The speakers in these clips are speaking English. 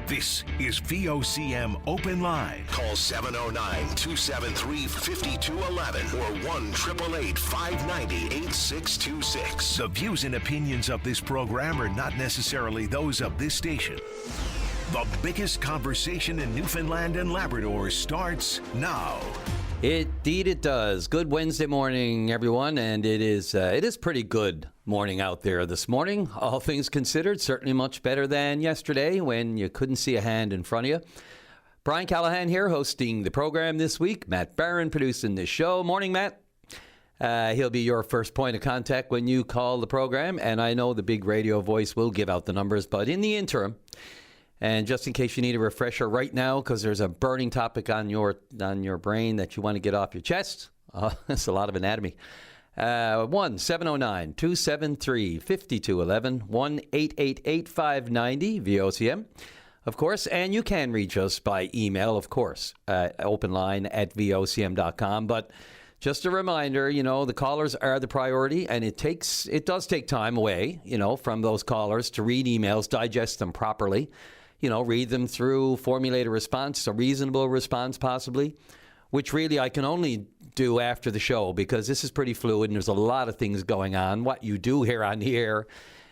This is VOCM Open Line. Call 709-273-5211 or 1-888-590-8626. The views and opinions of this program are not necessarily those of this station. The biggest conversation in Newfoundland and Labrador starts now. Indeed it does. Good Wednesday morning, everyone, and it is pretty good morning out there this morning. All things considered, certainly much better than yesterday when you couldn't see a hand in front of you. Brian Callahan here, hosting the program this week. Matt Barron producing this show. Morning, Matt. He'll be your first point of contact when you call the program, and I know the big radio voice will give out the numbers, but in the interim, and just in case you need a refresher right now, because there's a burning topic on your brain that you want to get off your chest, that's a lot of anatomy. 1-709-273-5211, 1-888-590-VOCM, of course. And you can reach us by email, of course, openline@vocm.com. But just a reminder, the callers are the priority, and it does take time away, from those callers to read emails, digest them properly. Read them through, formulate a response, a reasonable response possibly, which really I can only do after the show because this is pretty fluid and there's a lot of things going on. What you do here on the air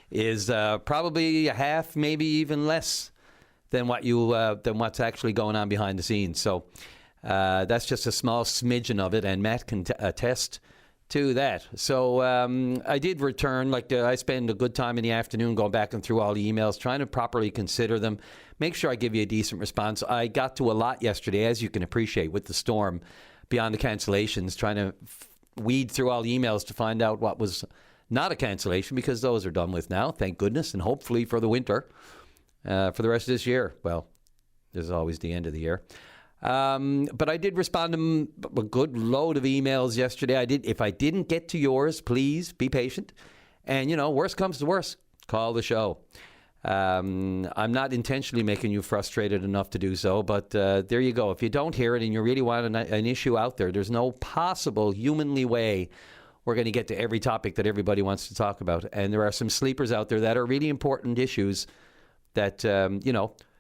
is probably a half, maybe even less than what's actually going on behind the scenes. So that's just a small smidgen of it, and Matt can attest to that. So I did return, I spend a good time in the afternoon going back and through all the emails, trying to properly consider them, make sure I give you a decent response. I got to a lot yesterday, as you can appreciate, with the storm, beyond the cancellations, trying to weed through all the emails to find out what was not a cancellation, because those are done with now, thank goodness, and hopefully for the winter, for the rest of this year. Well, there's always the end of the year. But I did respond to a good load of emails yesterday. If I didn't get to yours, please be patient. And, worst comes to worst, call the show. I'm not intentionally making you frustrated enough to do so, but there you go. If you don't hear it and you really want an issue out there, there's no possible humanly way we're going to get to every topic that everybody wants to talk about. And there are some sleepers out there that are really important issues that,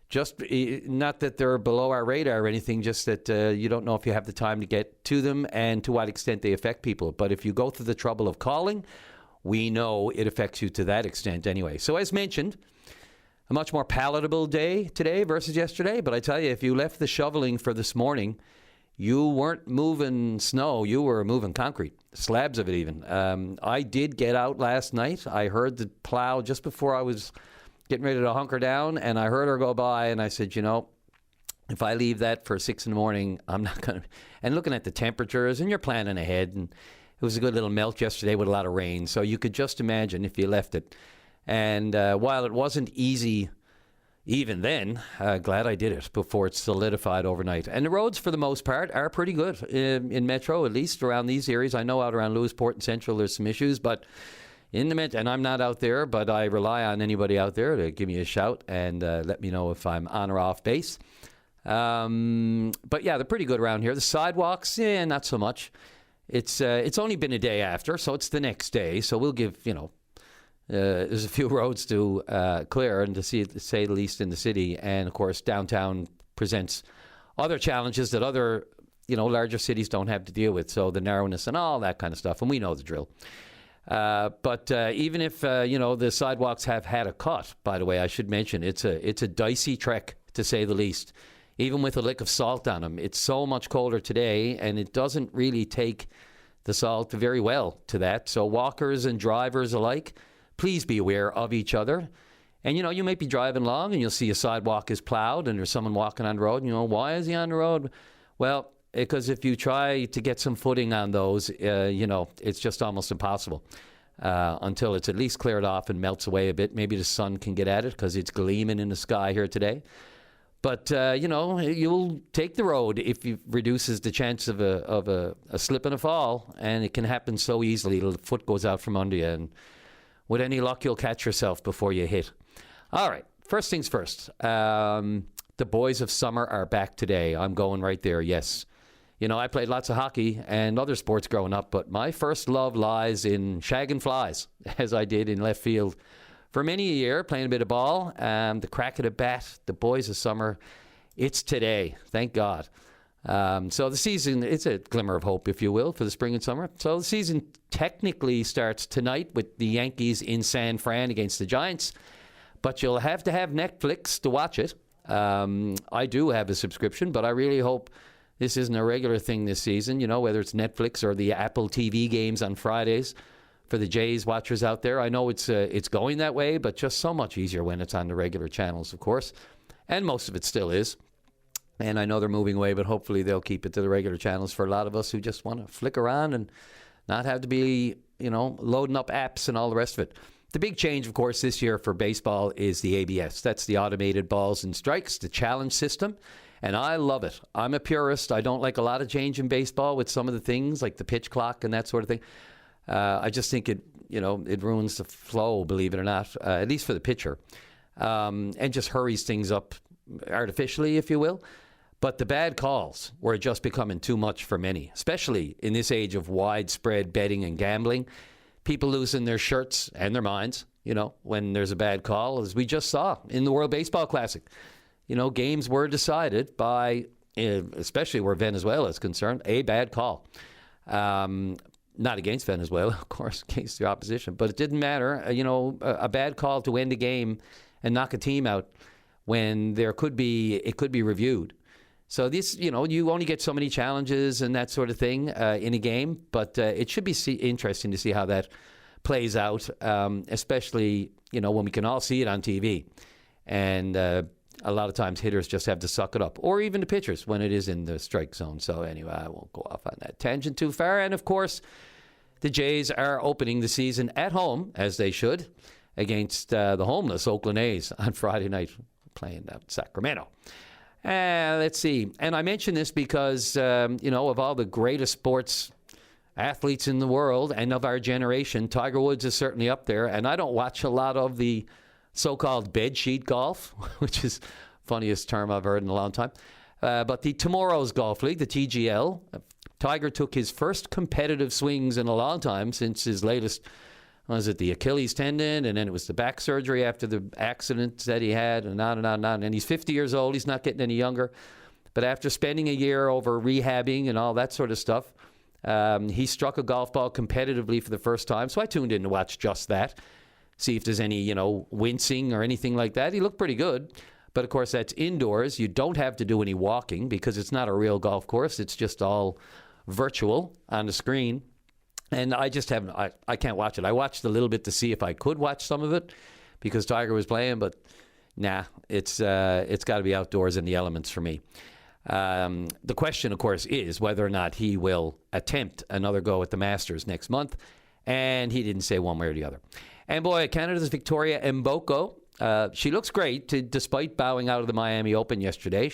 just not that they're below our radar or anything, just that you don't know if you have the time to get to them and to what extent they affect people. But if you go through the trouble of calling, we know it affects you to that extent anyway. So as mentioned, a much more palatable day today versus yesterday. But I tell you, if you left the shoveling for this morning, you weren't moving snow, you were moving concrete, slabs of it even. I did get out last night. I heard the plow just before I was getting ready to hunker down, and I heard her go by, and I said, if I leave that for 6 in the morning, I'm not going to. And looking at the temperatures, and you're planning ahead, and it was a good little melt yesterday with a lot of rain, so you could just imagine if you left it. And while it wasn't easy even then, glad I did it before it solidified overnight. And the roads, for the most part, are pretty good in Metro, at least around these areas. I know out around Lewisport and Central there's some issues, but in the Metro, and I'm not out there, but I rely on anybody out there to give me a shout and let me know if I'm on or off base. But yeah, they're pretty good around here. The sidewalks, not so much. It's only been a day after, so it's the next day. So we'll give, there's a few roads to clear, and to say the least, in the city. And of course, downtown presents other challenges that other, larger cities don't have to deal with. So the narrowness and all that kind of stuff, and we know the drill. But even if, the sidewalks have had a cut, by the way, I should mention, it's a dicey trek, to say the least, even with a lick of salt on them. It's so much colder today, and it doesn't really take the salt very well to that. So walkers and drivers alike, please be aware of each other. And, you might be driving along, and you'll see a sidewalk is plowed, and there's someone walking on the road, and why is he on the road? Well, because if you try to get some footing on those, it's just almost impossible until it's at least cleared off and melts away a bit. Maybe the sun can get at it because it's gleaming in the sky here today. But, you'll take the road if it reduces the chance of a slip and a fall, and it can happen so easily. The foot goes out from under you, and with any luck, you'll catch yourself before you hit. All right, first things first. The boys of summer are back today. I'm going right there, yes. I played lots of hockey and other sports growing up, but my first love lies in shagging flies, as I did in left field for many a year, playing a bit of ball. The crack of the bat, the boys of summer, it's today, thank God. So the season, it's a glimmer of hope, if you will, for the spring and summer. So the season technically starts tonight with the Yankees in San Fran against the Giants. But you'll have to have Netflix to watch it. I do have a subscription, but I really hope this isn't a regular thing this season, whether it's Netflix or the Apple TV games on Fridays for the Jays watchers out there. I know it's going that way, but just so much easier when it's on the regular channels, of course. And most of it still is. And I know they're moving away, but hopefully they'll keep it to the regular channels for a lot of us who just want to flick around and not have to be, loading up apps and all the rest of it. The big change, of course, this year for baseball is the ABS. That's the automated balls and strikes, the challenge system. And I love it. I'm a purist. I don't like a lot of change in baseball with some of the things like the pitch clock and that sort of thing. I just think it ruins the flow, believe it or not, at least for the pitcher, and just hurries things up artificially, if you will. But the bad calls were just becoming too much for many, especially in this age of widespread betting and gambling. People losing their shirts and their minds, when there's a bad call, as we just saw in the World Baseball Classic. Games were decided by, especially where Venezuela is concerned, a bad call. Not against Venezuela, of course, against the opposition. But it didn't matter. A bad call to end a game and knock a team out when it could be reviewed. So this, you only get so many challenges and that sort of thing in a game, but it should be interesting to see how that plays out, especially, when we can all see it on TV. And a lot of times hitters just have to suck it up, or even the pitchers when it is in the strike zone. So anyway, I won't go off on that tangent too far. And of course, the Jays are opening the season at home, as they should, against the homeless Oakland A's on Friday night, playing at Sacramento. Let's see. And I mention this because, of all the greatest sports athletes in the world and of our generation, Tiger Woods is certainly up there. And I don't watch a lot of the so-called bedsheet golf, which is the funniest term I've heard in a long time. But the Tomorrow's Golf League, the TGL, Tiger took his first competitive swings in a long time since his latest, was it the Achilles tendon, and then it was the back surgery after the accident that he had, and on and on and on. And he's 50 years old. He's not getting any younger. But after spending a year over rehabbing and all that sort of stuff, he struck a golf ball competitively for the first time. So I tuned in to watch just that, see if there's any, wincing or anything like that. He looked pretty good. But, of course, that's indoors. You don't have to do any walking because it's not a real golf course. It's just all virtual on the screen. And I just haven't, I can't watch it. I watched a little bit to see if I could watch some of it because Tiger was playing, but nah, it's got to be outdoors in the elements for me. The question, of course, is whether or not he will attempt another go at the Masters next month, and he didn't say one way or the other. And boy, Canada's Victoria Mboko, she looks great despite bowing out of the Miami Open yesterday.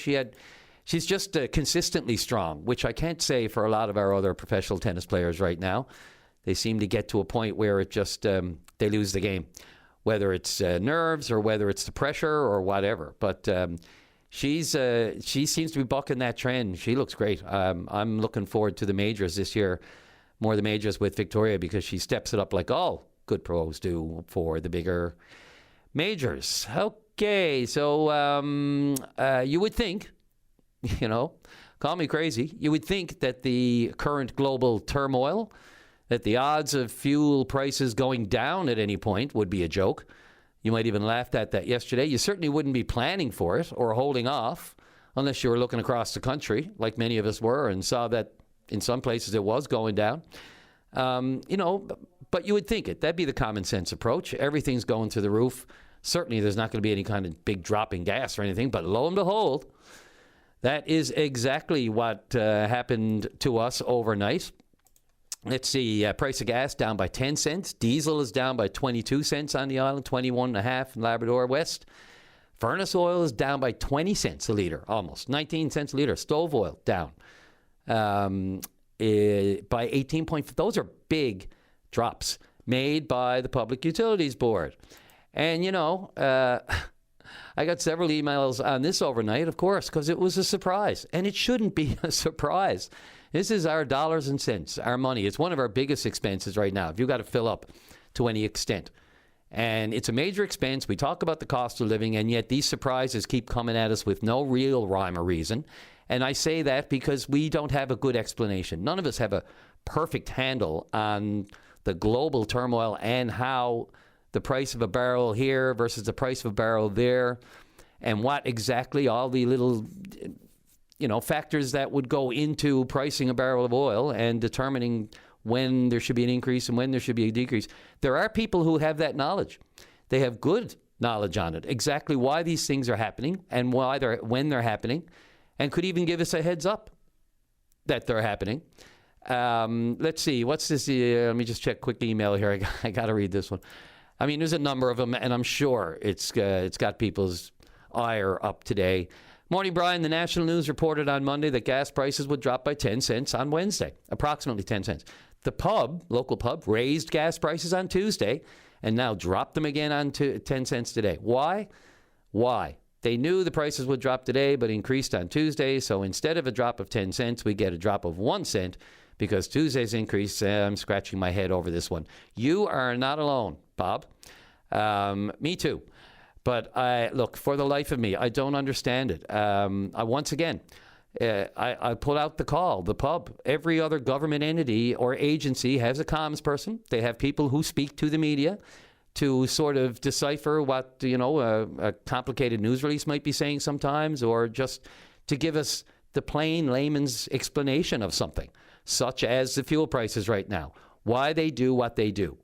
She's just consistently strong, which I can't say for a lot of our other professional tennis players right now. They seem to get to a point where it just they lose the game, whether it's nerves or whether it's the pressure or whatever. But she seems to be bucking that trend. She looks great. I'm looking forward to the majors this year, more the majors with Victoria, because she steps it up like all good pros do for the bigger majors. Okay, so you would think, call me crazy, you would think that the current global turmoil, that the odds of fuel prices going down at any point would be a joke. You might even laughed at that yesterday. You certainly wouldn't be planning for it or holding off unless you were looking across the country, like many of us were, and saw that in some places it was going down. But you would think it. That'd be the common sense approach. Everything's going through the roof. Certainly there's not going to be any kind of big drop in gas or anything, but lo and behold, that is exactly what happened to us overnight. Let's see, price of gas down by 10 cents. Diesel is down by 22 cents on the island, 21.5 in Labrador West. Furnace oil is down by 20 cents a litre, almost. 19 cents a litre. Stove oil down by 18 point. Those are big drops made by the Public Utilities Board. And, I got several emails on this overnight, of course, because it was a surprise. And it shouldn't be a surprise. This is our dollars and cents, our money. It's one of our biggest expenses right now, if you've got to fill up to any extent. And it's a major expense. We talk about the cost of living, and yet these surprises keep coming at us with no real rhyme or reason. And I say that because we don't have a good explanation. None of us have a perfect handle on the global turmoil and how the price of a barrel here versus the price of a barrel there, and what exactly all the little, factors that would go into pricing a barrel of oil and determining when there should be an increase and when there should be a decrease. There are people who have that knowledge. They have good knowledge on it, exactly why these things are happening and when they're happening, and could even give us a heads up that they're happening. Let's see, what's this? Let me just check quick email here. I got to read this one. I mean, there's a number of them, and I'm sure it's got people's ire up today. Morning, Brian. The National News reported on Monday that gas prices would drop by 10 cents on Wednesday, approximately 10 cents. The local pub, raised gas prices on Tuesday and now dropped them again on 10 cents today. Why? They knew the prices would drop today, but increased on Tuesday. So instead of a drop of 10 cents, we get a drop of 1 cent because Tuesday's increase. I'm scratching my head over this one. You are not alone, Bob. Me too. But look, for the life of me, I don't understand it. Once again, I put out the call. The pub, every other government entity or agency has a comms person. They have people who speak to the media to sort of decipher what, a complicated news release might be saying sometimes, or just to give us the plain layman's explanation of something, such as the fuel prices right now, why they do what they do.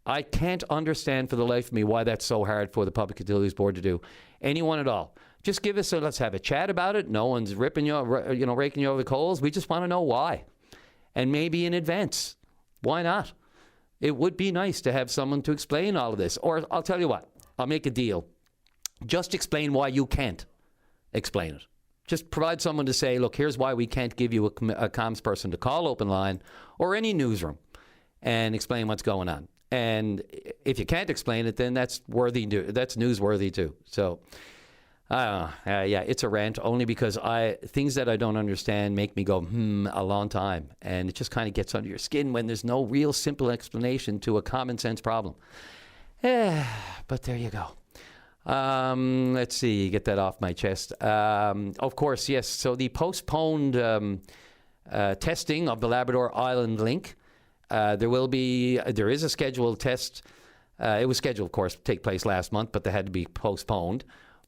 I can't understand for the life of me why that's so hard for the Public Utilities Board to do. Anyone at all. Just give us let's have a chat about it. No one's raking you over the coals. We just want to know why. And maybe in advance. Why not? It would be nice to have someone to explain all of this. Or I'll tell you what, I'll make a deal. Just explain why you can't explain it. Just provide someone to say, look, here's why we can't give you a comms person to call Open Line or any newsroom and explain what's going on. And if you can't explain it, then that's newsworthy too. So, it's a rant only because things that I don't understand make me go, a long time. And it just kind of gets under your skin when there's no real simple explanation to a common sense problem. But there you go. Let's see, get that off my chest. Of course, yes. So the postponed testing of the Labrador Island Link. There is a scheduled test. It was scheduled, of course, to take place last month, but they had to be postponed.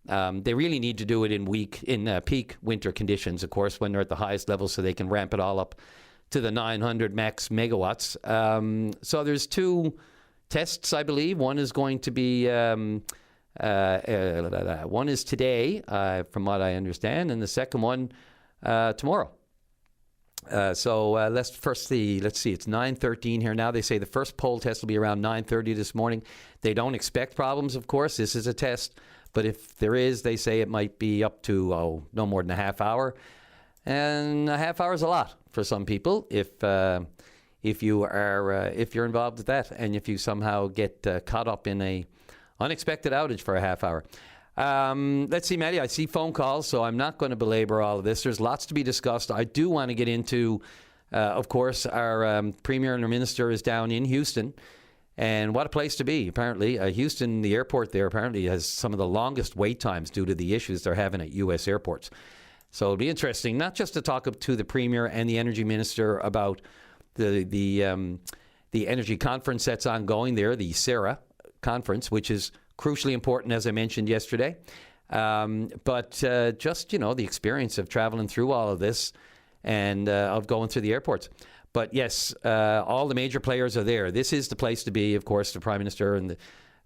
They really need to do it in peak winter conditions, of course, when they're at the highest level, so they can ramp it all up to the 900 max megawatts. So there's 2 tests, I believe. One is going to be one is today, from what I understand, and the second one tomorrow. Let's see, it's 9:13 here now. They say the first poll test will be around 9:30 this morning. They don't expect problems, of course. This is a test. But if there is, they say it might be up to, no more than a half hour. And a half hour is a lot for some people if you're involved with that and if you somehow get caught up in a unexpected outage for a half hour. Let's see, Maddie, I see phone calls, so I'm not going to belabor all of this. There's lots to be discussed. I do want to get into, of course, our Premier and our Minister is down in Houston. And what a place to be, apparently. Houston, the airport there, apparently has some of the longest wait times due to the issues they're having at U.S. airports. So it'll be interesting, not just to talk to the Premier and the Energy Minister about the energy conference that's ongoing there, the SERA conference, which is crucially important, as I mentioned yesterday. But just, the experience of traveling through all of this and of going through the airports. But yes, all the major players are there. This is the place to be, of course, the Prime Minister and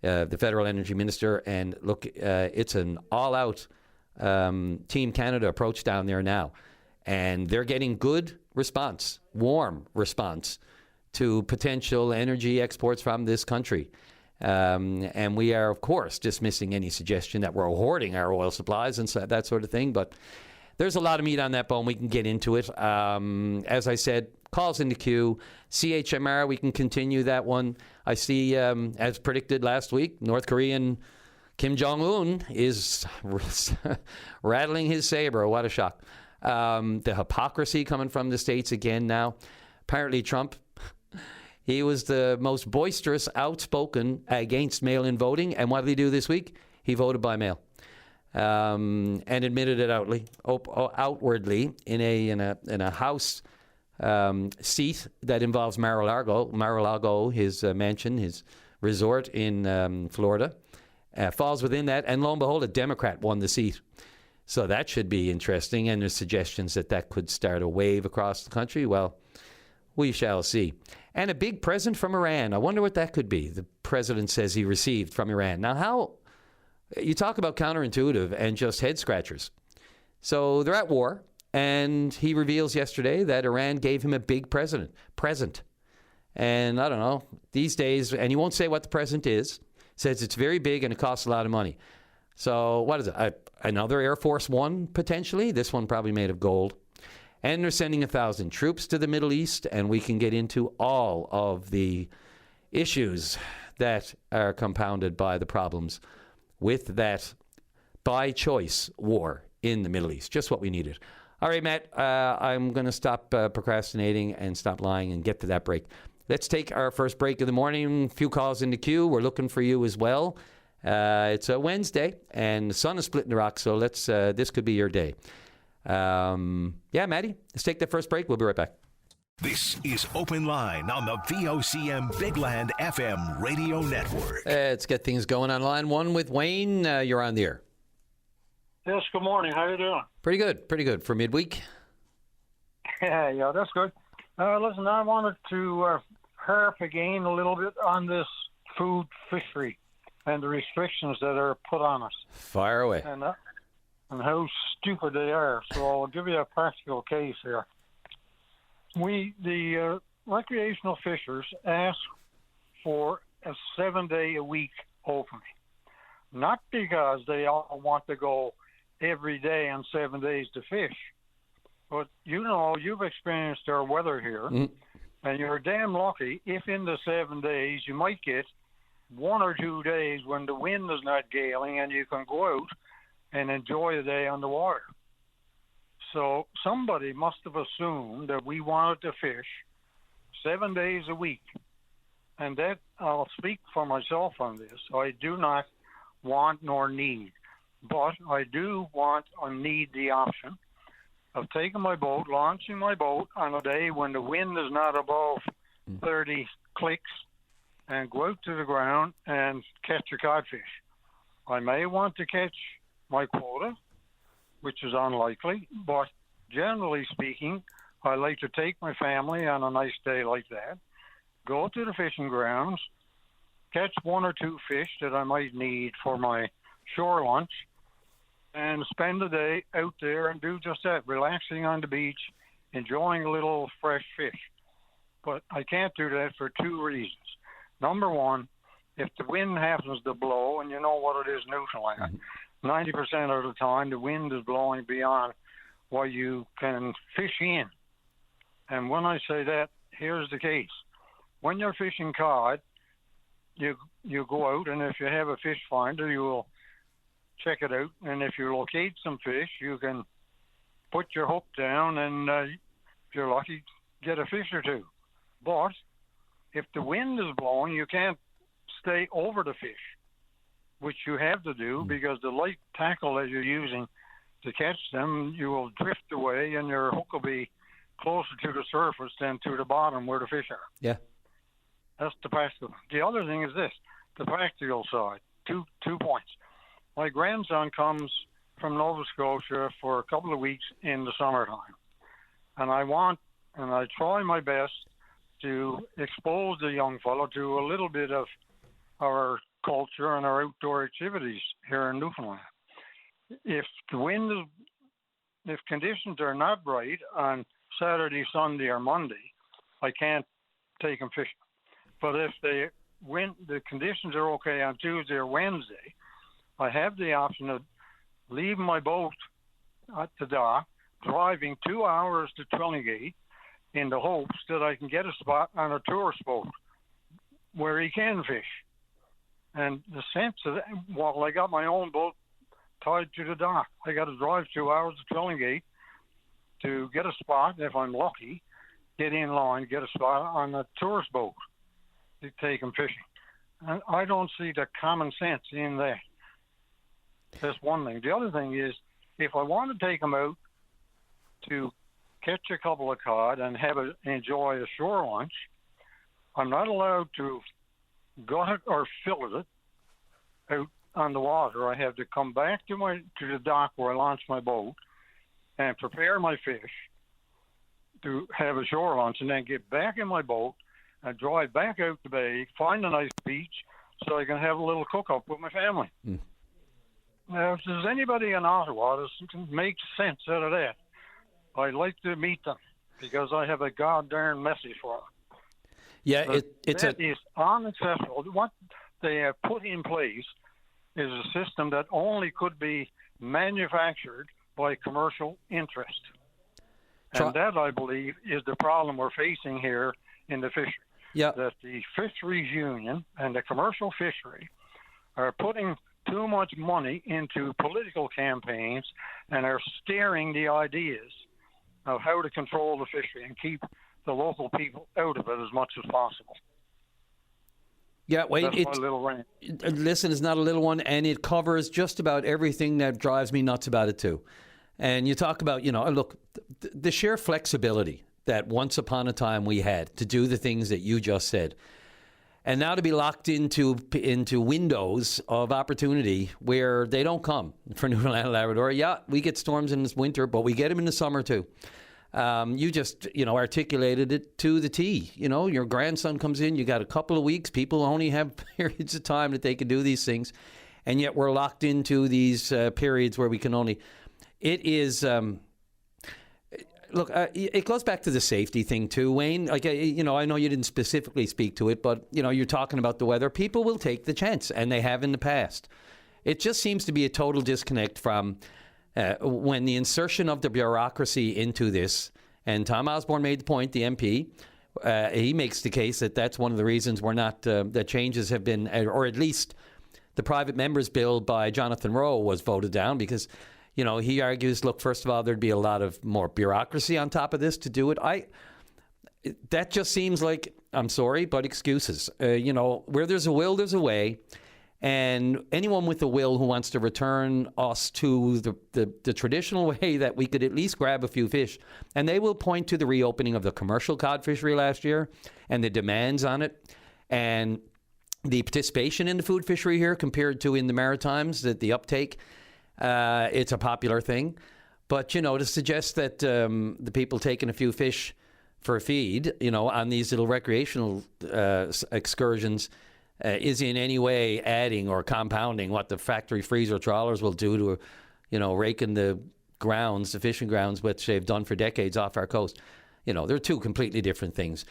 the Federal Energy Minister. And look, it's an all-out Team Canada approach down there now. And they're getting good response, warm response to potential energy exports from this country. And we are, of course, dismissing any suggestion that we're hoarding our oil supplies and that sort of thing. But there's a lot of meat on that bone. We can get into it. As I said, calls in the queue. CHMR, we can continue that one. I see, as predicted last week, North Korean Kim Jong-un is rattling his saber. What a shock. The hypocrisy coming from the States again now. Apparently Trump He was the most boisterous, outspoken against mail-in voting. And what did he do this week? He voted by mail. And admitted it outwardly in a House seat that involves Mar-a-Lago, his mansion, his resort in Florida, falls within that. And lo and behold, a Democrat won the seat. So that should be interesting. And there's suggestions that could start a wave across the country. Well, we shall see. And a big present from Iran. I wonder what that could be. The president says he received from Iran. Now, how you talk about counterintuitive and just head scratchers. So they're at war, and he reveals yesterday that Iran gave him a big present. And I don't know, these days, and he won't say what the present is, says it's very big and it costs a lot of money. So what is it? Another Air Force One, potentially? This one probably made of gold. And they're sending 1,000 troops to the Middle East, and we can get into all of the issues that are compounded by the problems with that by-choice war in the Middle East. Just what we needed. All right, Matt, I'm going to stop procrastinating and stop lying and get to that break. Let's take our first break of the morning. A few calls in the queue. We're looking for you as well. It's a Wednesday, and the sun is splitting the rock, so this could be your day. Maddie, let's take that first break. We'll be right back. This is Open Line on the VOCM Big Land FM radio network. Let's get things going on line one with Wayne. You're on the air. Yes, good morning. How you doing? Pretty good for midweek. Yeah, that's good. Listen, I wanted to harp again a little bit on this food fishery and the restrictions that are put on us. Fire away. And how stupid they are. So I'll give you a practical case here. The recreational fishers ask for a 7-day-a-week opening. Not because they all want to go every day on 7 days to fish, but you've experienced our weather here, and you're damn lucky if in the 7 days you might get 1 or 2 days when the wind is not galing and you can go out and enjoy the day on the water. So somebody must have assumed that we wanted to fish 7 days a week. And that, I'll speak for myself on this, I do not want nor need. But I do want or need the option of taking my boat, launching my boat on a day when the wind is not above 30 clicks, and go out to the ground and catch a codfish. I may want to catch my quota, which is unlikely, but generally speaking, I like to take my family on a nice day like that, go to the fishing grounds, catch 1 or 2 fish that I might need for my shore lunch, and spend the day out there and do just that, relaxing on the beach, enjoying a little fresh fish. But I can't do that for 2 reasons. Number one, if the wind happens to blow, and you know what it is in Newfoundland, 90% of the time the wind is blowing beyond what you can fish in. And when I say that, here's the case. When you're fishing cod, you go out, and if you have a fish finder, you will check it out. And if you locate some fish, you can put your hook down and, if you're lucky, get a fish or 2. But if the wind is blowing, you can't stay over the fish, which you have to do because the light tackle that you're using to catch them, you will drift away and your hook will be closer to the surface than to the bottom where the fish are. Yeah. That's the practical. The other thing is this, the practical side. Two points. My grandson comes from Nova Scotia for a couple of weeks in the summertime. And I try my best to expose the young fellow to a little bit of our culture and our outdoor activities here in Newfoundland. If conditions are not right on Saturday, Sunday, or Monday, I can't take them fishing. But if the conditions are okay on Tuesday or Wednesday, I have the option of leaving my boat at the dock, driving 2 hours to Twillingate in the hopes that I can get a spot on a tourist boat where he can fish. And the sense of that, well, I got my own boat tied to the dock. I got to drive 2 hours to Twillingate to get a spot, if I'm lucky, get in line, get a spot on a tourist boat. to take them fishing. And I don't see the common sense in that. That's one thing. The other thing is, if I want to take them out to catch a couple of cod and enjoy a shore lunch, I'm not allowed to gut it or fillet it out on the water. I have to come back to the dock where I launch my boat and prepare my fish to have a shore lunch, and then get back in my boat and drive back out the bay, find a nice beach so I can have a little cook-up with my family. Now, if there's anybody in Ottawa that can make sense out of that, I'd like to meet them, because I have a goddamn message for them. Yeah, it's unacceptable. What they have put in place is a system that only could be manufactured by commercial interest. And that, I believe, is the problem we're facing here in the fishery. Yeah. That the Fisheries Union and the commercial fishery are putting too much money into political campaigns and are steering the ideas of how to control the fishery and keep the local people out of it as much as possible. Yeah, Wayne, that's my little rant. Listen, it's not a little one, and it covers just about everything that drives me nuts about it too. And you talk about, look, the sheer flexibility that once upon a time we had to do the things that you just said, and now to be locked into windows of opportunity where they don't come for Newfoundland and Labrador. Yeah, we get storms in this winter, but we get them in the summer too. You just, articulated it to the T. Your grandson comes in, you got a couple of weeks. People only have periods of time that they can do these things. And yet we're locked into these periods where we can only... It is... Look, it goes back to the safety thing too, Wayne. Like, I know you didn't specifically speak to it, but, you're talking about the weather. People will take the chance, and they have in the past. It just seems to be a total disconnect from when the insertion of the bureaucracy into this, and Tom Osborne made the point, the MP, he makes the case that that's one of the reasons we're not, that changes have been, or at least the private members bill by Jonathan Rowe was voted down because... he argues, look, first of all, there'd be a lot of more bureaucracy on top of this to do it. That just seems like, I'm sorry, but excuses. Where there's a will, there's a way. And anyone with a will who wants to return us to the traditional way that we could at least grab a few fish, and they will point to the reopening of the commercial cod fishery last year and the demands on it and the participation in the food fishery here compared to in the Maritimes, that the uptake. It's a popular thing. But, to suggest that the people taking a few fish for a feed, on these little recreational excursions is in any way adding or compounding what the factory freezer trawlers will do to, raking the grounds, the fishing grounds, which they've done for decades off our coast. They're two completely different things.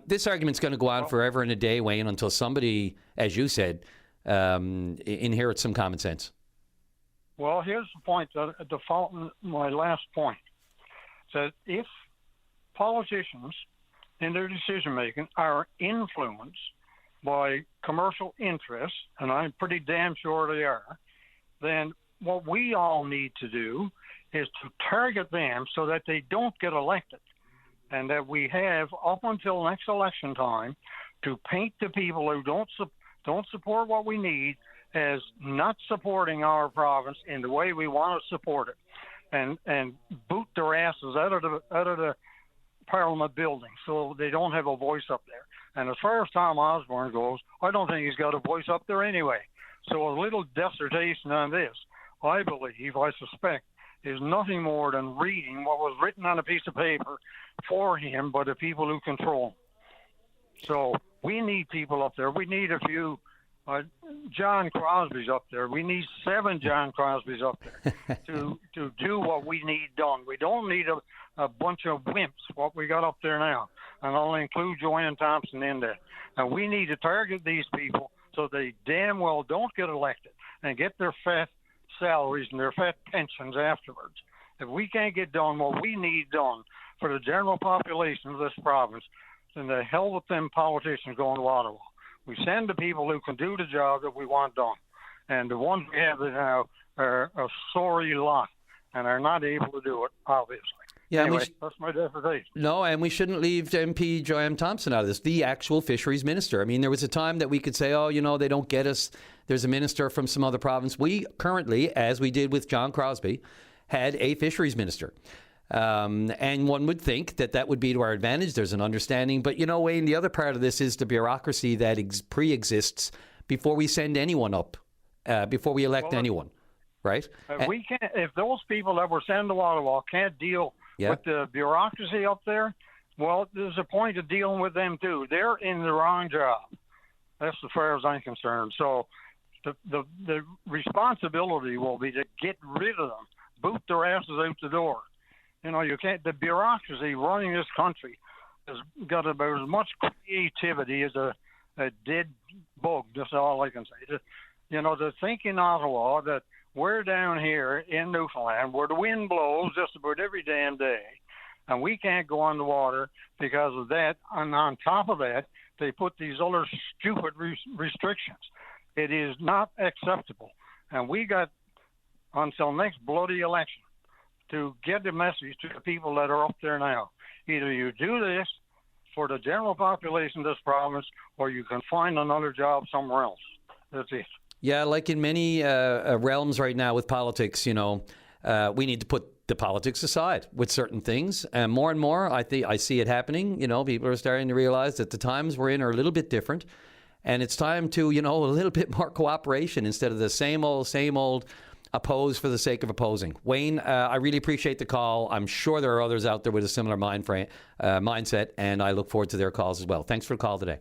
This argument's going to go on forever and a day, Wayne, until somebody, as you said, inherits some common sense. Well, here's the point, my last point, that if politicians in their decision-making are influenced by commercial interests, and I'm pretty damn sure they are, then what we all need to do is to target them so that they don't get elected, and that we have up until next election time to paint the people who don't support what we need as not supporting our province in the way we want to support it, and boot their asses out of the Parliament building so they don't have a voice up there. And as far as Tom Osborne goes, I don't think he's got a voice up there anyway. So a little dissertation on this, I suspect, is nothing more than reading what was written on a piece of paper for him by the people who control him. So we need people up there. We need a few John Crosby's up there. We need 7 John Crosby's up there to do what we need done. We don't need a bunch of wimps, what we got up there now. And I'll include Joanne Thompson in there. And we need to target these people so they damn well don't get elected and get their fat salaries and their fat pensions afterwards. If we can't get done what we need done for the general population of this province, then the hell with them politicians going to Ottawa. We send the people who can do the job that we want done. And the ones we have now are a sorry lot and are not able to do it, obviously. Yeah, anyway, that's my dissertation. No, and we shouldn't leave MP Joanne Thompson out of this, the actual fisheries minister. I mean, there was a time that we could say, oh, they don't get us. There's a minister from some other province. We currently, as we did with John Crosby, had a fisheries minister. And one would think that would be to our advantage. There's an understanding. But, Wayne, the other part of this is the bureaucracy that pre-exists before we send anyone up, before we elect anyone, right? We can't. If those people that were sent to Ottawa can't deal with the bureaucracy up there, well, there's a point of dealing with them, too. They're in the wrong job. That's as far as I'm concerned. So the responsibility will be to get rid of them, boot their asses out the door. You can't. The bureaucracy running this country has got about as much creativity as a dead bug. That's all I can say. To think in Ottawa that we're down here in Newfoundland where the wind blows just about every damn day, and we can't go on the water because of that. And on top of that, they put these other stupid restrictions. It is not acceptable. And we got until next bloody election to get the message to the people that are up there now. Either you do this for the general population of this province, or you can find another job somewhere else. That's it. Yeah, like in many realms right now with politics, we need to put the politics aside with certain things. And more, I see it happening. People are starting to realize that the times we're in are a little bit different. And it's time to, a little bit more cooperation instead of the same old oppose for the sake of opposing. Wayne, I really appreciate the call. I'm sure there are others out there with a similar mindset, and I look forward to their calls as well. Thanks for the call today.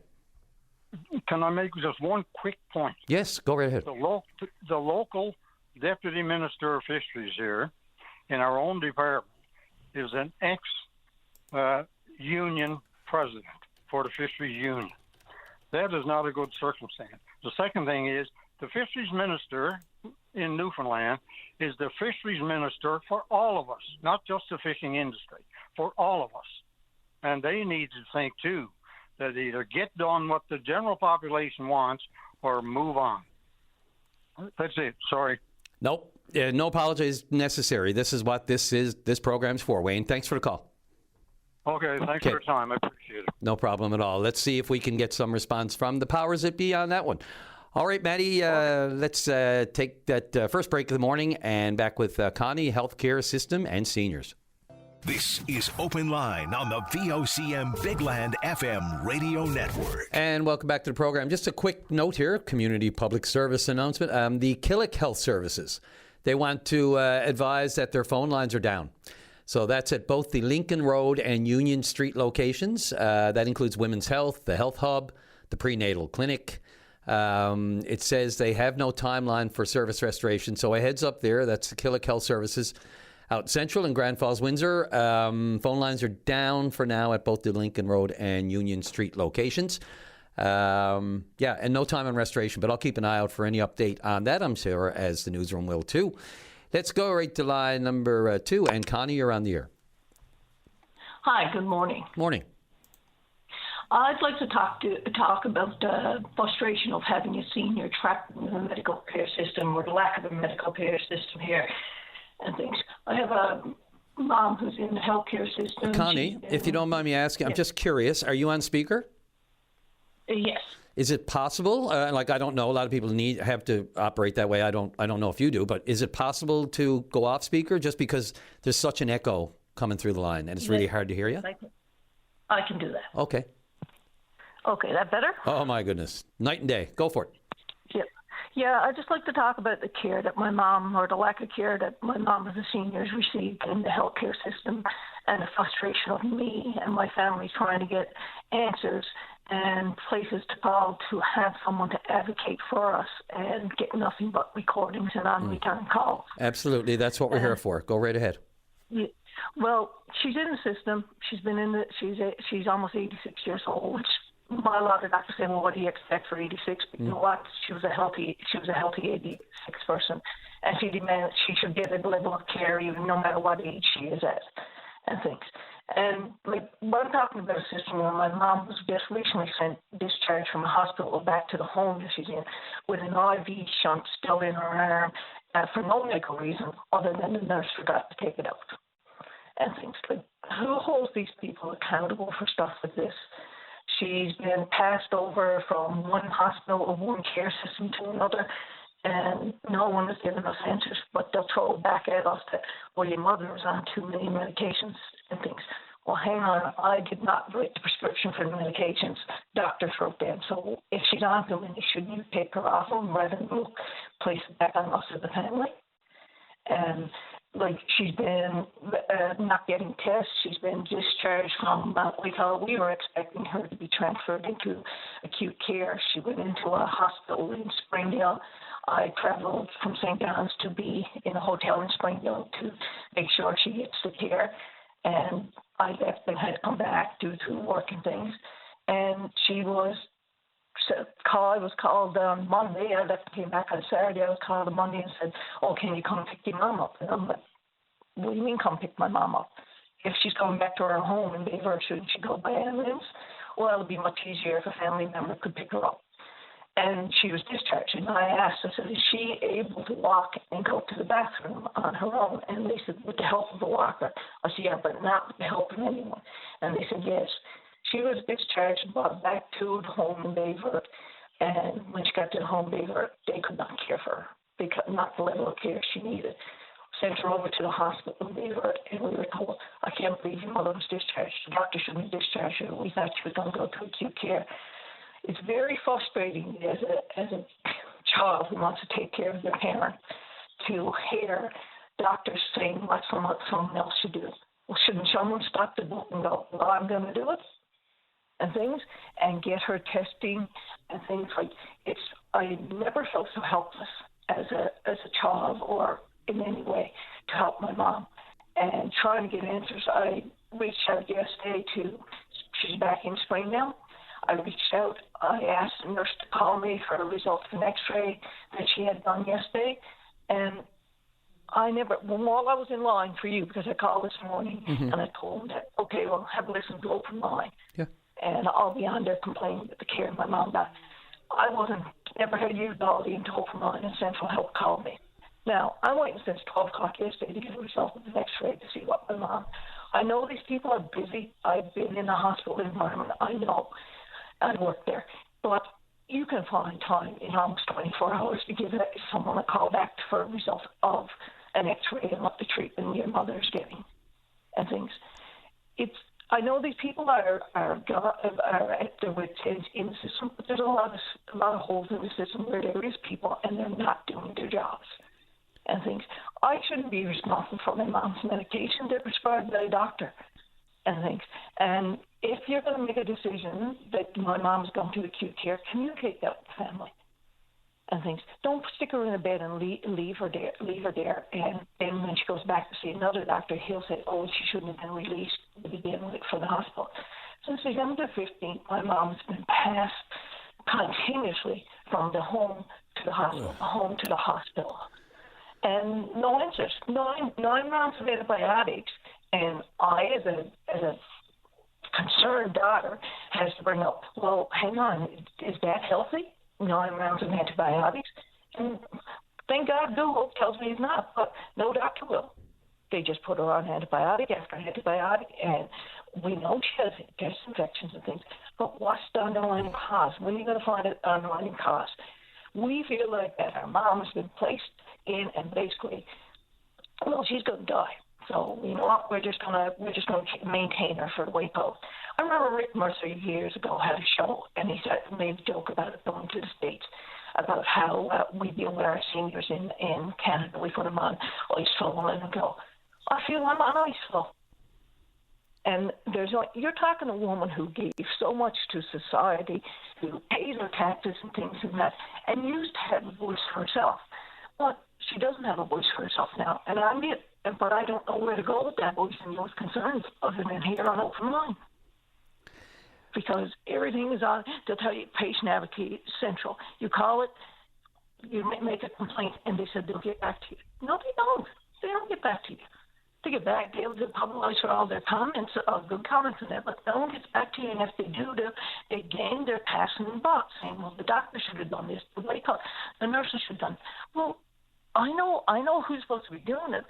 Can I make just one quick point? Yes, go right ahead. The local deputy minister of fisheries here in our own department is an ex-union president for the fisheries union. That is not a good circumstance. The second thing is the fisheries minister in Newfoundland is the fisheries minister for all of us, not just the fishing industry, for all of us. And they need to think, too, that either get done what the general population wants or move on. That's it. Sorry. Nope. No apologies necessary. This is what this program's for, Wayne. Thanks for the call. Okay. Thanks for your time. I appreciate it. No problem at all. Let's see if we can get some response from the powers that be on that one. All right, Maddie, let's take that first break of the morning and back with Connie, healthcare system and seniors. This is Open Line on the VOCM Big Land FM radio network. And welcome back to the program. Just a quick note here, community public service announcement. The Killick Health Services, they want to advise that their phone lines are down. So that's at both the Lincoln Road and Union Street locations. That includes Women's Health, the Health Hub, the Prenatal Clinic. It says they have no timeline for service restoration. So a heads up there, that's the Killick Health Services. Out Central in Grand Falls, Windsor, phone lines are down for now at both the Lincoln Road and Union Street locations. And no time on restoration, but I'll keep an eye out for any update on that, I'm sure, as the newsroom will too. Let's go right to line number 2, and Connie, you're on the air. Hi, good morning. Morning. I'd like to talk about the frustration of having a senior trapped in the medical care system, or the lack of a medical care system here. And things. I have a mom who's in the healthcare system. Connie, if you don't mind me asking, I'm just curious. Are you on speaker? Yes. Is it possible? I don't know. A lot of people have to operate that way. I don't know if you do, but is it possible to go off speaker just because there's such an echo coming through the line and it's really hard to hear you? I can do that. Okay. Okay, that better? Oh my goodness, night and day. Go for it. Yeah, I'd just like to talk about the care that my mom, or the lack of care that my mom as a senior has received in the healthcare system, and the frustration of me and my family trying to get answers and places to call to have someone to advocate for us, and get nothing but recordings and on-return calls. Absolutely, that's what we're here for. Go right ahead. Yeah. Well, she's in the system. She's been in the. She's almost 86 years old, which a lot of doctors say, well, what do you expect for 86? But you know what? She was a healthy 86 person, and she demanded she should get a level of care even no matter what age she is at, and things. And what I'm talking about a system where my mom was just recently discharged from a hospital back to the home that she's in with an IV shunt still in her arm for no medical reason other than the nurse forgot to take it out. and things like, who holds these people accountable for stuff like this? She's been passed over from one hospital or one care system to another, and no one has given us answers, but they'll throw it back at us that, well, your mother was on too many medications and things. Well, hang on, I did not write the prescription for the medications. Doctors wrote them. So if she's on too many, shouldn't you take her off them rather than place it back on us as a family? And like, she's been not getting tests. She's been discharged from Mount Whitehall. We were expecting her to be transferred into acute care. She went into a hospital in Springdale. I traveled from St. John's to be in a hotel in Springdale to make sure she gets the care. And I left and had to come back due to work and things. And she was I was called on Monday. I left and came back on Saturday. I was called on Monday and said, oh, can you come pick your mom up? And I'm like, what do you mean come pick my mom up? If she's going back to her home in Beaver, shouldn't she go by ambulance? Well, it would be much easier if a family member could pick her up. And she was discharged. And I asked, I said, is she able to walk and go to the bathroom on her own? And they said, with the help of a walker. I said, yeah, but not with the help of anyone. And they said, yes. She was discharged and brought back to the home in Bayvert. And when she got to the home in Bayvert, they could not care for her. They could not the level of care she needed. Sent her over to the hospital in Bayvert, and we were told, I can't believe your mother was discharged. The doctor shouldn't have discharged her. We thought she was going to go to acute care. It's very frustrating as a child who wants to take care of their parent to hear doctors saying what someone else should do. Well, shouldn't someone stop the book and go, well, I'm going to do it? And things, and get her testing and things like I never felt so helpless as a child or in any way to help my mom and trying to get answers. I reached out yesterday she's back in Springdale. I reached out. I asked the nurse to call me for a result of an X-ray that she had done yesterday, and while I was in line for you, because I called this morning, and I told them that, okay, well, have a listen to open line. Yeah. And I'll be on there complaining that the care of my mom got. I never had used all the open line, and Central Health called me. Now, I'm waiting since 12 o'clock yesterday to get a result of the X-ray to see what my mom. I know these people are busy. I've been in a hospital environment. I know. I work there. But you can find time in almost 24 hours to give someone a call back for a result of an X-ray and what the treatment your mother is getting and things. I know these people are at their wits' ends in the system, but there's a lot of holes in the system where there is people and they're not doing their jobs and things. I shouldn't be responsible for my mom's medication. They're prescribed by a doctor and things. And if you're going to make a decision that my mom's going to acute care, communicate that with the family and things. Don't stick her in a bed and leave her there. And then when she goes back to see another doctor, he'll say, oh, she shouldn't have been released to begin with from the hospital. Since November 15th, my mom's been passed continuously from the home to the hospital, the home to the hospital. And no answers. 9 rounds of antibiotics. And I, as a concerned daughter, has to bring up, well, hang on, is that healthy? 9 rounds of antibiotics? And thank God Google tells me it's not, but no doctor will. They just put her on antibiotic after antibiotic, and we know she has chest infections and things, but what's the underlying cause? When are you going to find an underlying cause? We feel like that our mom has been placed in, and basically, well, she's going to die. So you know what? We're just gonna maintain her for the way post. I remember Rick Mercer years ago had a show, and he made a joke about it going to the States, about how we deal with our seniors in Canada. We put them on ice flow and let them go. I feel I'm on ice flow. And you're talking to a woman who gave so much to society, who pays her taxes and things and that, and used to have a voice for herself. But she doesn't have a voice for herself now, and I'm it. But I don't know where to go with that voice and those concerns other than here on Open Line. Because everything is on, they'll tell you, Patient Advocate Central. You call it, you make a complaint, and they said they'll get back to you. No, they don't. They don't get back to you. They get back, they'll apologize for all their comments, good comments and that, but no one gets back to you, and if they do, they're passing the buck, saying, well, the doctor should have done this, the nurses should have done it. Well, I know who's supposed to be doing it,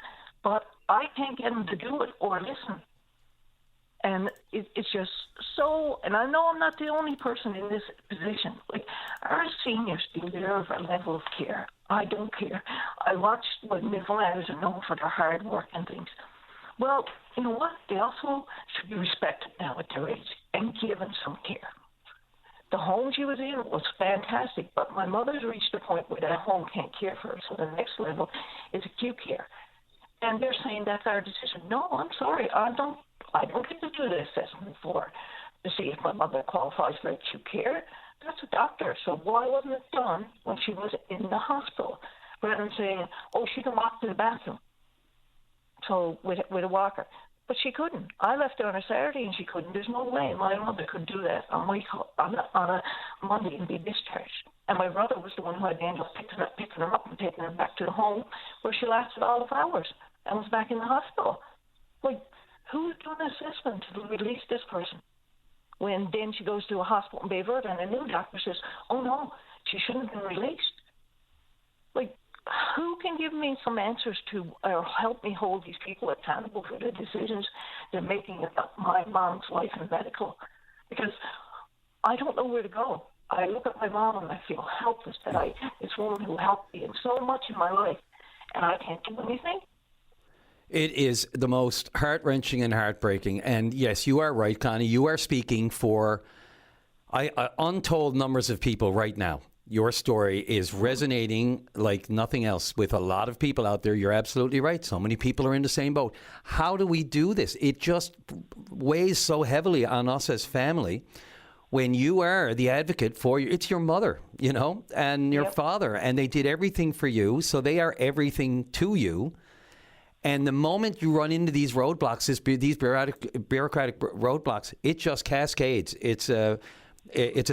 but I can't get them to do it or listen. And it's just so, and I know I'm not the only person in this position. Like, our seniors deserve a level of care. I don't care. I watched when midwives are known for their hard work and things. Well, you know what? They also should be respected now at their age and given some care. The home she was in was fantastic, but my mother's reached a point where that home can't care for her. So the next level is acute care. And they're saying that's our decision. No, I'm sorry. I don't get to do the assessment to see if my mother qualifies for acute care. That's a doctor. So why wasn't it done when she was in the hospital? Rather than saying, oh, she can walk to the bathroom. So with a walker. But she couldn't. I left her on a Saturday and she couldn't. There's no way my mother could do that on a Monday and be discharged. And my brother was the one who had to end up picking her up and taking her back to the home where she lasted all of hours and was back in the hospital. Like, who's doing an assessment to release this person? When then she goes to a hospital in Bay Verde and a new doctor says, oh no, she shouldn't have been released. Like, who can give me some answers to or help me hold these people accountable for the decisions they're making about my mom's life and medical? Because I don't know where to go. I look at my mom and I feel helpless that this woman who helped me in so much in my life, and I can't do anything. It is the most heart-wrenching and heartbreaking. And yes, you are right, Connie. You are speaking for untold numbers of people right now. Your story is resonating like nothing else with a lot of people out there. You're absolutely right. So many people are in the same boat. How do we do this? It just weighs so heavily on us as family when you are the advocate for it's your mother, and your father, and they did everything for you. So they are everything to you. And the moment you run into these roadblocks, these bureaucratic roadblocks, it just cascades. It's a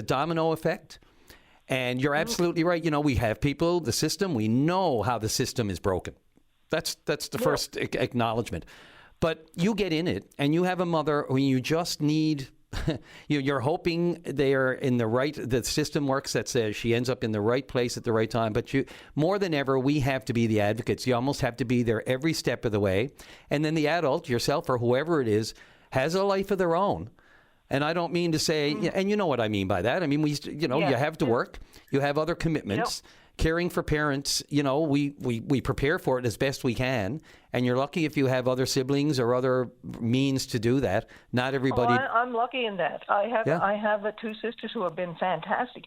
domino effect. And you're absolutely right. We have people, the system, we know how the system is broken. That's the first acknowledgement. But you get in it and you have a mother who you just need, you're hoping they are in the system works that says she ends up in the right place at the right time. But more than ever, we have to be the advocates. You almost have to be there every step of the way. And then the adult, yourself or whoever it is, has a life of their own. And I don't mean to say, and you know what I mean by that. I mean, you have to work. You have other commitments. Yep. Caring for parents, we prepare for it as best we can. And you're lucky if you have other siblings or other means to do that. Not everybody. I'm lucky in that. I have two sisters who have been fantastic.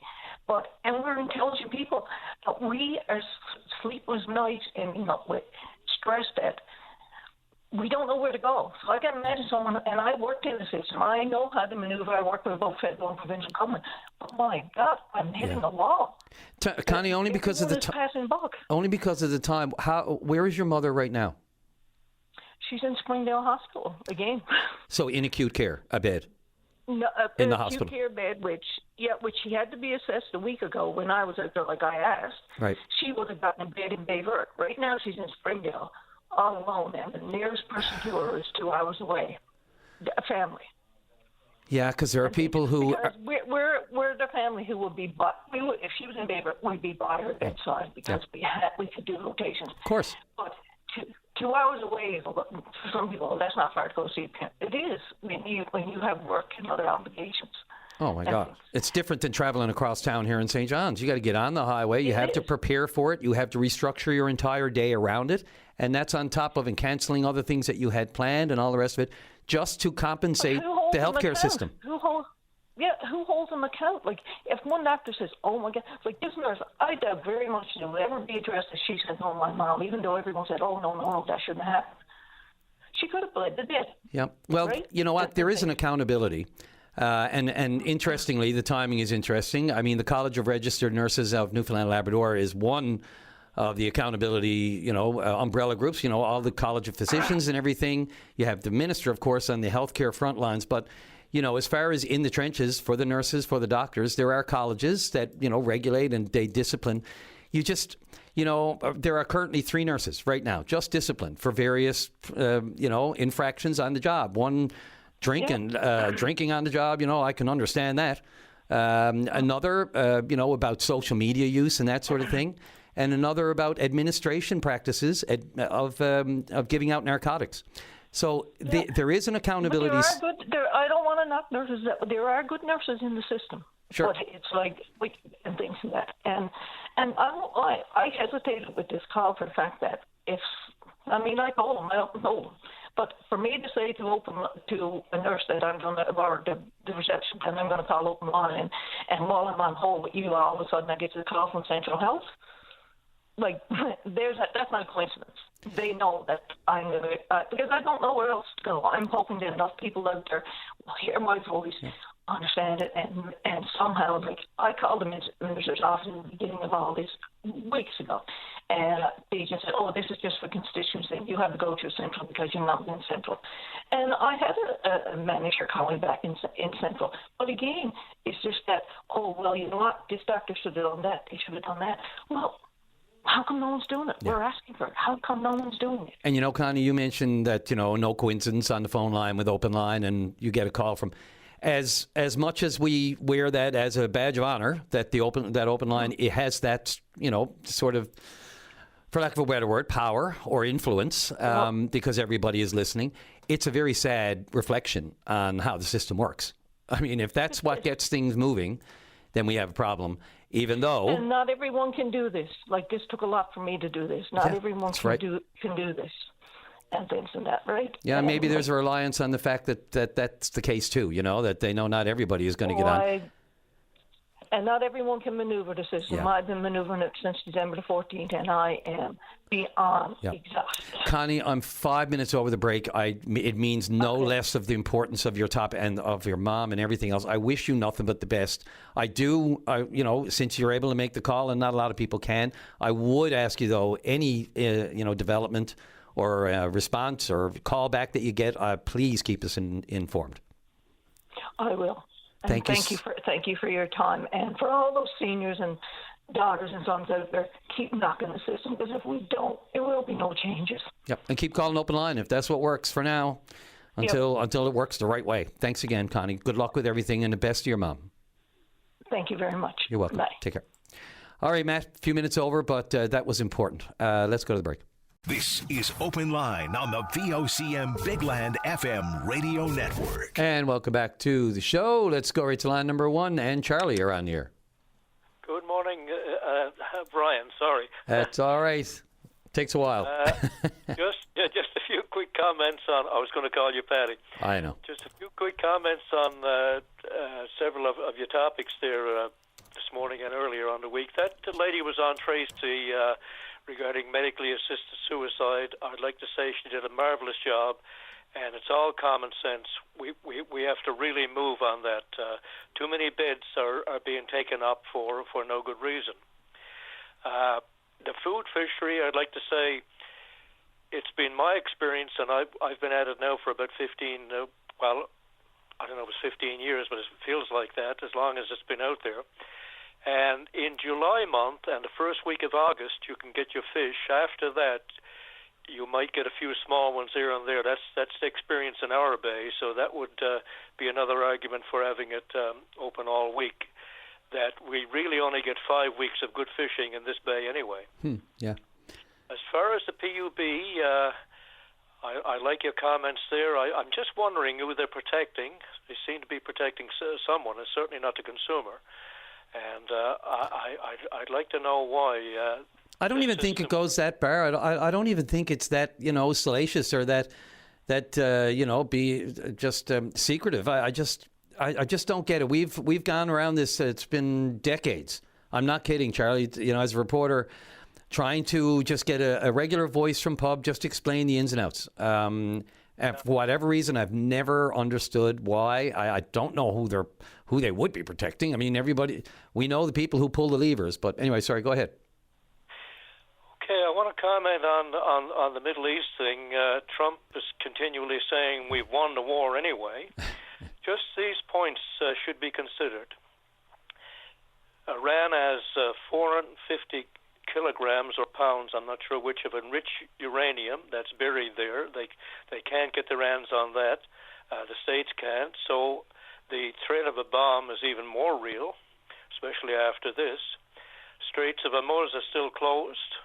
And we're intelligent people. But we are sleepless nights and, stressed at. We don't know where to go. So I can imagine someone, and I worked in the system. I know how to maneuver. I work with both federal and provincial government. But my God, I'm hitting the wall. Connie, only because of the time. Only because of the time. Where is your mother right now? She's in Springdale Hospital again. So in acute care, a bed. No, in the acute hospital. Care bed, which she had to be assessed a week ago when I was out there, like I asked. Right. She would have gotten a bed in Bay Verde. Right now, she's in Springdale. All alone, and the nearest person to her is 2 hours away. A family. Yeah, because there are people who we're the family who would be. If she was in Bay Verde, we'd be by her bedside because we could do rotations. Of course. But 2 hours away, for some people, that's not far to go see a parent. It is when you have work and other obligations. Oh, my God. It's different than traveling across town here in St. John's. You got to get on the highway. You have to prepare for it. You have to restructure your entire day around it. And that's on top of canceling other things that you had planned and all the rest of it just to compensate the healthcare system. Who holds them account? Like, if one doctor says, oh, my God, like this nurse, I doubt very much it will ever be addressed as she sent home my mom, even though everyone said, oh, no, that shouldn't happen. She could have bled the dead. Yeah. Well, right? You know what? There is an accountability. And interestingly, the timing is interesting. I mean, the College of Registered Nurses of Newfoundland and Labrador is one of the accountability, umbrella groups, all the College of Physicians and everything. You have the minister, of course, on the healthcare front lines. But, as far as in the trenches for the nurses, for the doctors, there are colleges that, regulate and they discipline. There are currently 3 nurses right now just disciplined for various, infractions on the job. One drinking on the job, I can understand that. Another, about social media use and that sort of thing. and another about administration practices of giving out narcotics. So there is an accountability. But I don't want to knock nurses. There are good nurses in the system. Sure. But it's like and things like that. And I hesitated with this call for the fact that I told them, I don't know them. But for me to say to a nurse that I'm going to, or the reception, and I'm going to call open line, and while I'm on hold with you, all of a sudden I get a call from Central Health. Like, that's not a coincidence. They know that I'm going to, because I don't know where else to go. I'm hoping that enough people out there will hear my voice, understand it, and somehow, like, I called the minister's office in the beginning of all this weeks ago, and they just said, oh, this is just for constituents, and you have to go to Central because you're not in Central. And I had a manager calling back in Central. But again, it's just that, oh, well, you know what, this doctor should have done that, they should have done that. Well, how come no one's doing it? Yeah. We're asking for it. How come no one's doing it? And, Connie, you mentioned that, no coincidence on the phone line with Open Line, and you get a call from... As much as we wear that as a badge of honor, that open line, it has that, sort of, for lack of a better word, power or influence, because everybody is listening. It's a very sad reflection on how the system works. I mean, if that's what gets things moving, then we have a problem. Even though, and not everyone can do this. Like, this took a lot for me to do this. Not everyone can do this. And things and that, right? Yeah, and maybe there's a reliance on the fact that that's the case too, that they know not everybody is going to get on. And not everyone can maneuver the system. Yeah. I've been maneuvering it since December the 14th, and I am beyond exhausted. Connie, I'm 5 minutes over the break. It means no less of the importance of your top and of your mom and everything else. I wish you nothing but the best. I do, since you're able to make the call, and not a lot of people can, I would ask you, though, any, development or response or call back that you get, please keep us informed. I will. And thank you for your time, and for all those seniors and daughters and sons out there. Keep knocking the system, because if we don't, there will be no changes. Yep, and keep calling Open Line if that's what works for now, until it works the right way. Thanks again, Connie. Good luck with everything, and the best to your mom. Thank you very much. You're welcome. Bye. Take care. All right, Matt. A few minutes over, but that was important. Let's go to the break. This is Open Line on the VOCM Big Land FM radio network. And welcome back to the show. Let's go right to line number one. And Charlie, you're on the air. Good morning, Brian. Sorry. That's all right. Takes a while. Just a few quick comments on... I was going to call you Patty. I know. Just a few quick comments on several of your topics there this morning and earlier on the week. That lady was on Tracy... regarding medically assisted suicide. I'd like to say she did a marvelous job, and it's all common sense. We have to really move on that. Too many beds are being taken up for no good reason. The food fishery, I'd like to say, it's been my experience, and I've been at it now for about 15, I don't know if it's 15 years, but it feels like that, as long as it's been out there. And in July month and the first week of August, you can get your fish. After that, you might get a few small ones here and there. That's the experience in our bay, so that would be another argument for having it open all week, that we really only get 5 weeks of good fishing in this bay anyway. Yeah. As far as the PUB, I like your comments there. I'm just wondering who they're protecting. They seem to be protecting someone, and certainly not the consumer. And I'd like to know why. I don't even think it goes that far. I don't even think it's that salacious or that be just secretive. I just don't get it. We've gone around this. It's been decades. I'm not kidding, Charlie. As a reporter, trying to just get a regular voice from pub, just explain the ins and outs. And for whatever reason, I've never understood why. I don't know who they would be protecting. I mean, we know the people who pull the levers. But anyway, sorry, go ahead. Okay, I want to comment on the Middle East thing. Trump is continually saying we've won the war anyway. Just these points should be considered. Iran has 450 kilograms or pounds, I'm not sure which, of enriched uranium that's buried there. They can't get their hands on that. The states can't. So the threat of a bomb is even more real, especially after this. Straits of Hormuz are still closed,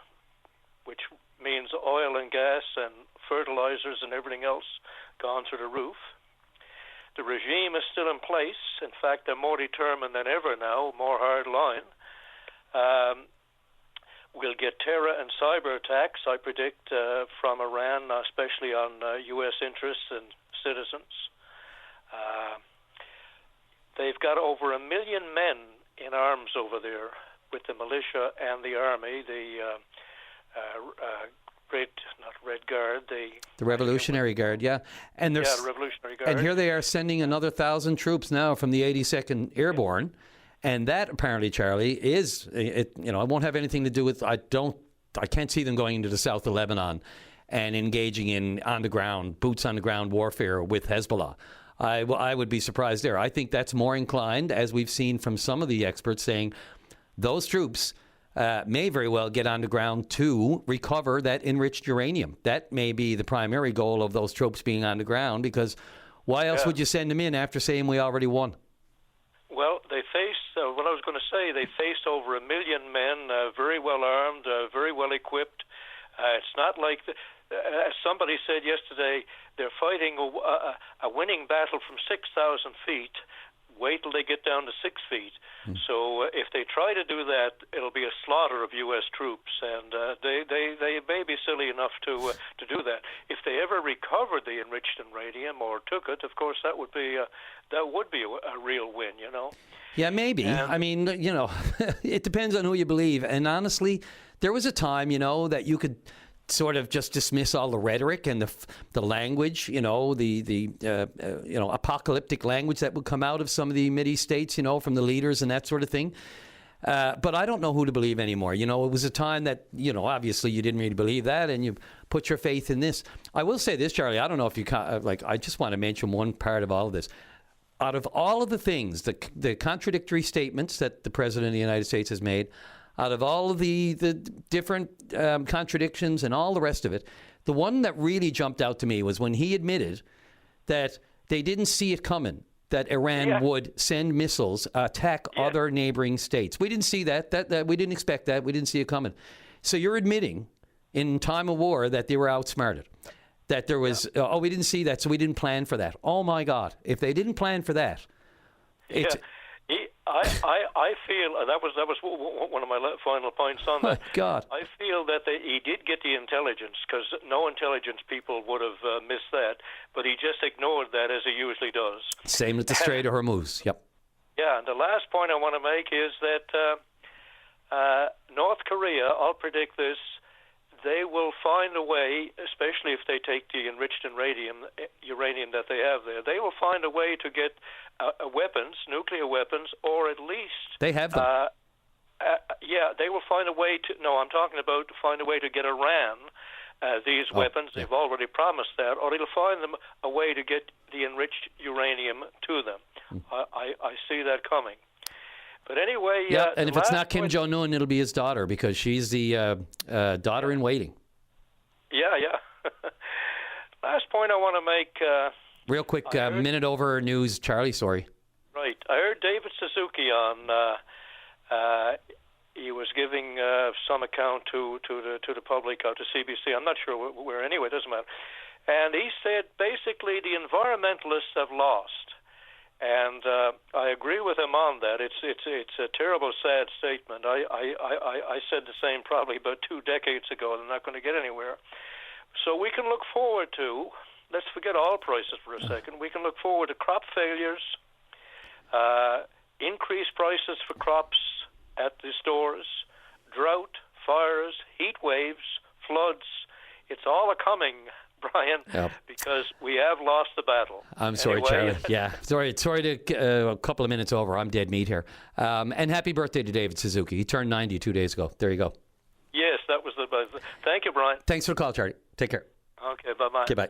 which means oil and gas and fertilizers and everything else gone through the roof. The regime is still in place. In fact, they're more determined than ever now, more hard line. We'll get terror and cyber attacks, I predict, from Iran, especially on U.S. interests and citizens. They've got over 1 million men in arms over there with the militia and the army, the Red Guard, the Revolutionary Guard, yeah. And the Revolutionary Guard. And here they are sending another 1,000 troops now from the 82nd Airborne. And that apparently, Charlie, is, it won't have anything to do with, I can't see them going into the south of Lebanon and engaging in boots on the ground warfare with Hezbollah. I would be surprised there. I think that's more inclined, as we've seen from some of the experts saying, those troops may very well get on the ground to recover that enriched uranium. That may be the primary goal of those troops being on the ground, because why else would you send them in after saying we already won? Well, they faced, what I was going to say, they faced over 1 million men, very well armed, very well equipped. It's not like, as somebody said yesterday, they're fighting a winning battle from 6,000 feet. Wait till they get down to 6 feet. So if they try to do that, it'll be a slaughter of U.S. troops, and they may be silly enough to do that. If they ever recovered the enriched uranium or took it, of course, that would be a real win, you know. Yeah, maybe. And, I mean, it depends on who you believe. And honestly, there was a time, that you could sort of just dismiss all the rhetoric and the language, the apocalyptic language that would come out of some of the Mideast states, from the leaders and that sort of thing. But I don't know who to believe anymore. It was a time that, obviously you didn't really believe that and you put your faith in this. I will say this, Charlie, I don't know if you I just want to mention one part of all of this. Out of all of the things, the contradictory statements that the President of the United States has made, out of all of the different contradictions and all the rest of it, the one that really jumped out to me was when he admitted that they didn't see it coming, that Iran would send missiles, attack other neighboring states. We didn't see that. That we didn't expect that. We didn't see it coming. So you're admitting in time of war that they were outsmarted, that there was, we didn't see that, so we didn't plan for that. Oh, my God. If they didn't plan for that, it's... I feel that was one of my final points on that. God. I feel that he did get the intelligence, because no intelligence people would have missed that, but he just ignored that, as he usually does. Same with the Strait of Hormuz. Yep. Yeah, and the last point I want to make is that North Korea, I'll predict this, they will find a way, especially if they take the enriched uranium that they have there, they will find a way to get weapons, nuclear weapons, or at least... They have them. They will find a way to... No, I'm talking about find a way to get Iran these weapons. Yeah. They've already promised that. Or they'll find them a way to get the enriched uranium to them. I see that coming. But anyway... Yeah, and if it's not Kim Jong-un, it'll be his daughter, because she's the daughter-in-waiting. Yeah. Last point I want to make... Real quick, minute over news, Charlie, sorry. Right. I heard David Suzuki on... he was giving some account to the public, to CBC. I'm not sure where anyway, it doesn't matter. And he said, basically, the environmentalists have lost. And I agree with him on that. It's a terrible, sad statement. I said the same probably about 2 decades ago. They're not going to get anywhere. So we can look forward to, let's forget oil prices for a second. We can look forward to crop failures, increased prices for crops at the stores, drought, fires, heat waves, floods. It's all a-coming, Brian, because we have lost the battle. I'm sorry, Charlie. Yeah, sorry to a couple of minutes over. I'm dead meat here. And happy birthday to David Suzuki. He turned 90 2 days ago. There you go. Yes, that was the buzz. Thank you, Brian. Thanks for the call, Charlie. Take care. Okay, bye-bye. Okay, bye.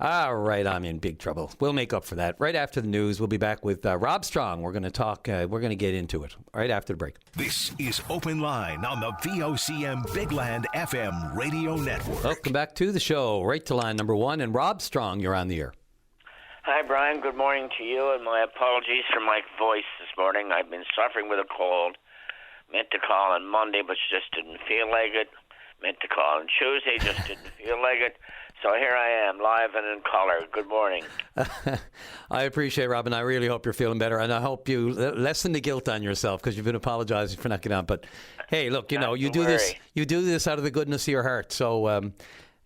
All right, I'm in big trouble. We'll make up for that. Right after the news, we'll be back with Rob Strong. We're going to talk, we're going to get into it right after the break. This is Open Line on the VOCM Big Land FM radio network. Welcome back to the show. Right to line number 1. And Rob Strong, you're on the air. Hi, Brian. Good morning to you, and my apologies for my voice this morning. I've been suffering with a cold. Meant to call on Monday, but just didn't feel like it. Meant to call on Tuesday, just didn't feel like it. So here I am, live and in color. Good morning. I appreciate it, Robin. I really hope you're feeling better, and I hope you lessen the guilt on yourself because you've been apologizing for not getting on. But hey, look, you do this out of the goodness of your heart. So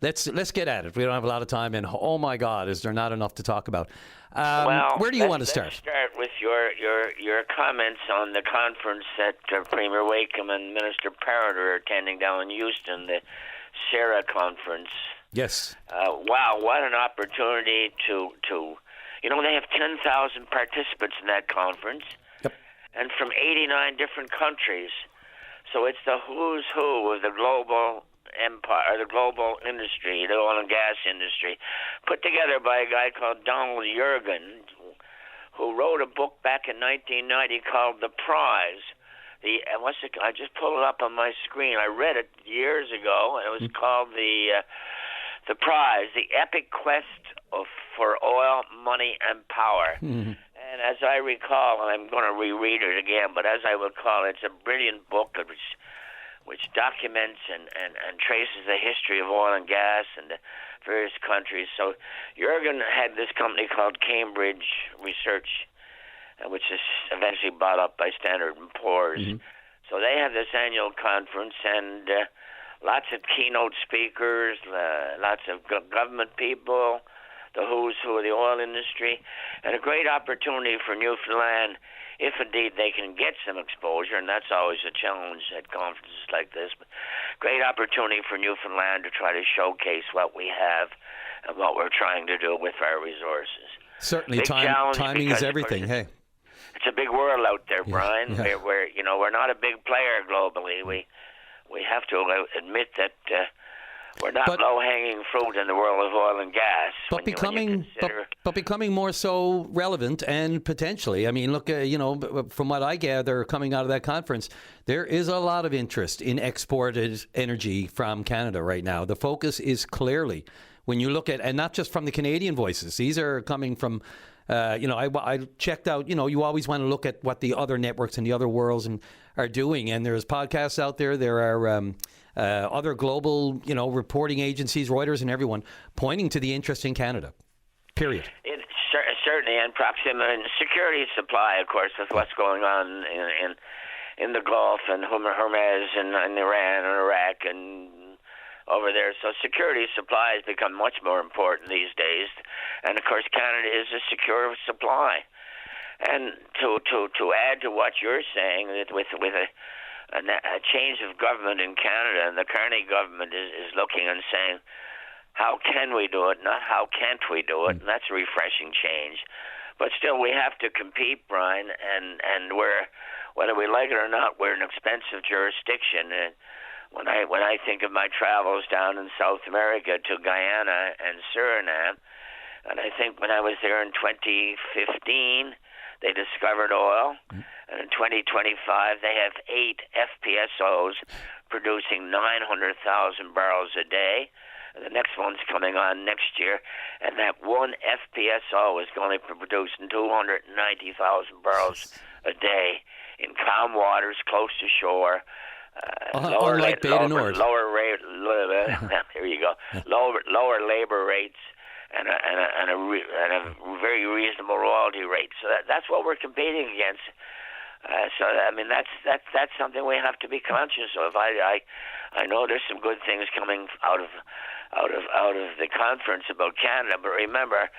let's get at it. We don't have a lot of time, and oh my God, is there not enough to talk about? Where do you want to start? Let's start with your comments on the conference that Premier WOCM and Minister Parrott are attending down in Houston, the SARA conference. Yes. Wow, what an opportunity to they have 10,000 participants in that conference, yep. And from 89 different countries. So it's the who's who of the global empire, the global industry, the oil and gas industry, put together by a guy called Donald Yergin, who wrote a book back in 1990 called The Prize. I just pulled it up on my screen. I read it years ago, and it was called The Prize, the epic quest for oil, money, and power. Mm-hmm. And as I recall, and I'm going to reread it again, but as I recall, it's a brilliant book which documents and traces the history of oil and gas and the various countries. So Jurgen had this company called Cambridge Research, which is eventually bought up by Standard & Poor's. Mm-hmm. So they have this annual conference, and lots of keynote speakers, lots of government people, the who's who of the oil industry, and a great opportunity for Newfoundland, if indeed they can get some exposure, and that's always a challenge at conferences like this. But great opportunity for Newfoundland to try to showcase what we have and what we're trying to do with our resources. Certainly, timing is everything. Hey, it's a big world out there, Brian. Yeah. We're not a big player globally. We have to admit that we're not low-hanging fruit in the world of oil and gas. But becoming more so relevant and potentially. I mean, look, from what I gather coming out of that conference, there is a lot of interest in exported energy from Canada right now. The focus is clearly, when you look at, and not just from the Canadian voices, these are coming from, I checked out, you always want to look at what the other networks and the other worlds are doing. And there's podcasts out there. There are other global, reporting agencies, Reuters and everyone, pointing to the interest in Canada, period. Certainly, and proximity and security supply, of course, with what's going on in the Gulf and Hormuz and Iran and Iraq and over there. So security supply has become much more important these days. And, of course, Canada is a secure supply. And to add to what you're saying, that with a change of government in Canada, and the Carney government is looking and saying, how can we do it, not how can't we do it, and that's a refreshing change. But still, we have to compete, Brian, and we're, whether we like it or not, we're an expensive jurisdiction. And when I think of my travels down in South America to Guyana and Suriname, and I think when I was there in 2015, they discovered oil, and in 2025 they have 8 FPSOs producing 900,000 barrels a day. And the next one's coming on next year, and that one FPSO is going to be producing 290,000 barrels a day in calm waters, close to shore. Lower labor rates and a very reasonable royalty rate. So that's what we're competing against. So I mean that's something we have to be conscious of. I know there's some good things coming out of the conference about Canada, but remember,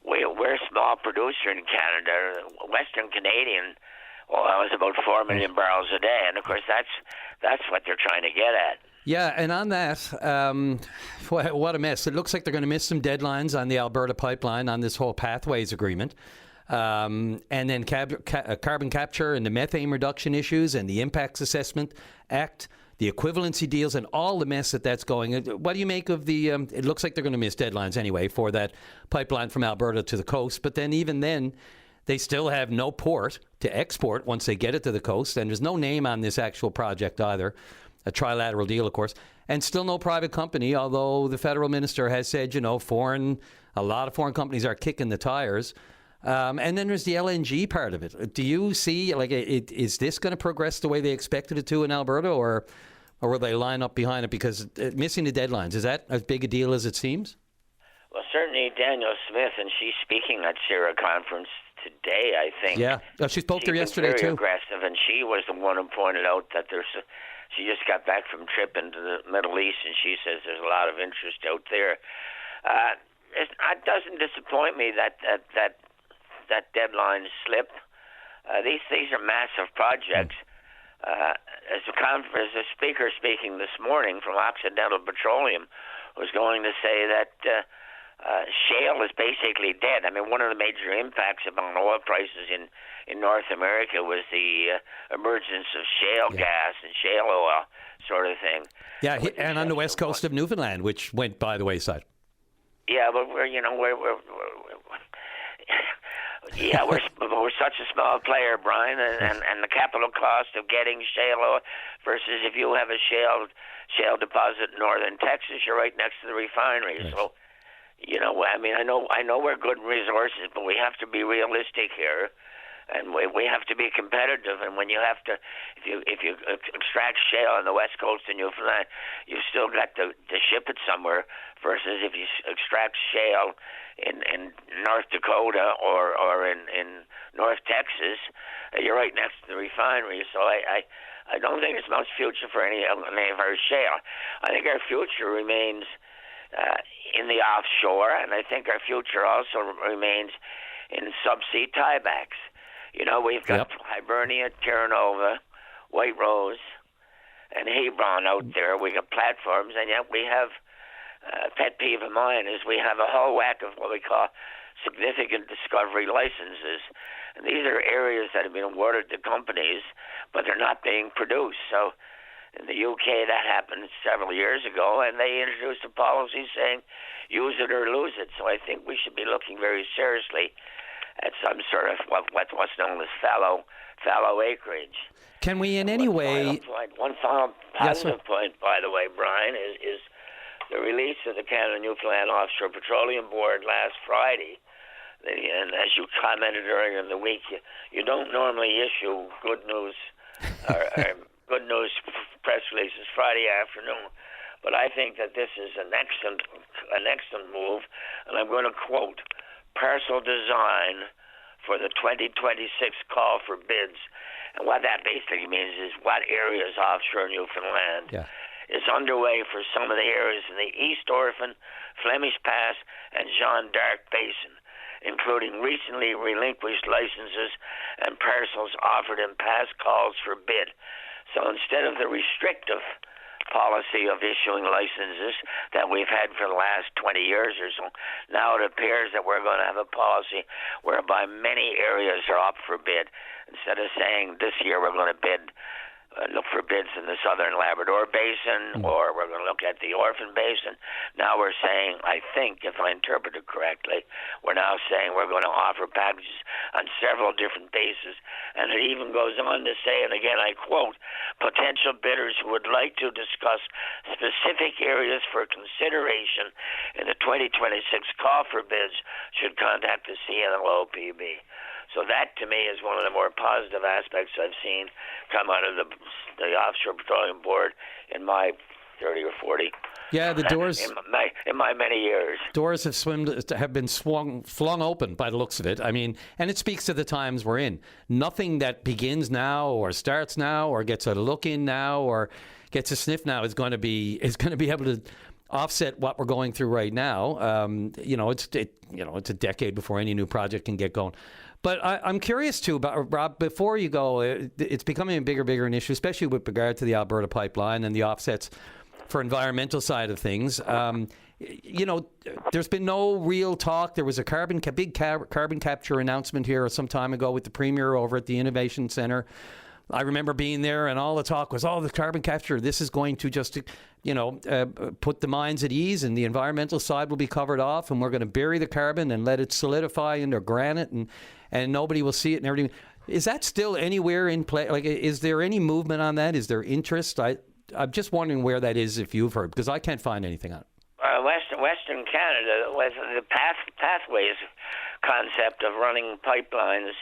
we're a small producer in Canada. Western Canadian oil is about 4 million barrels a day, and of course that's what they're trying to get at. Yeah, and on that, what a mess. It looks like they're going to miss some deadlines on the Alberta pipeline on this whole pathways agreement. And then carbon capture and the methane reduction issues and the Impacts Assessment Act, the equivalency deals, and all the mess that's going. What do you make of the, it looks like they're going to miss deadlines anyway for that pipeline from Alberta to the coast. But then even then, they still have no port to export once they get it to the coast. And there's no name on this actual project either. A trilateral deal, of course. And still no private company, although the federal minister has said, a lot of foreign companies are kicking the tires. And then there's the LNG part of it. Do you see, is this going to progress the way they expected it to in Alberta, or will they line up behind it? Because missing the deadlines, is that as big a deal as it seems? Well, certainly Danielle Smith, and she's speaking at CIRA conference today, I think. Yeah, she spoke there yesterday, very too. Aggressive, and she was the one who pointed out that she just got back from trip into the Middle East, and she says there's a lot of interest out there. It doesn't disappoint me that deadline slip. These are massive projects. As a speaker speaking this morning from Occidental Petroleum was going to say that shale is basically dead. I mean, one of the major impacts upon oil prices in North America was the emergence of shale gas and shale oil sort of thing. Yeah, and on the west coast of Newfoundland, which went by the wayside. Yeah, but we're such a small player, Brian, and the capital cost of getting shale oil versus if you have a shale deposit in northern Texas, you're right next to the refinery. Right. So, I mean, I know we're good resources, but we have to be realistic here, and we have to be competitive. And when you have to, if you extract shale on the west coast of Newfoundland, you've still got to ship it somewhere. Versus if you extract shale in North Dakota or in North Texas, you're right next to the refinery. So I don't think there's much future for any of our shale. I think our future remains in the offshore, and I think our future also remains in subsea tiebacks. We've got Hibernia, Terra Nova, White Rose, and Hebron out there. We got platforms, and yet we have pet peeve of mine is we have a whole whack of what we call significant discovery licenses. And these are areas that have been awarded to companies, but they're not being produced. So in the UK, that happened several years ago, and they introduced a policy saying use it or lose it. So I think we should be looking very seriously at some sort of what's known as fallow acreage. Can we in any way... One final positive point, by the way, Brian, is the release of the Canada Newfoundland Offshore Petroleum Board last Friday. And as you commented earlier in the week, you don't normally issue good news good news press releases Friday afternoon. But I think that this is an excellent move, and I'm going to quote, parcel design for the 2026 call for bids. And what that basically means is what areas offshore Newfoundland is underway for some of the areas in the East Orphan, Flemish Pass, and Jeanne d'Arc Basin, including recently relinquished licenses and parcels offered in past calls for bid. So instead of the restrictive policy of issuing licenses that we've had for the last 20 years or so, now it appears that we're going to have a policy whereby many areas are up for bid. Instead of saying this year we're going to look for bids in the southern Labrador Basin, or we're going to look at the Orphan Basin. Now we're saying, I think, if I interpret it correctly, we're now saying we're going to offer packages on several different bases. And it even goes on to say, and again I quote, potential bidders who would like to discuss specific areas for consideration in the 2026 call for bids should contact the CNLOPB. So that, to me, is one of the more positive aspects I've seen come out of the Offshore Petroleum Board in my 30 or 40. Yeah, the doors in my many years. Doors have been flung open by the looks of it. I mean, and it speaks to the times we're in. Nothing that begins now or starts now or gets a look in now or gets a sniff now is going to be able to offset what we're going through right now. It's a decade before any new project can get going. But I'm curious, too, about, Rob, before you go, it's becoming a bigger an issue, especially with regard to the Alberta pipeline and the offsets for environmental side of things. There's been no real talk. There was a big carbon capture announcement here some time ago with the Premier over at the Innovation Centre. I remember being there, and all the talk was, the carbon capture, this is going to just, put the mines at ease, and the environmental side will be covered off, and we're going to bury the carbon and let it solidify into granite, and nobody will see it and everything. Is that still anywhere in play? Like, is there any movement on that? Is there interest? I'm just wondering where that is, if you've heard, because I can't find anything on it. Western Canada, with the pathways concept of running pipelines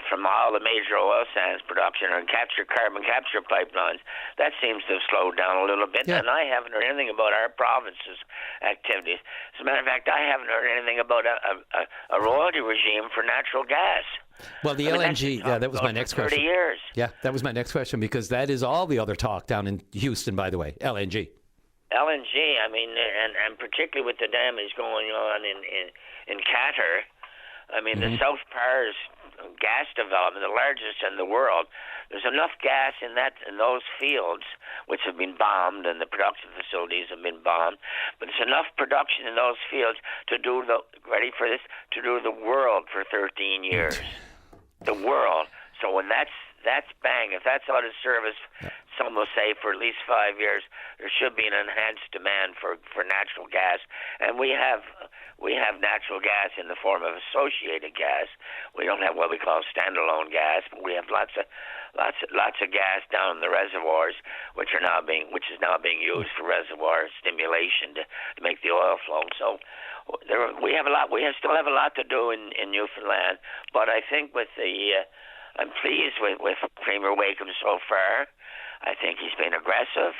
from all the major oil sands production or carbon capture pipelines, that seems to have slowed down a little bit. Yeah. And I haven't heard anything about our province's activities. As a matter of fact, I haven't heard anything about a royalty regime for natural gas. Well, the LNG, that was my next question. 30 years. Yeah, that was my next question, because that is all the other talk down in Houston, by the way, LNG. LNG, I mean, and particularly with the damage going on in Qatar, I mean, the South Pars gas development, the largest in the world, there's enough gas in those fields, which have been bombed, and the production facilities have been bombed, but it's enough production in those fields to do to do the world for 13 years. The world. So when that's bang, if that's out of service, some will say for at least 5 years, there should be an enhanced demand for natural gas, and we have natural gas in the form of associated gas. We don't have what we call standalone gas, but we have lots of gas down in the reservoirs, which is now being used for reservoir stimulation to make the oil flow. So we still have a lot to do in Newfoundland, but I think I'm pleased with Premier Wakeham so far. I think he's been aggressive.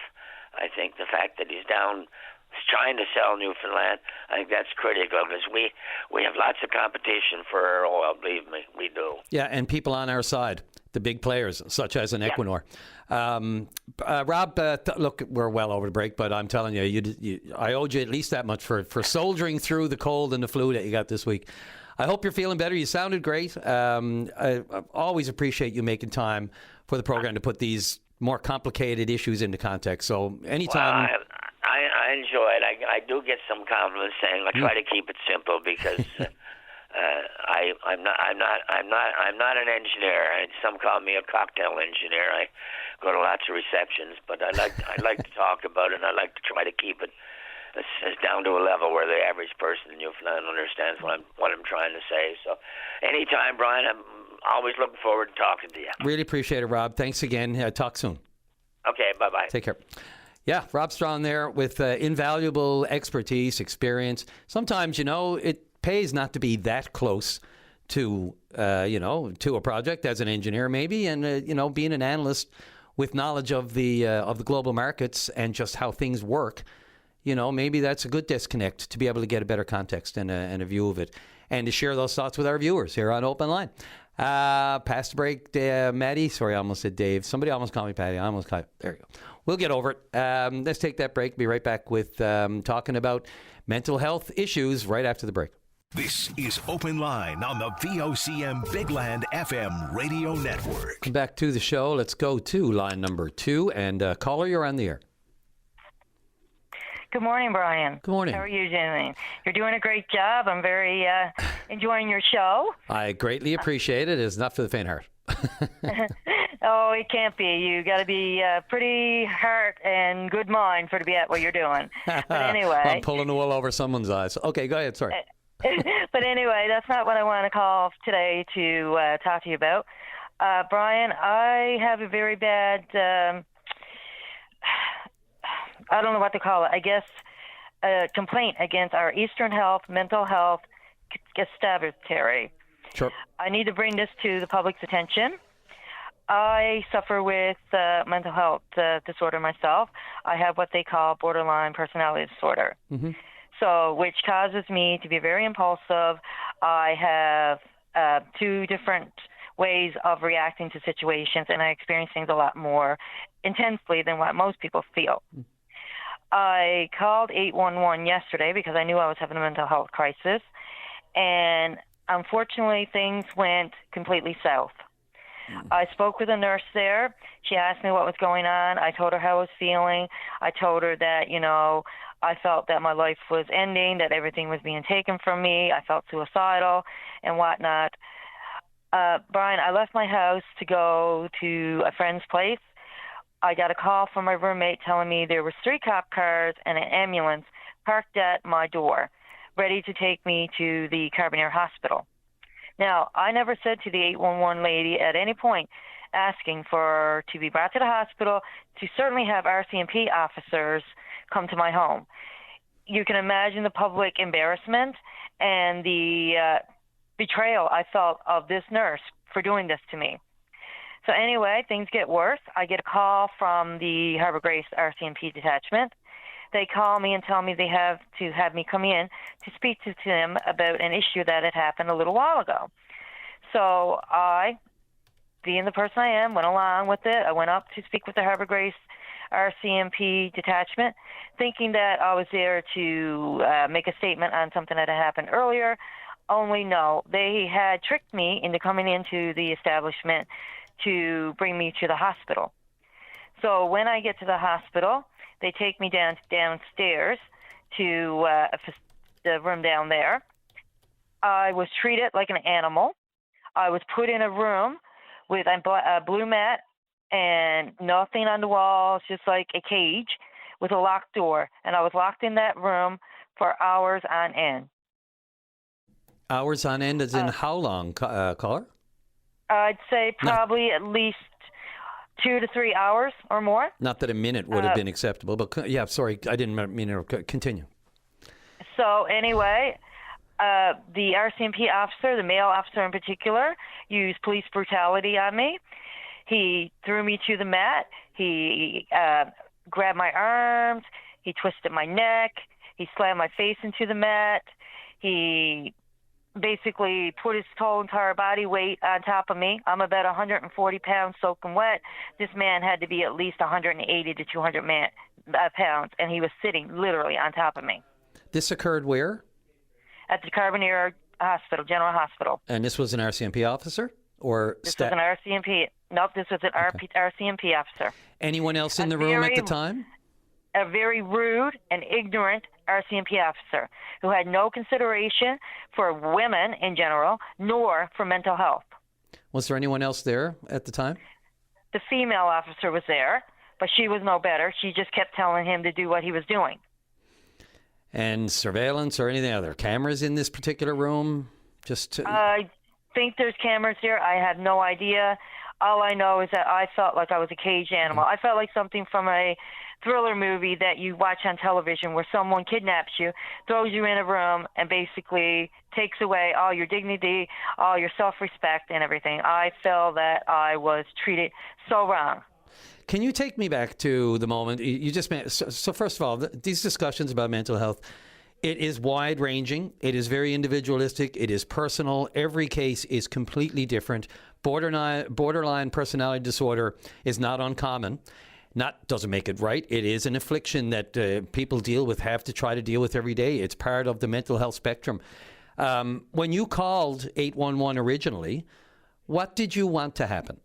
I think the fact that he's trying to sell Newfoundland, I think that's critical, because we have lots of competition for our oil, believe me, we do. Yeah, and people on our side, the big players, such as an Equinor. Rob, look, we're well over the break, but I'm telling you, I owed you at least that much for soldiering through the cold and the flu that you got this week. I hope you're feeling better. You sounded great. I always appreciate you making time for the program to put these more complicated issues into context. So anytime... Well, I enjoy it. I do get some compliments saying I try to keep it simple, because I'm not an engineer. Some call me a cocktail engineer. I go to lots of receptions, but I like to talk about it, and I like to try to keep it as down to a level where the average person in Newfoundland understands what I'm trying to say. So anytime, Brian, I'm always looking forward to talking to you. Really appreciate it, Rob. Thanks again. Talk soon. Okay, bye-bye. Take care. Yeah, Rob Strawn there with invaluable expertise, experience. Sometimes, it pays not to be that close to a project as an engineer, maybe, and being an analyst with knowledge of the global markets and just how things work. Maybe that's a good disconnect to be able to get a better context and a view of it, and to share those thoughts with our viewers here on Open Line. Past the break, Maddie. Sorry, I almost said Dave. Somebody almost called me Patty. There you go. We'll get over it. Let's take that break. Be right back with talking about mental health issues right after the break. This is Open Line on the VOCM Big Land FM radio network. Come back to the show. Let's go to line number 2. And caller, you're on the air. Good morning, Brian. Good morning. How are you doing? You're doing a great job. I'm very enjoying your show. I greatly appreciate it. It's not for the faint heart. Oh, it can't be. You got to be pretty heart and good mind to be at what you're doing. But anyway. I'm pulling the wool over someone's eyes. Okay, go ahead. Sorry. But anyway, that's not what I want to call today to talk to you about. Brian, I have a very bad... I don't know what to call it. I guess a complaint against our Eastern Health Mental Health Constabulary. Sure. I need to bring this to the public's attention. I suffer with mental health disorder myself. I have what they call borderline personality disorder. Mm-hmm. So, which causes me to be very impulsive. I have 2 different ways of reacting to situations, and I experience things a lot more intensely than what most people feel. Mm. I called 811 yesterday because I knew I was having a mental health crisis, and unfortunately things went completely south. I spoke with a nurse there. She asked me what was going on. I told her how I was feeling. I told her that, I felt that my life was ending, that everything was being taken from me. I felt suicidal and whatnot. Brian, I left my house to go to a friend's place. I got a call from my roommate telling me there were 3 cop cars and an ambulance parked at my door, ready to take me to the Carbonear Hospital. Now, I never said to the 811 lady at any point asking to be brought to the hospital, to certainly have RCMP officers come to my home. you can imagine the public embarrassment and the betrayal I felt of this nurse for doing this to me. So anyway, things get worse. I get a call from the Harbor Grace RCMP detachment. They call me and tell me they have to have me come in to speak to them about an issue that had happened a little while ago. So I, being the person I am, went along with it. I went up to speak with the Harbor Grace RCMP detachment, thinking that I was there to make a statement on something that had happened earlier. Only no, they had tricked me into coming into the establishment to bring me to the hospital. So when I get to the hospital, they take me downstairs to the room down there. I was treated like an animal. I was put in a room with a blue mat and nothing on the walls, just like a cage with a locked door. And I was locked in that room for hours on end. Hours on end as in how long, caller? I'd say probably at least 2 to 3 hours or more. Not that a minute would have been acceptable, but yeah, sorry, I didn't mean to continue. So anyway, the RCMP officer, the male officer in particular, used police brutality on me. He threw me to the mat. He grabbed my arms. He twisted my neck. He slammed my face into the mat. He basically put his whole entire body weight on top of me. I'm about 140 pounds soaking wet. This man had to be at least 180 to 200 pounds, and he was sitting literally on top of me. This occurred where? At the Carbonear Hospital, General Hospital. And this was an RCMP officer? Or this was an RCMP. Nope, this was an RCMP officer. Anyone else in the room at the time? A very rude and ignorant RCMP officer who had no consideration for women in general, nor for mental health. Was there anyone else there at the time? The female officer was there, but she was no better. She just kept telling him to do what he was doing. And surveillance or anything other? Cameras in this particular room? I think there's cameras here. I have no idea. All I know is that I felt like I was a caged animal. I felt like something from a thriller movie that you watch on television where someone kidnaps you, throws you in a room, and basically takes away all your dignity, all your self-respect and everything. I felt that I was treated so wrong. Can you take me back to the moment you just made? So first of all, these discussions about mental health, it is wide-ranging. It is very individualistic. It is personal. Every case is completely different. Borderline personality disorder is not uncommon. Doesn't make it right. It is an affliction that people have to try to deal with every day. It's part of the mental health spectrum. When you called 811 originally, what did you want to happen?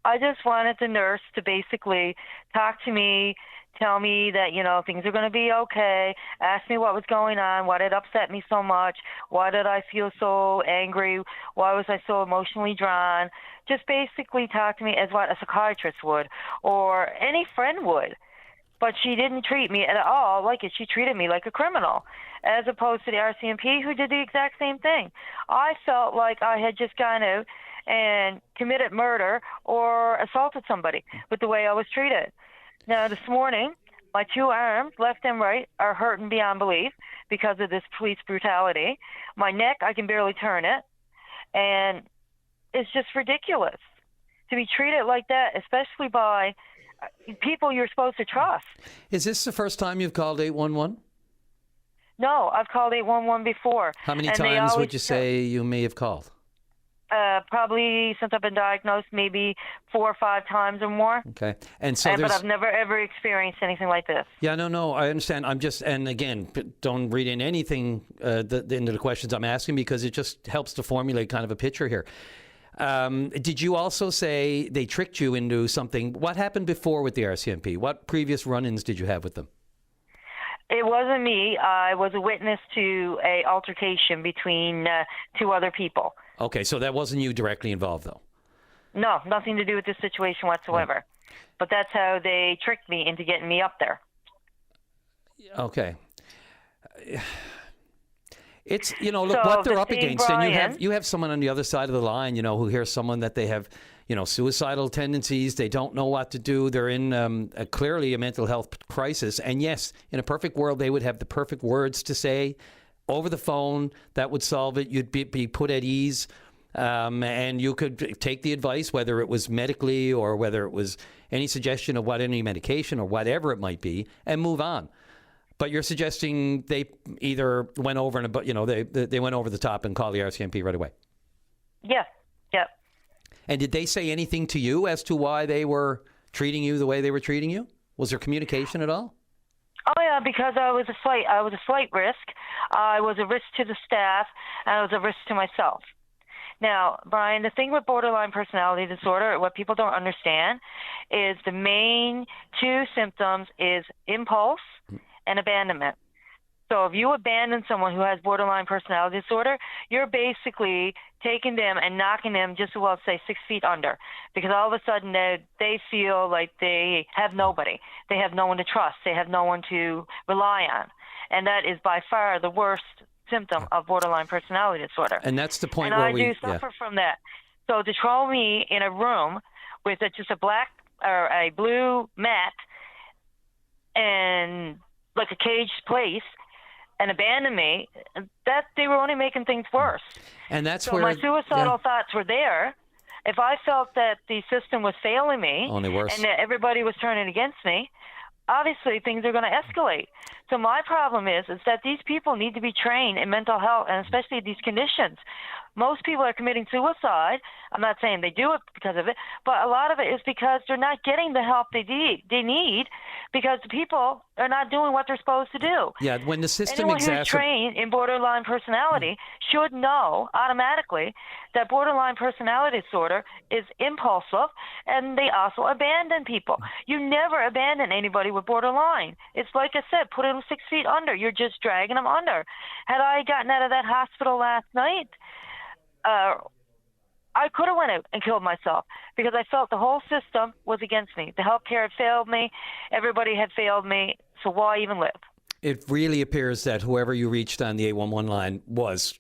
I just wanted the nurse to basically talk to me, tell me that, things are going to be okay, ask me what was going on, what had upset me so much, why did I feel so angry, why was I so emotionally drawn. Just basically talk to me as what a psychiatrist would or any friend would. But she didn't treat me at all like it. She treated me like a criminal, as opposed to the RCMP who did the exact same thing. I felt like I had just gone out and committed murder or assaulted somebody with the way I was treated. Now, this morning, my 2 arms, left and right, are hurting beyond belief because of this police brutality. My neck, I can barely turn it. And it's just ridiculous to be treated like that, especially by people you're supposed to trust. Is this the first time you've called 811? No, I've called 811 before. How many times would you say you may have called? Probably since I've been diagnosed, maybe 4 or 5 times or more. Okay. And so but I've never, ever experienced anything like this. Yeah, no, I understand. And again, don't read in anything into the questions I'm asking because it just helps to formulate kind of a picture here. Did you also say they tricked you into something? What happened before with the RCMP? What previous run-ins did you have with them? It wasn't me. I was a witness to a altercation between 2 other people. Okay, so that wasn't you directly involved, though? No, nothing to do with this situation whatsoever. Right. But that's how they tricked me into getting me up there. Okay. It's, look what they're up against. Brian, and you have someone on the other side of the line, who hears someone that they have, suicidal tendencies. They don't know what to do. They're in clearly a mental health crisis. And yes, in a perfect world, they would have the perfect words to say over the phone that would solve it. You'd be put at ease. And you could take the advice, whether it was medically or whether it was any suggestion of any medication or whatever it might be, and move on. But you're suggesting they either went over they went over the top and called the RCMP right away. Yeah. Yeah. And did they say anything to you as to why they were treating you the way they were treating you? Was there communication at all? Oh yeah, because I was a slight risk. I was a risk to the staff, and I was a risk to myself. Now, Brian, the thing with borderline personality disorder, what people don't understand, is the main two symptoms is impulse and abandonment. So if you abandon someone who has borderline personality disorder, you're basically taking them and knocking them just about, say, 6 feet under, because all of a sudden they feel like they have nobody. They have no one to trust. They have no one to rely on. And that is by far the worst symptom of borderline personality disorder. And that's the point and where I do suffer from that. So to throw me in a room with just a black or a blue mat and like a caged place and abandon me, that they were only making things worse. And that's so where my suicidal thoughts were there. If I felt that the system was failing me only worse, and that everybody was turning against me, obviously things are going to escalate. So my problem is that these people need to be trained in mental health, and especially these conditions. Most people are committing suicide. I'm not saying they do it because of it, but a lot of it is because they're not getting the help they need because the people are not doing what they're supposed to do. Yeah, when the system Anyone who's trained in borderline personality should know automatically that borderline personality disorder is impulsive, and they also abandon people. You never abandon anybody with borderline. It's like I said, put them 6 feet under. You're just dragging them under. Had I gotten out of that hospital last night, I could have went out and killed myself because I felt the whole system was against me. The healthcare had failed me. Everybody had failed me. So why even live? It really appears that whoever you reached on the 811 line was,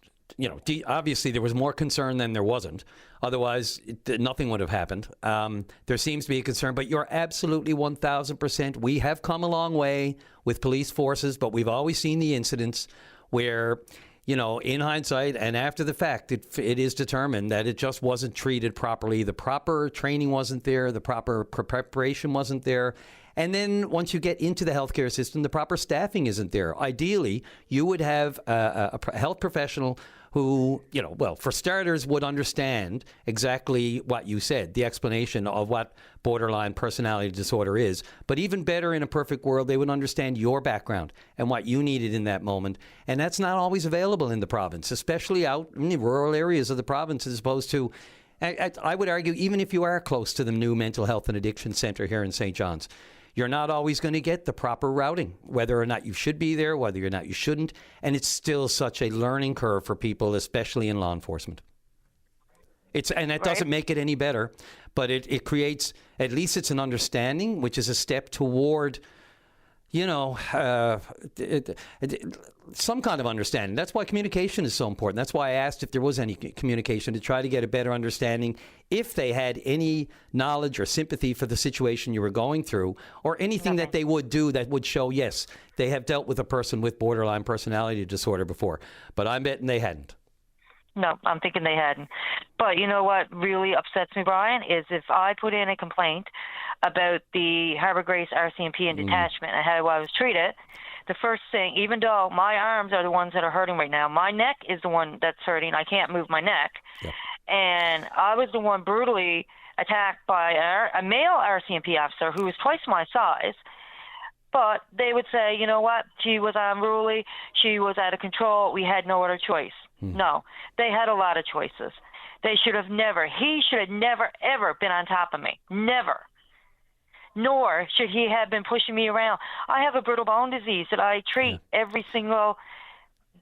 obviously there was more concern than there wasn't. Otherwise, nothing would have happened. There seems to be a concern, but you're absolutely 1,000%. We have come a long way with police forces, but we've always seen the incidents where, in hindsight and after the fact, it is determined that it just wasn't treated properly. The proper training wasn't there. The proper preparation wasn't there. And then once you get into the healthcare system, the proper staffing isn't there. Ideally, you would have a health professional who, for starters, would understand exactly what you said, the explanation of what borderline personality disorder is. But even better, in a perfect world, they would understand your background and what you needed in that moment. And that's not always available in the province, especially out in the rural areas of the province, as opposed to, I would argue, even if you are close to the new mental health and addiction centre here in St. John's, you're not always going to get the proper routing, whether or not you should be there, whether or not you shouldn't. And it's still such a learning curve for people, especially in law enforcement. That doesn't make it any better, but it creates, at least it's an understanding, which is a step toward, some kind of understanding. That's why communication is so important. That's why I asked if there was any communication, to try to get a better understanding, if they had any knowledge or sympathy for the situation you were going through, or anything that they would do that would show, yes, they have dealt with a person with borderline personality disorder before. But I'm betting they hadn't. No, I'm thinking they hadn't. But you know what really upsets me, Brian, is if I put in a complaint about the Harbour Grace RCMP and detachment and how I was treated, the first thing, even though my arms are the ones that are hurting right now, my neck is the one that's hurting. I can't move my neck. Yeah. And I was the one brutally attacked by a male RCMP officer who was twice my size. But they would say, you know what, she was unruly, she was out of control, we had no other choice. No, they had a lot of choices. He should have never, ever been on top of me. Never. Nor should he have been pushing me around. I have a brittle bone disease that I treat every single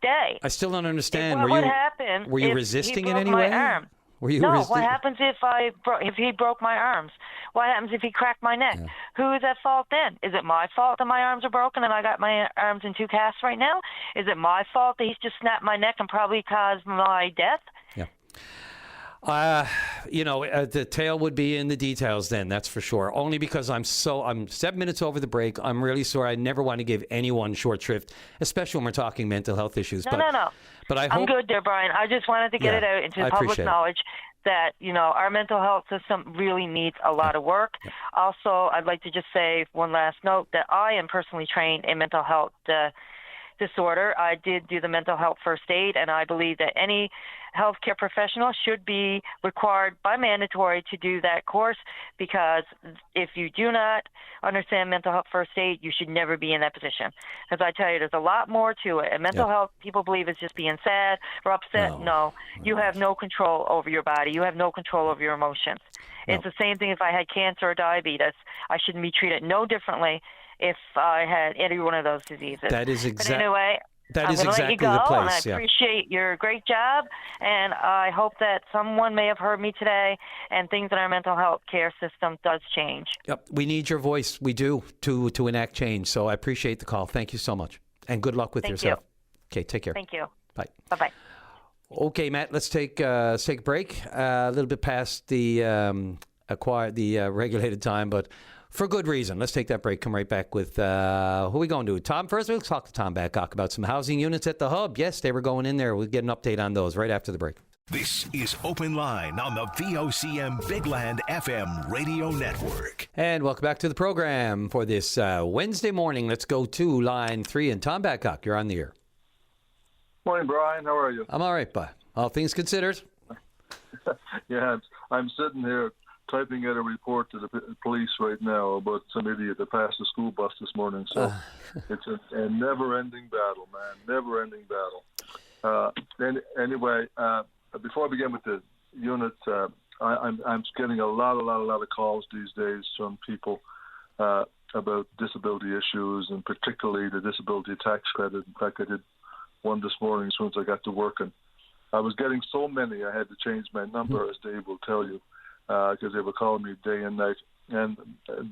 day. I still don't understand. What would happen were you if resisting he in broke any my way? arm? What happens if he broke my arms? What happens if he cracked my neck? Yeah. Who is at fault then? Is it my fault that my arms are broken and I got my arms in two casts right now? Is it my fault that he's just snapped my neck and probably caused my death? Yeah. The tail would be in the details then, that's for sure. Only because I'm 7 minutes over the break. I'm really sorry. I never want to give anyone short shrift, especially when we're talking mental health issues. No. But I'm good there, Brian. I just wanted to get it out into public knowledge that, our mental health system really needs a lot of work. Yeah. Also, I'd like to just say one last note that I am personally trained in mental health disorder. I did do the mental health first aid, and I believe that any healthcare professional should be required by mandatory to do that course, because if you do not understand mental health first aid, you should never be in that position. As I tell you, there's a lot more to it. And mental health, people believe, is just being sad or upset. No, you have no control over your body. You have no control over your emotions. It's the same thing if I had cancer or diabetes. I shouldn't be treated no differently if I had any one of those diseases. That is exactly. But anyway, that is exactly the place. And I yeah. appreciate your great job, and I hope that someone may have heard me today, and things in our mental health care system does change. Yep, we need your voice. We do to enact change. So I appreciate the call. Thank you so much, and good luck with yourself. Okay, take care. Thank you. Bye. Bye. Okay, Matt. Let's take a break. A little bit past the regulated time, but for good reason. Let's take that break. Come right back with who are we going to? Tom first? We'll talk to Tom Babcock about some housing units at the Hub. Yes, they were going in there. We'll get an update on those right after the break. This is Open Line on the VOCM Big Land FM radio network. And welcome back to the program for this Wednesday morning. Let's go to line 3. And Tom Babcock, you're on the air. Morning, Brian. How are you? I'm all right, bud. All things considered. Yeah, I'm sitting here typing out a report to the police right now about some idiot that passed the school bus this morning. So it's a never-ending battle, man. Never-ending battle. Anyway, before I begin with the units, I'm getting a lot of calls these days from people about disability issues, and particularly the disability tax credit. In fact, I did one this morning as soon as I got to work, and I was getting so many I had to change my number, as Dave will tell you, because they were calling me day and night. And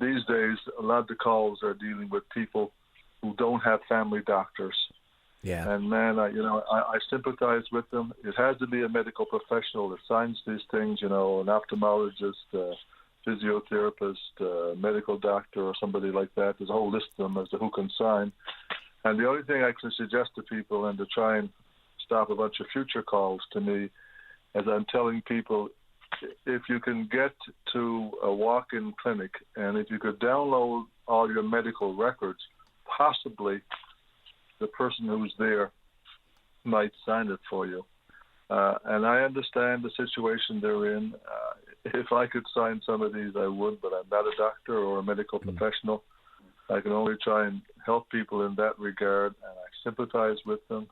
these days, a lot of the calls are dealing with people who don't have family doctors. Yeah. And man, I sympathize with them. It has to be a medical professional that signs these things, an ophthalmologist, physiotherapist, medical doctor, or somebody like that. There's a whole list of them as to who can sign. And the only thing I can suggest to people, and to try and stop a bunch of future calls to me, as I'm telling people, if you can get to a walk-in clinic and if you could download all your medical records, possibly the person who's there might sign it for you. And I understand the situation they're in. If I could sign some of these, I would, but I'm not a doctor or a medical professional. I can only try and help people in that regard, and I sympathize with them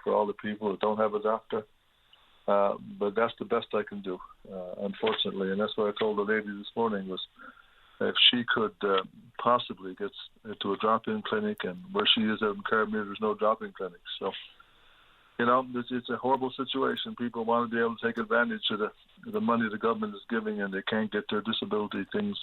for all the people who don't have a doctor. But that's the best I can do, unfortunately. And that's what I told the lady this morning, was if she could possibly get to a drop-in clinic, and where she is out in Caribbean, there's no drop-in clinics. So, it's a horrible situation. People want to be able to take advantage of the money the government is giving, and they can't get their disability things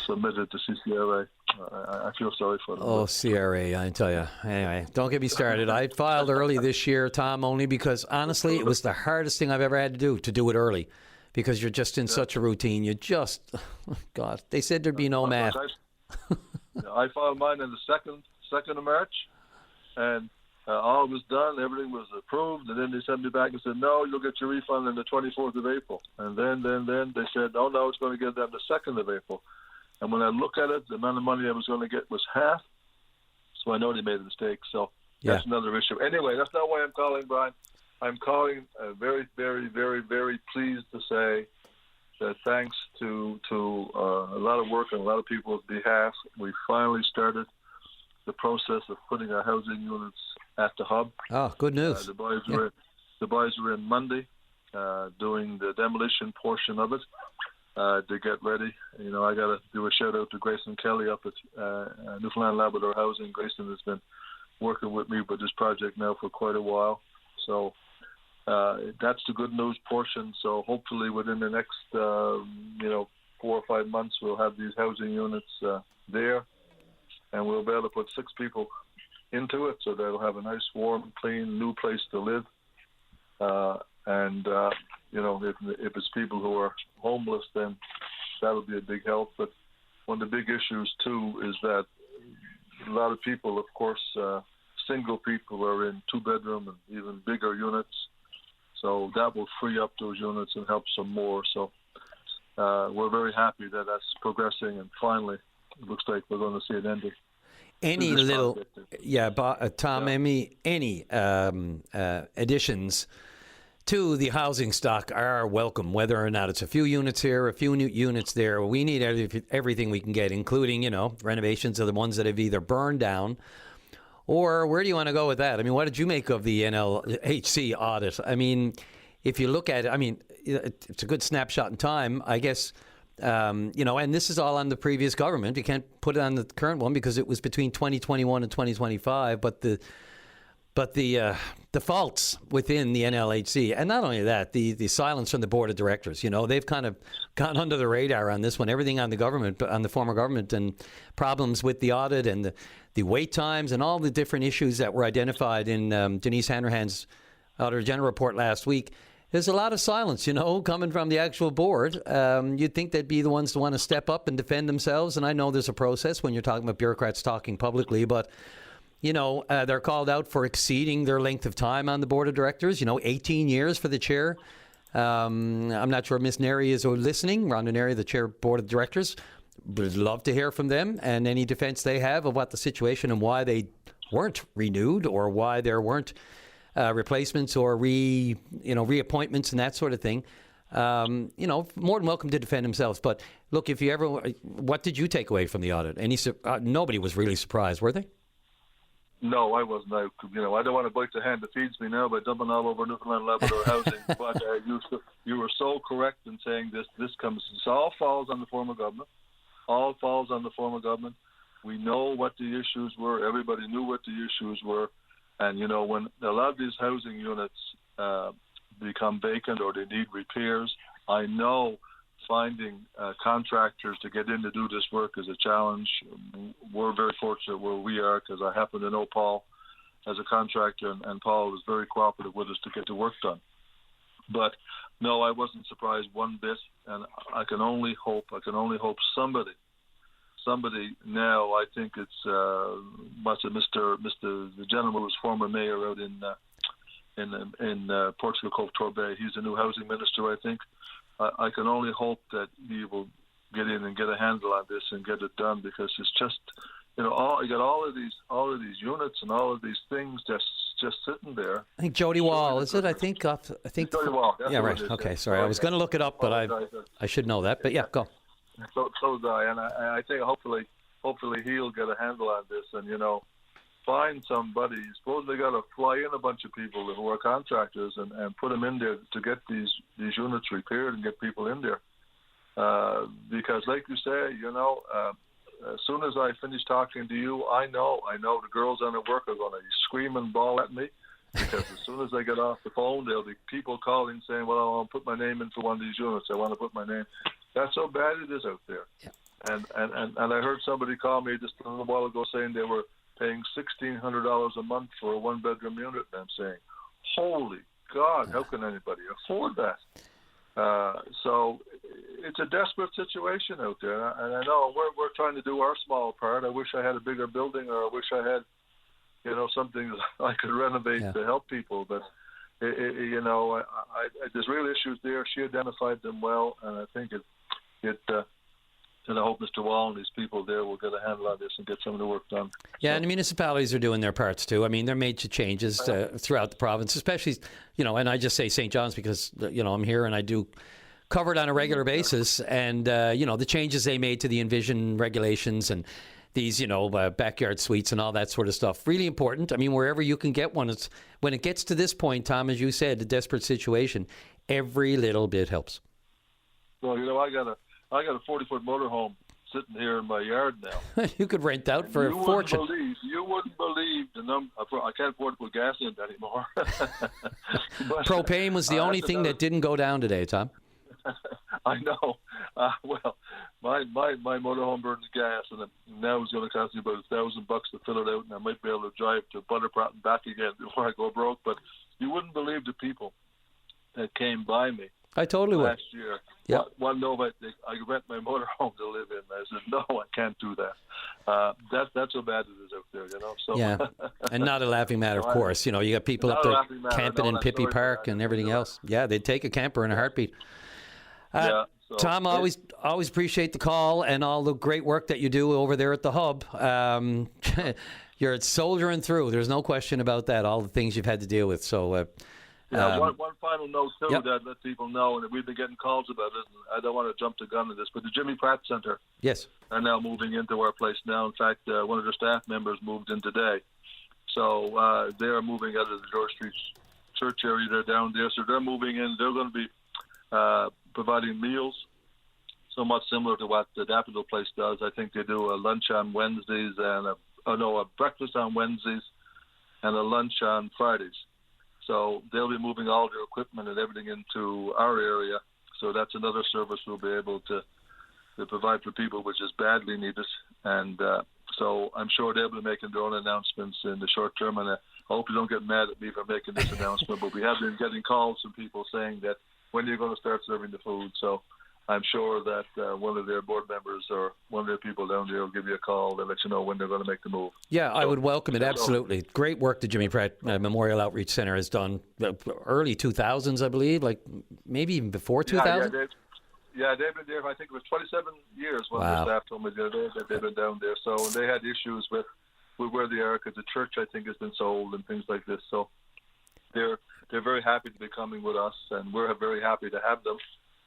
submitted to CCRA. I feel sorry for them. Oh, CRA, I tell you. Anyway, don't get me started. I filed early this year, Tom, only because, honestly, it was the hardest thing I've ever had to do it early, because you're just in such a routine. You just, God, they said there'd be no math. I filed mine on the 2nd of March, and all was done, everything was approved, and then they sent me back and said, no, you'll get your refund on the 24th of April. And then they said, oh, no, it's going to get them the 2nd of April. And when I look at it, the amount of money I was going to get was half, so I know they made a mistake. So that's another issue. Anyway, that's not why I'm calling, Brian. I'm calling very, very, very, very pleased to say that thanks to a lot of work on a lot of people's behalf, we finally started the process of putting our housing units at the Hub. Oh, good news. The boys were in Monday doing the demolition portion of it to get ready. I got to do a shout out to Grayson Kelly up at Newfoundland Labrador Housing. Grayson has been working with me with this project now for quite a while. So that's the good news portion. So hopefully within the next 4 or 5 months, we'll have these housing units there, and we'll be able to put 6 people into it, so they'll have a nice, warm, clean, new place to live. And if it's people who are homeless, then that'll be a big help. But one of the big issues too is that a lot of people, of course, single people are in 2-bedroom and even bigger units. So that will free up those units and help some more. So we're very happy that that's progressing, and finally it looks like we're going to see it ending. Any little, Tom, any additions to the housing stock are welcome, whether or not it's a few units here, a few new units there. We need everything we can get, including, renovations of the ones that have either burned down, or where do you want to go with that? I mean, what did you make of the NLHC audit? I mean, if you look at it, it's a good snapshot in time, I guess. And this is all on the previous government. You can't put it on the current one because it was between 2021 and 2025. But the faults within the NLHC, and not only that, the silence from the board of directors. They've kind of gone under the radar on this one. Everything on the government, on the former government, and problems with the audit and the wait times and all the different issues that were identified in Denise Hanrahan's Auditor General report last week. There's a lot of silence, coming from the actual board. You'd think they'd be the ones to want to step up and defend themselves. And I know there's a process when you're talking about bureaucrats talking publicly, but, they're called out for exceeding their length of time on the board of directors, 18 years for the chair. I'm not sure if Ms. Neri is listening. Rhonda Neri, the chair board of directors. Would love to hear from them and any defense they have of what the situation and why they weren't renewed or why there weren't replacements or reappointments and that sort of thing. More than welcome to defend themselves. But look, what did you take away from the audit? Nobody was really surprised, were they? No, I wasn't. I don't want to bite the hand that feeds me now by dumping all over Newfoundland Labrador housing. But you were so correct in saying this. This all falls on the former government. All falls on the former government. We know what the issues were. Everybody knew what the issues were. And, when a lot of these housing units become vacant or they need repairs, I know finding contractors to get in to do this work is a challenge. We're very fortunate where we are because I happen to know Paul as a contractor, and Paul was very cooperative with us to get the work done. But, no, I wasn't surprised one bit, and I can only hope somebody now, I think it's the gentleman who was former mayor out in Portugal Cove Torbay. He's the new housing minister, I think. I can only hope that he will get in and get a handle on this and get it done, because it's just you got all of these units and all of these things just sitting there. I think Jody Wall, is it? I think Jody Wall. Yeah, right. Okay, sorry. I was going to look it up, but I should know that. But yeah, go. So did I, and I think hopefully he'll get a handle on this, and find somebody. Suppose they got to fly in a bunch of people who are contractors and put them in there to get these units repaired and get people in there. Because, like you say, as soon as I finish talking to you, I know the girls on the work are going to scream and bawl at me. Because as soon as I get off the phone, there'll be people calling saying, "Well, I want to put my name in for one of these units. I want to put my name." That's how bad it is out there. Yeah. And I heard somebody call me just a little while ago saying they were paying $1,600 a month for a 1-bedroom unit. And I'm saying, holy God, how can anybody afford that? So it's a desperate situation out there. And I know we're trying to do our small part. I wish I had a bigger building, or I wish I had, something that I could renovate to help people. But, there's real issues there. She identified them well, and I think and I hope Mr. Wall and these people there will get a handle on this and get some of the work done. Yeah, and the municipalities are doing their parts too. I mean, they're major changes throughout the province, especially, and I just say St. John's because, I'm here and I do cover it on a regular basis. And, the changes they made to the Envision regulations and these, backyard suites and all that sort of stuff, really important. I mean, wherever you can get one, when it gets to this point, Tom, as you said, a desperate situation, every little bit helps. Well, I got a 40-foot motorhome sitting here in my yard now. You could rent out for a fortune. You wouldn't believe the number. I can't afford to put gas in it anymore. But, propane was the only thing that didn't go down today, Tom. I know. Well, my motorhome burns gas, and now it's going to cost me about $1,000 to fill it out, and I might be able to drive to Butterprat and back again before I go broke. But you wouldn't believe the people that came by me I totally would. Last year. Yeah. One no, I rent my motorhome to live in. I said, no, I can't do that. That's how bad it is out there, you know. So. Yeah, and not a laughing matter, of course. You know, you got people up there camping in Pippi Park and everything else. Yeah, they'd take a camper in a heartbeat. Tom, always appreciate the call and all the great work that you do over there at the hub. You're soldiering through. There's no question about that. All the things you've had to deal with. So. One final note, too, that let people know, and we've been getting calls about it, and I don't want to jump the gun on this, but the Jimmy Pratt Center are now moving into our place now. In fact, one of their staff members moved in today. So they are moving out of the George Street Church area. They're down there. So they're moving in. They're going to be providing meals, somewhat similar to what the Daffodil Place does. I think they do a lunch on Wednesdays and a breakfast on Wednesdays and a lunch on Fridays. So they'll be moving all their equipment and everything into our area. So that's another service we'll be able to provide for people, which is badly needed. And so I'm sure they'll be making their own announcements in the short term. And I hope you don't get mad at me for making this announcement, but we have been getting calls from people saying that when you're going to start serving the food. So I'm sure that one of their board members or one of their people down there will give you a call and let you know when they're going to make the move. Yeah, I would welcome it, absolutely. Great work the Jimmy Pratt Memorial Outreach Center has done. Early 2000s, I believe, like maybe even before 2000? Yeah, they've been there, I think it was 27 years when the staff told me the other day that they've been down there. So they had issues with where they are because the church, I think, has been sold and things like this. So they're very happy to be coming with us, and we're very happy to have them.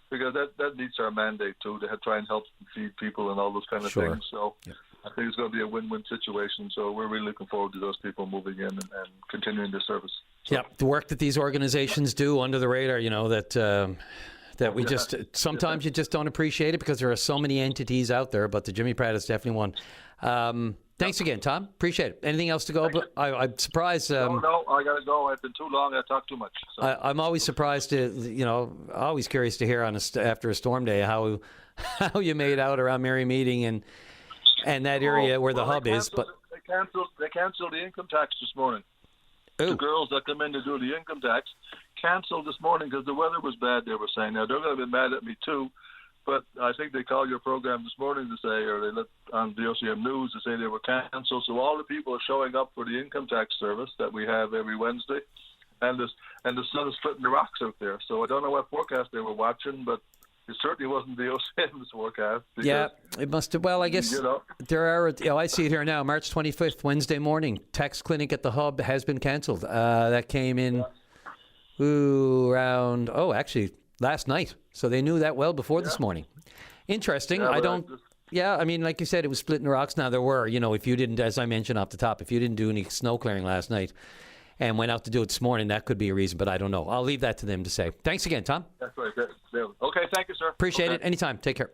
Because that meets our mandate, too, to try and help feed people and all those kind of things. So I think it's going to be a win-win situation. So we're really looking forward to those people moving in and continuing their service. So. The work that these organizations do under the radar, you know, that we just sometimes you just don't appreciate it because there are so many entities out there, but the Jimmy Pratt is definitely one. Thanks again, Tom. Appreciate it. Anything else to go? I'm surprised. No, I got to go. I've been too long. I talked too much. So. I'm always surprised always curious to hear after a storm day how you made out around Mary Meeting and that area where the hub is. But they canceled the income tax this morning. Ooh. The girls that come in to do the income tax canceled this morning because the weather was bad. They were saying now they're going to be mad at me too. But I think they called your program this morning to say, or they let on VOCM News to say they were canceled. So all the people are showing up for the income tax service that we have every Wednesday, and the sun is splitting the rocks out there. So I don't know what forecast they were watching, but it certainly wasn't VOCM's forecast. Yeah, it must have. Well, I guess there are. I see it here now. March 25th, Wednesday morning, tax clinic at the hub has been canceled. That came in around. Actually. Last night. So they knew that well before this morning. Interesting. I mean, like you said, it was splitting the rocks. Now, there were, if you didn't, as I mentioned off the top, if you didn't do any snow clearing last night and went out to do it this morning, that could be a reason, but I don't know. I'll leave that to them to say. Thanks again, Tom. That's right. Okay, thank you, sir. Appreciate it. Anytime. Take care.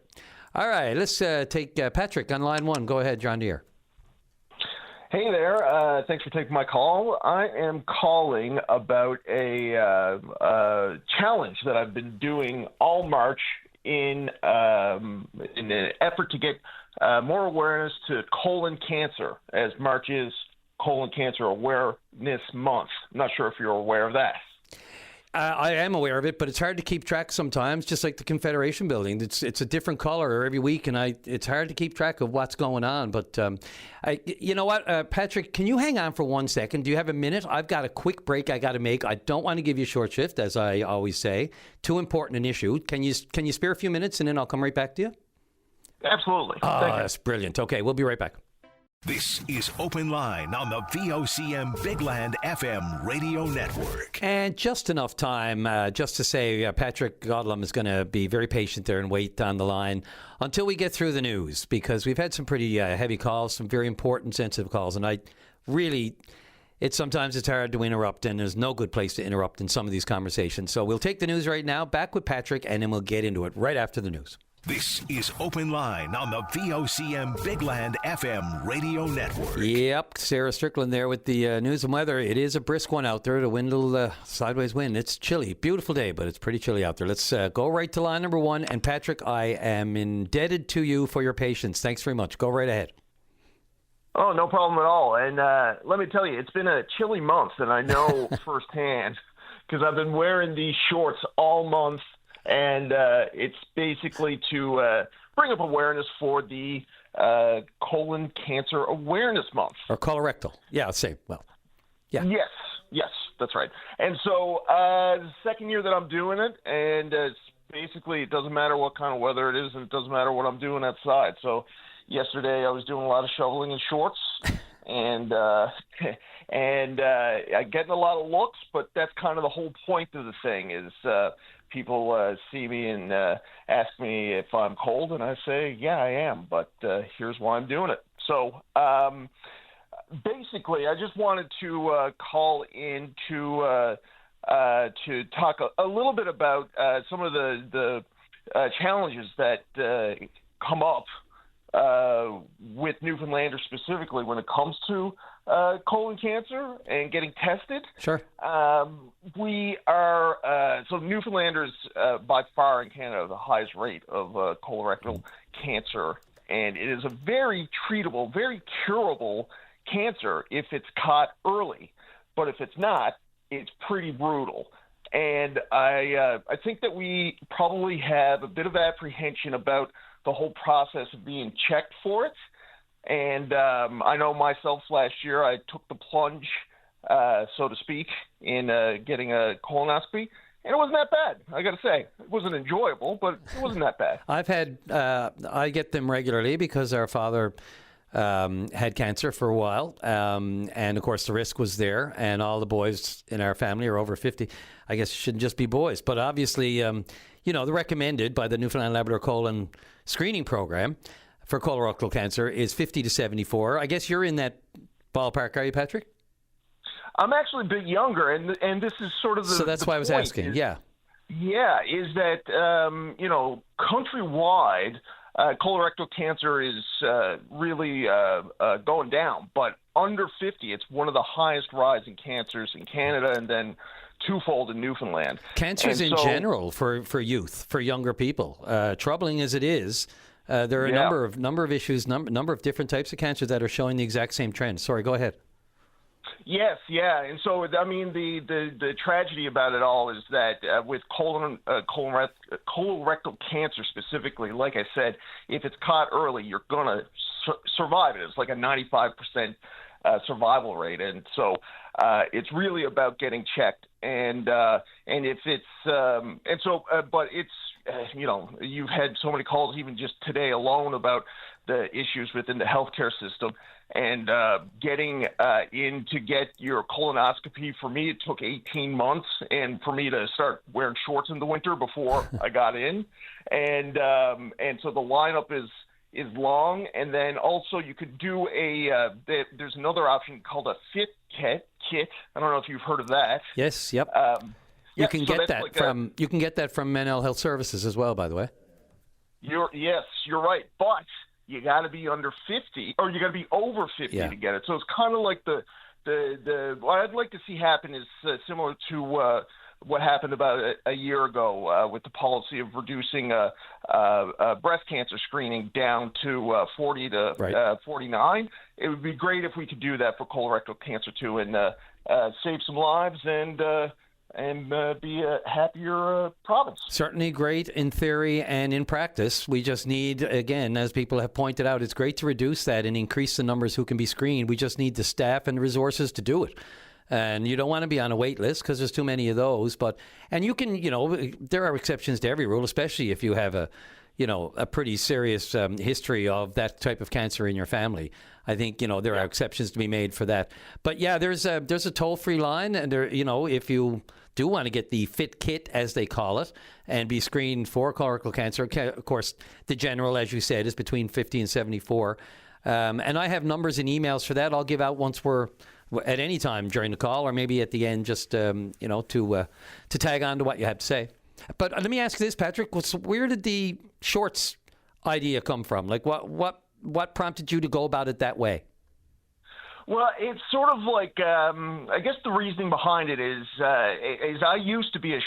All right, let's take Patrick on line one. Go ahead, John Deere. Hey there. Thanks for taking my call. I am calling about a challenge that I've been doing all March in an effort to get more awareness to colon cancer, as March is Colon Cancer Awareness Month. I'm not sure if you're aware of that. I am aware of it, but it's hard to keep track sometimes, just like the Confederation building. It's a different color every week, and it's hard to keep track of what's going on. But you know what, Patrick, can you hang on for 1 second? Do you have a minute? I've got a quick break I got to make. I don't want to give you a short shift, as I always say. Too important an issue. Can you spare a few minutes, and then I'll come right back to you? Absolutely. Oh, that's brilliant. Okay, we'll be right back. This is Open Line on the VOCM Big Land FM radio network. And just enough time just to say Patrick Godlum is going to be very patient there and wait on the line until we get through the news, because we've had some pretty heavy calls, some very important, sensitive calls. And sometimes it's hard to interrupt, and there's no good place to interrupt in some of these conversations. So we'll take the news right now, back with Patrick, and then we'll get into it right after the news. This is Open Line on the VOCM Big Land FM radio network. Yep, Sarah Strickland there with the news and weather. It is a brisk one out there. The wind, little sideways wind. It's chilly. Beautiful day, but it's pretty chilly out there. Let's go right to line number one. And Patrick, I am indebted to you for your patience. Thanks very much. Go right ahead. Oh, no problem at all. And let me tell you, it's been a chilly month, and I know firsthand because I've been wearing these shorts all month. And it's basically to bring up awareness for the Colon Cancer Awareness Month. Or colorectal. Yeah, same. Well, yeah. Yes, that's right. And so the second year that I'm doing it, and it's basically it doesn't matter what kind of weather it is, and it doesn't matter what I'm doing outside. So yesterday I was doing a lot of shoveling in shorts, and getting a lot of looks, but that's kind of the whole point of the thing is people see me and ask me if I'm cold, and I say, yeah, I am, but here's why I'm doing it. So basically, I just wanted to call in to talk a little bit about some of the challenges that come up with Newfoundlanders specifically when it comes to colon cancer and getting tested. Sure. We are so Newfoundlanders by far in Canada have the highest rate of colorectal cancer, and it is a very treatable, very curable cancer if it's caught early, but if it's not, it's pretty brutal. And I think that we probably have a bit of apprehension about the whole process of being checked for it. And I know myself last year I took the plunge, so to speak, in getting a colonoscopy, and it wasn't that bad. I got to say, it wasn't enjoyable, but it wasn't that bad. I get them regularly because our father had cancer for a while, and of course the risk was there, and all the boys in our family are over 50. I guess it shouldn't just be boys, but obviously, they're recommended by the Newfoundland Labrador Colon Screening Program for colorectal cancer is 50 to 74. I guess you're in that ballpark, are you, Patrick? I'm actually a bit younger, and this is sort of the So that's why I was asking, yeah. Yeah, is that, countrywide, colorectal cancer is really going down, but under 50, it's one of the highest rising cancers in Canada, and then twofold in Newfoundland. Cancers in general for youth, for younger people, troubling as it is, there are a number of issues, number of different types of cancer that are showing the exact same trend. Sorry, go ahead. Yes, yeah, and so I mean the tragedy about it all is that with colorectal cancer specifically, like I said, if it's caught early, you're gonna survive it. It's like a 95% survival rate, and so it's really about getting checked. And if it's but it's you've had so many calls even just today alone about the issues within the healthcare system. And getting in to get your colonoscopy, for me, it took 18 months, and for me to start wearing shorts in the winter before I got in. And so the lineup is long. And then also you could do there's another option called a fit kit. I don't know if you've heard of that. Yes, yep. You can get that from Mental Health Services as well, by the way. You're right, but you got to be under 50, or you got to be over 50 to get it. So it's kind of like the what I'd like to see happen is similar to what happened about a year ago with the policy of reducing breast cancer screening down to 40 to 49. It would be great if we could do that for colorectal cancer too, and save some lives and be a happier province. Certainly great in theory and in practice. We just need, again, as people have pointed out, it's great to reduce that and increase the numbers who can be screened. We just need the staff and the resources to do it. And you don't want to be on a wait list because there's too many of those. And you can, there are exceptions to every rule, especially if you have a pretty serious history of that type of cancer in your family. I think, there are exceptions to be made for that. But yeah, there's a toll-free line, and there, if you do want to get the fit kit, as they call it, and be screened for colorectal cancer, of course, the general, as you said, is between 50 and 74. And I have numbers and emails for that. I'll give out once we're at any time during the call, or maybe at the end, just to tag on to what you have to say. But let me ask you this, Patrick: where did the shorts idea come from? Like, what prompted you to go about it that way? Well, it's sort of like I guess the reasoning behind it is I used to be a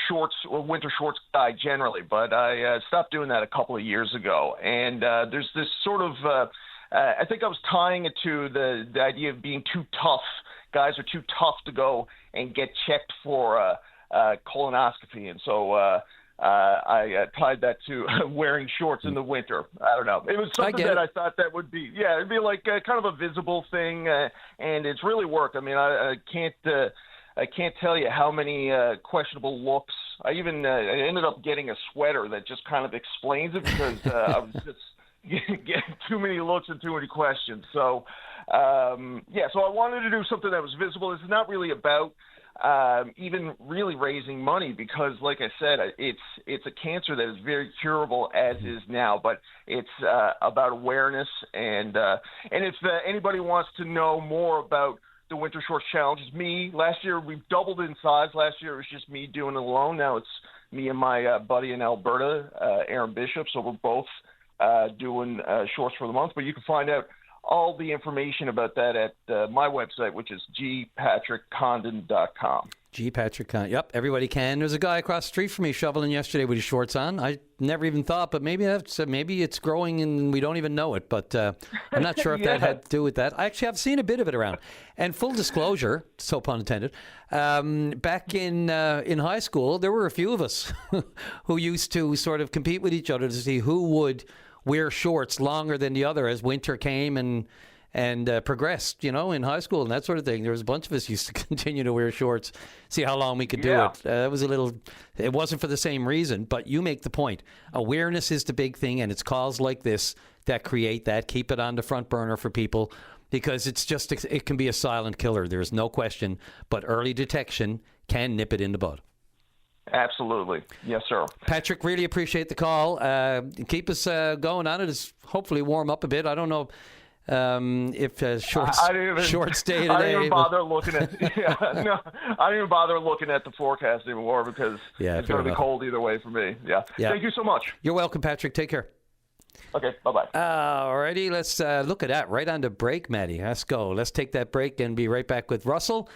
winter shorts guy generally, but I stopped doing that a couple of years ago. And there's this sort of I think I was tying it to the idea of being too tough. Guys are too tough to go and get checked for colonoscopy, and so I tied that to wearing shorts in the winter. I don't know. It was something that I thought that would be, it'd be like kind of a visible thing, and it's really worked. I mean, I can't tell you how many questionable looks. I ended up getting a sweater that just kind of explains it because I was just getting too many looks and too many questions. So, so I wanted to do something that was visible. It's not really about even really raising money because, like I said, it's a cancer that is very curable as is now, but it's about awareness. And if anybody wants to know more about the Winter Shorts Challenge, it's me. Last year, we doubled in size. Last year, it was just me doing it alone. Now it's me and my buddy in Alberta, Aaron Bishop. So we're both doing shorts for the month. But you can find out all the information about that at my website, which is gpatrickcondon.com. Patrick Condon. Yep, everybody can. There's a guy across the street from me shoveling yesterday with his shorts on. I never even thought, but maybe it's growing and we don't even know it. But I'm not sure if that had to do with that. I actually have seen a bit of it around. And full disclosure, so pun intended, back in high school, there were a few of us who used to sort of compete with each other to see who would wear shorts longer than the other as winter came and progressed, in high school and that sort of thing. There was a bunch of us used to continue to wear shorts, see how long we could do it. It wasn't for the same reason, but you make the point. Awareness is the big thing, and it's calls like this that create that. Keep it on the front burner for people because it can be a silent killer. There's no question, but early detection can nip it in the bud. Absolutely. Yes, sir. Patrick, really appreciate the call. Keep us going on it. It's hopefully warm up a bit. I don't know if shorts stay today. I didn't even bother looking at. I didn't even bother looking at the forecast anymore because it's going to be cold either way for me. Yeah. Thank you so much. You're welcome, Patrick. Take care. Okay. Bye-bye. Alrighty, let's look at that. Right on the break, Maddie. Let's go. Let's take that break and be right back with Russell.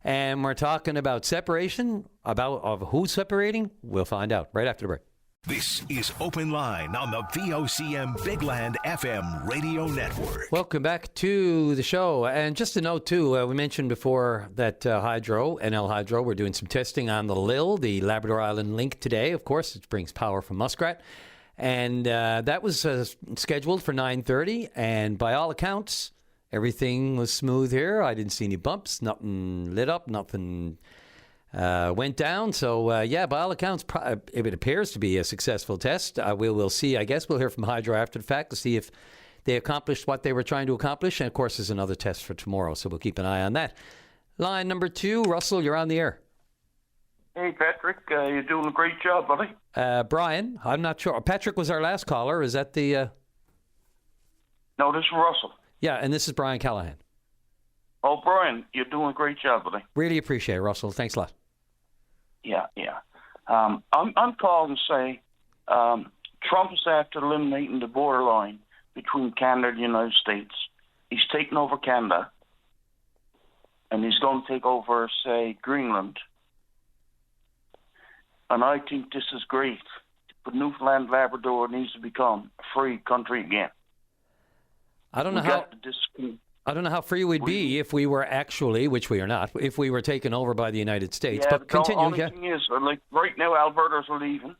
And we're talking about separation, of who's separating. We'll find out right after the break. This is Open Line on the VOCM Big Land FM radio network. Welcome back to the show. And just a note, too, we mentioned before that NL Hydro, we're doing some testing on the LIL, the Labrador Island Link today. Of course, it brings power from Muskrat. And that was scheduled for 9:30. And by all accounts, everything was smooth here. I didn't see any bumps. Nothing lit up. Nothing went down. So, by all accounts, it appears to be a successful test. We'll see. I guess we'll hear from Hydro after the fact to see if they accomplished what they were trying to accomplish. And, of course, there's another test for tomorrow, so we'll keep an eye on that. Line number 2, Russell, you're on the air. Hey, Patrick. You're doing a great job, buddy. Brian, I'm not sure. Patrick was our last caller. Is that the... No, this is Russell. Yeah, and this is Brian Callahan. Oh, Brian, you're doing a great job, buddy. Really appreciate it, Russell. Thanks a lot. Yeah. I'm calling to say Trump is after eliminating the borderline between Canada and the United States. He's taken over Canada, and he's going to take over, say, Greenland. And I think this is great. But Newfoundland, Labrador needs to become a free country again. I don't know how free we'd be if we were actually, which we are not, if we were taken over by the United States. Yeah, but continue. The only thing is, like right now, Alberta's leaving.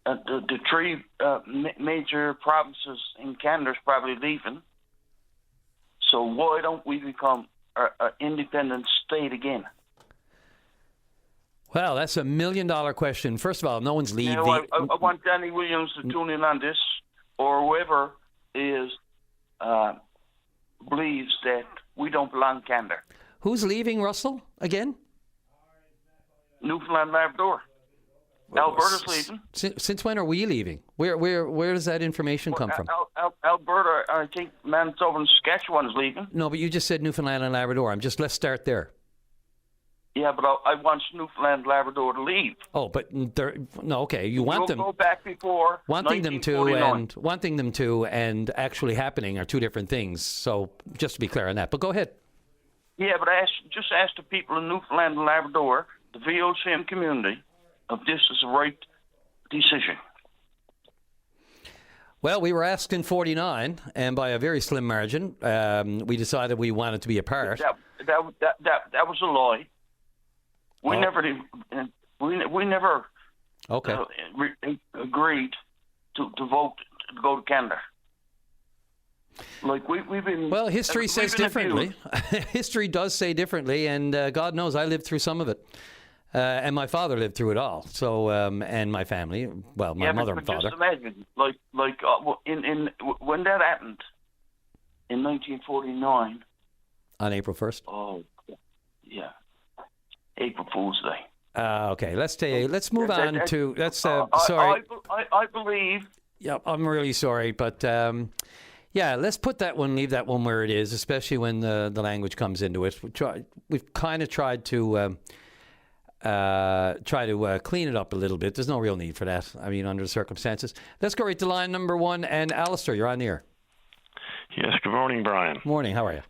The three major provinces in Canada's probably leaving. So why don't we become an independent state again? Well, that's $1 million question. First of all, no one's leaving. I want Danny Williams to tune in on this, or whoever is believes that we don't belong in Canada. Who's leaving, Russell, again? Newfoundland, Labrador. Alberta's leaving. Since when are we leaving? Where does that information come from? Alberta, I think Manitoba and Saskatchewan is leaving. No, but you just said Newfoundland and Labrador. Let's start there. Yeah, but I want Newfoundland, Labrador to leave. Oh, but okay. You want them go back before wanting them to and actually happening are two different things. So just to be clear on that. But go ahead. Yeah, but just ask the people in Newfoundland and Labrador, the VOCM community, if this is the right decision. Well, we were asked in 49, and by a very slim margin, we decided we wanted to be a part. That was a lie. We never Okay. Agreed to vote to go to Canada. Like we've been. Well, history says differently. History does say differently, and God knows I lived through some of it. And my father lived through it all. So, and my family, well, my mother and father. Just imagine, when that happened in 1949. On April 1st? Oh, yeah. April Fool's Day. Okay, let's move on to, sorry. I believe. Yeah, I'm really sorry, but yeah, let's leave that one where it is, especially when the language comes into it. We've kind of tried to clean it up a little bit. There's no real need for that, I mean, under the circumstances. Let's go right to line number 1, and Alistair, you're on the air. Yes, good morning, Brian. Morning, how are you?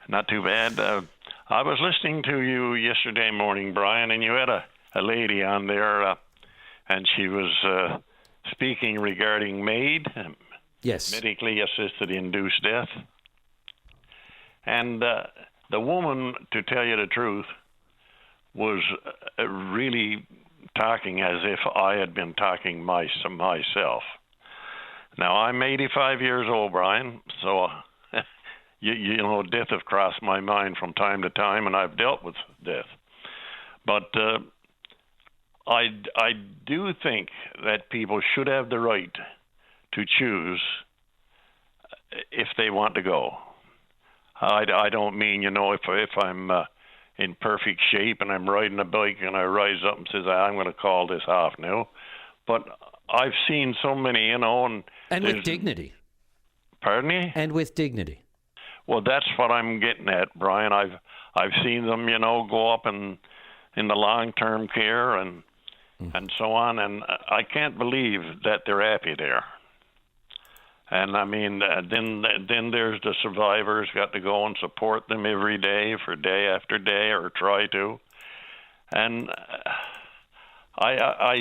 Not too bad. I was listening to you yesterday morning, Brian, and you had a lady on there, and she was speaking regarding MAID, yes, medically assisted induced death. And the woman, to tell you the truth, was really talking as if I had been talking myself. Now, I'm 85 years old, Brian, so you know, death have crossed my mind from time to time, and I've dealt with death. But I do think that people should have the right to choose if they want to go. I don't mean, you know, if I'm in perfect shape and I'm riding a bike and I rise up and says, I'm going to call this off now. But I've seen so many, you know, and with dignity. Pardon me? And with dignity. Well, that's what I'm getting at, Brian. I've seen them, you know, go up in the long-term care and so on, and I can't believe that they're happy there. And I mean, then there's the survivors, got to go and support them every day for day after day, or try to. And I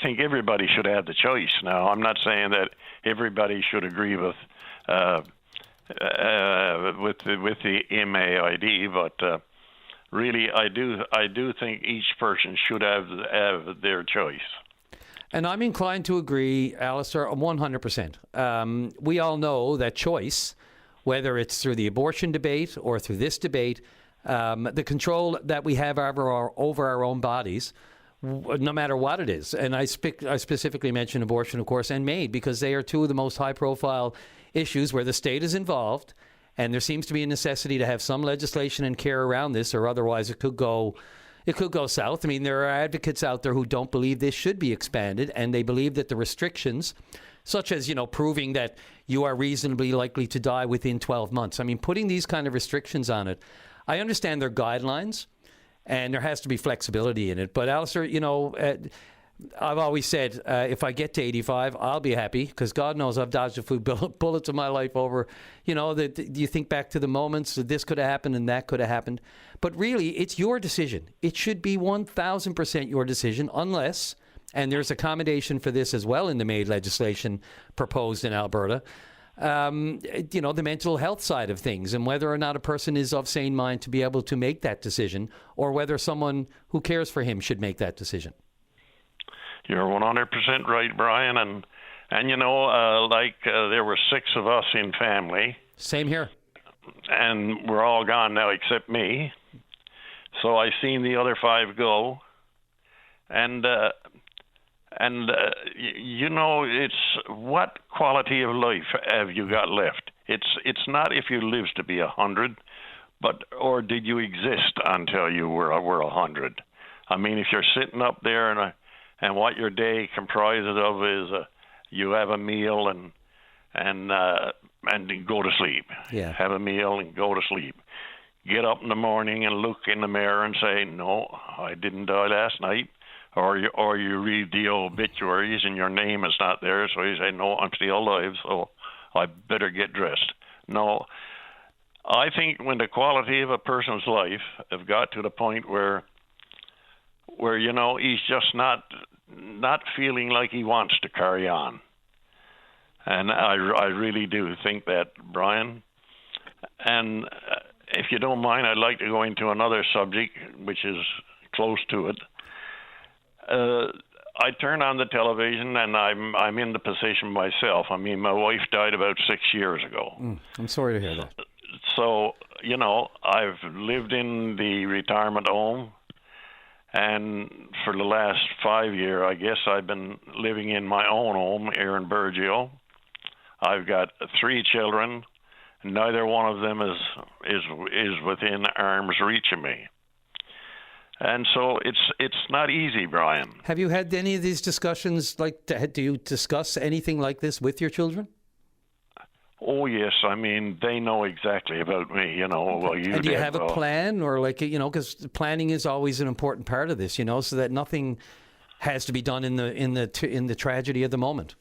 think everybody should have the choice. Now, I'm not saying that everybody should agree with the MAID, but really, I do think each person should have their choice. And I'm inclined to agree, Alistair, 100%. We all know that choice, whether it's through the abortion debate or through this debate, the control that we have over our own bodies, no matter what it is. And I specifically mention abortion, of course, and MAID, because they are two of the most high-profile issues where the state is involved, and there seems to be a necessity to have some legislation and care around this, or otherwise it could go south. I mean, there are advocates out there who don't believe this should be expanded, and they believe that the restrictions, such as, you know, proving that you are reasonably likely to die within 12 months. I mean, putting these kind of restrictions on it, I understand they're guidelines, and there has to be flexibility in it. But, Alistair, you know, I've always said if I get to 85, I'll be happy, because God knows I've dodged a few bullets in my life over, you know, you think back to the moments that this could have happened and that could have happened. But really, it's your decision. It should be 1,000% your decision, unless, and there's accommodation for this as well in the MAID legislation proposed in Alberta, you know, the mental health side of things, and whether or not a person is of sane mind to be able to make that decision, or whether someone who cares for him should make that decision. You're 100% right, Brian. And you know, there were 6 of us in family. Same here. And we're all gone now except me. So I seen the other 5 go. And you know, it's what quality of life have you got left? It's not if you live to be 100, or did you exist until you were 100? I mean, if you're sitting up there and what your day comprises of is you have a meal and go to sleep. Yeah. Have a meal and go to sleep. Get up in the morning and look in the mirror and say, no, I didn't die last night. Or you read the obituaries and your name is not there, so you say, no, I'm still alive, so I better get dressed. No, I think when the quality of a person's life have got to the point where you know, he's just not feeling like he wants to carry on. And I really do think that, Brian. And if you don't mind, I'd like to go into another subject, which is close to it. I turn on the television and I'm in the position myself. I mean, my wife died about 6 years ago. I'm sorry to hear that. So, I've lived in the retirement home, and for the last 5 years, I guess I've been living in my own home here in Burgeo. I've got 3 children. Neither one of them is within arm's reach of me. And so it's not easy, Brian. Have you had any of these discussions? Do you discuss anything like this with your children? Oh, yes. I mean, they know exactly about me, Well, and do you have a plan, or because planning is always an important part of this, so that nothing has to be done in the tragedy of the moment?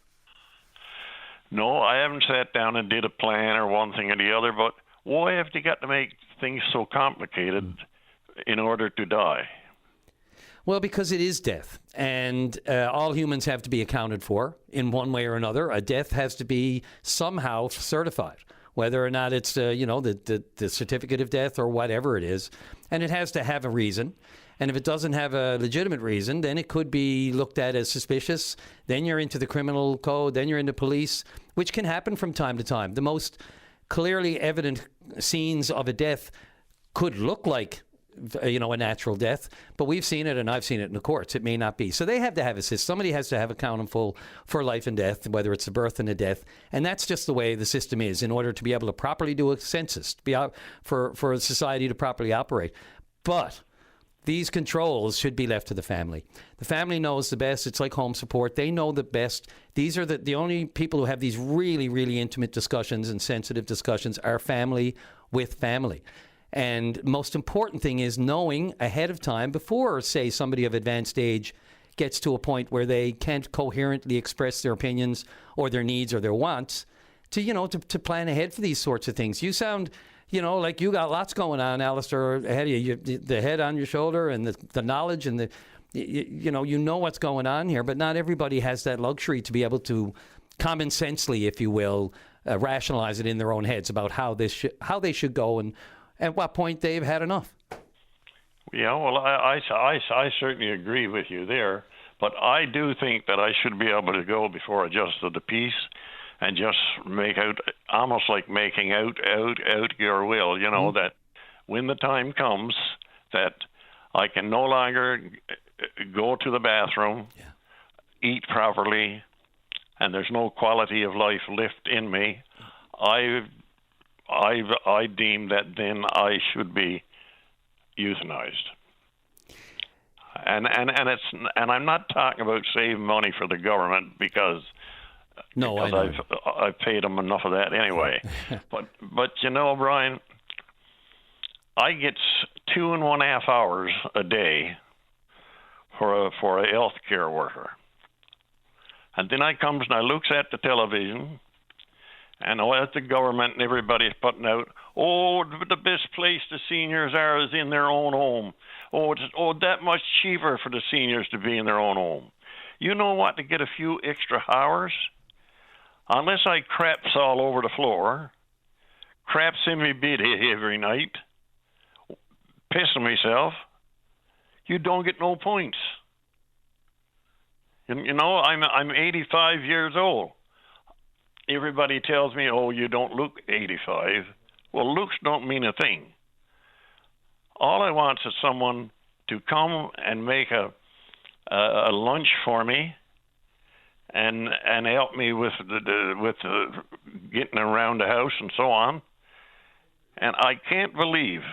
No, I haven't sat down and did a plan or one thing or the other, but why have they got to make things so complicated in order to die? Well, because it is death, and all humans have to be accounted for in one way or another. A death has to be somehow certified, whether or not it's the certificate of death or whatever it is, and it has to have a reason. And if it doesn't have a legitimate reason, then it could be looked at as suspicious. Then you're into the criminal code. Then you're into police, which can happen from time to time. The most clearly evident scenes of a death could look like a natural death, but we've seen it, and I've seen it in the courts. It may not be. So they have to have a system. Somebody has to have accountable for life and death, whether it's a birth and a death, and that's just the way the system is in order to be able to properly do a census, for a society to properly operate. But these controls should be left to the family. The family knows the best. It's like home support. They know the best. These are the only people who have these really, really intimate discussions and sensitive discussions are family with family. And most important thing is knowing ahead of time, before, say, somebody of advanced age gets to a point where they can't coherently express their opinions or their needs or their wants, to plan ahead for these sorts of things. You sound, like you got lots going on, Alistair, ahead of you. The head on your shoulder and the knowledge and you know what's going on here, but not everybody has that luxury to be able to common sensely, if you will, rationalize it in their own heads about how they should go and at what point they've had enough. Yeah, well, I certainly agree with you there, but I do think that I should be able to go before a justice of the peace and just make out, almost like making out your will, that when the time comes that I can no longer go to the bathroom, eat properly, and there's no quality of life left in me, I deem that then I should be euthanized. And I'm not talking about saving money for the government because I've paid them enough of that anyway. but Brian, I get 2.5 hours a day for a health care worker, and then I comes and I looks at the television. And as the government and everybody's putting out, the best place the seniors are is in their own home. It's that much cheaper for the seniors to be in their own home. You know what? To get a few extra hours, unless I craps all over the floor, craps in my bed every night, pissing myself, you don't get no points. I'm 85 years old. Everybody tells me, you don't look 85. Well, looks don't mean a thing. All I want is someone to come and make a lunch for me and help me with getting around the house and so on. And I can't believe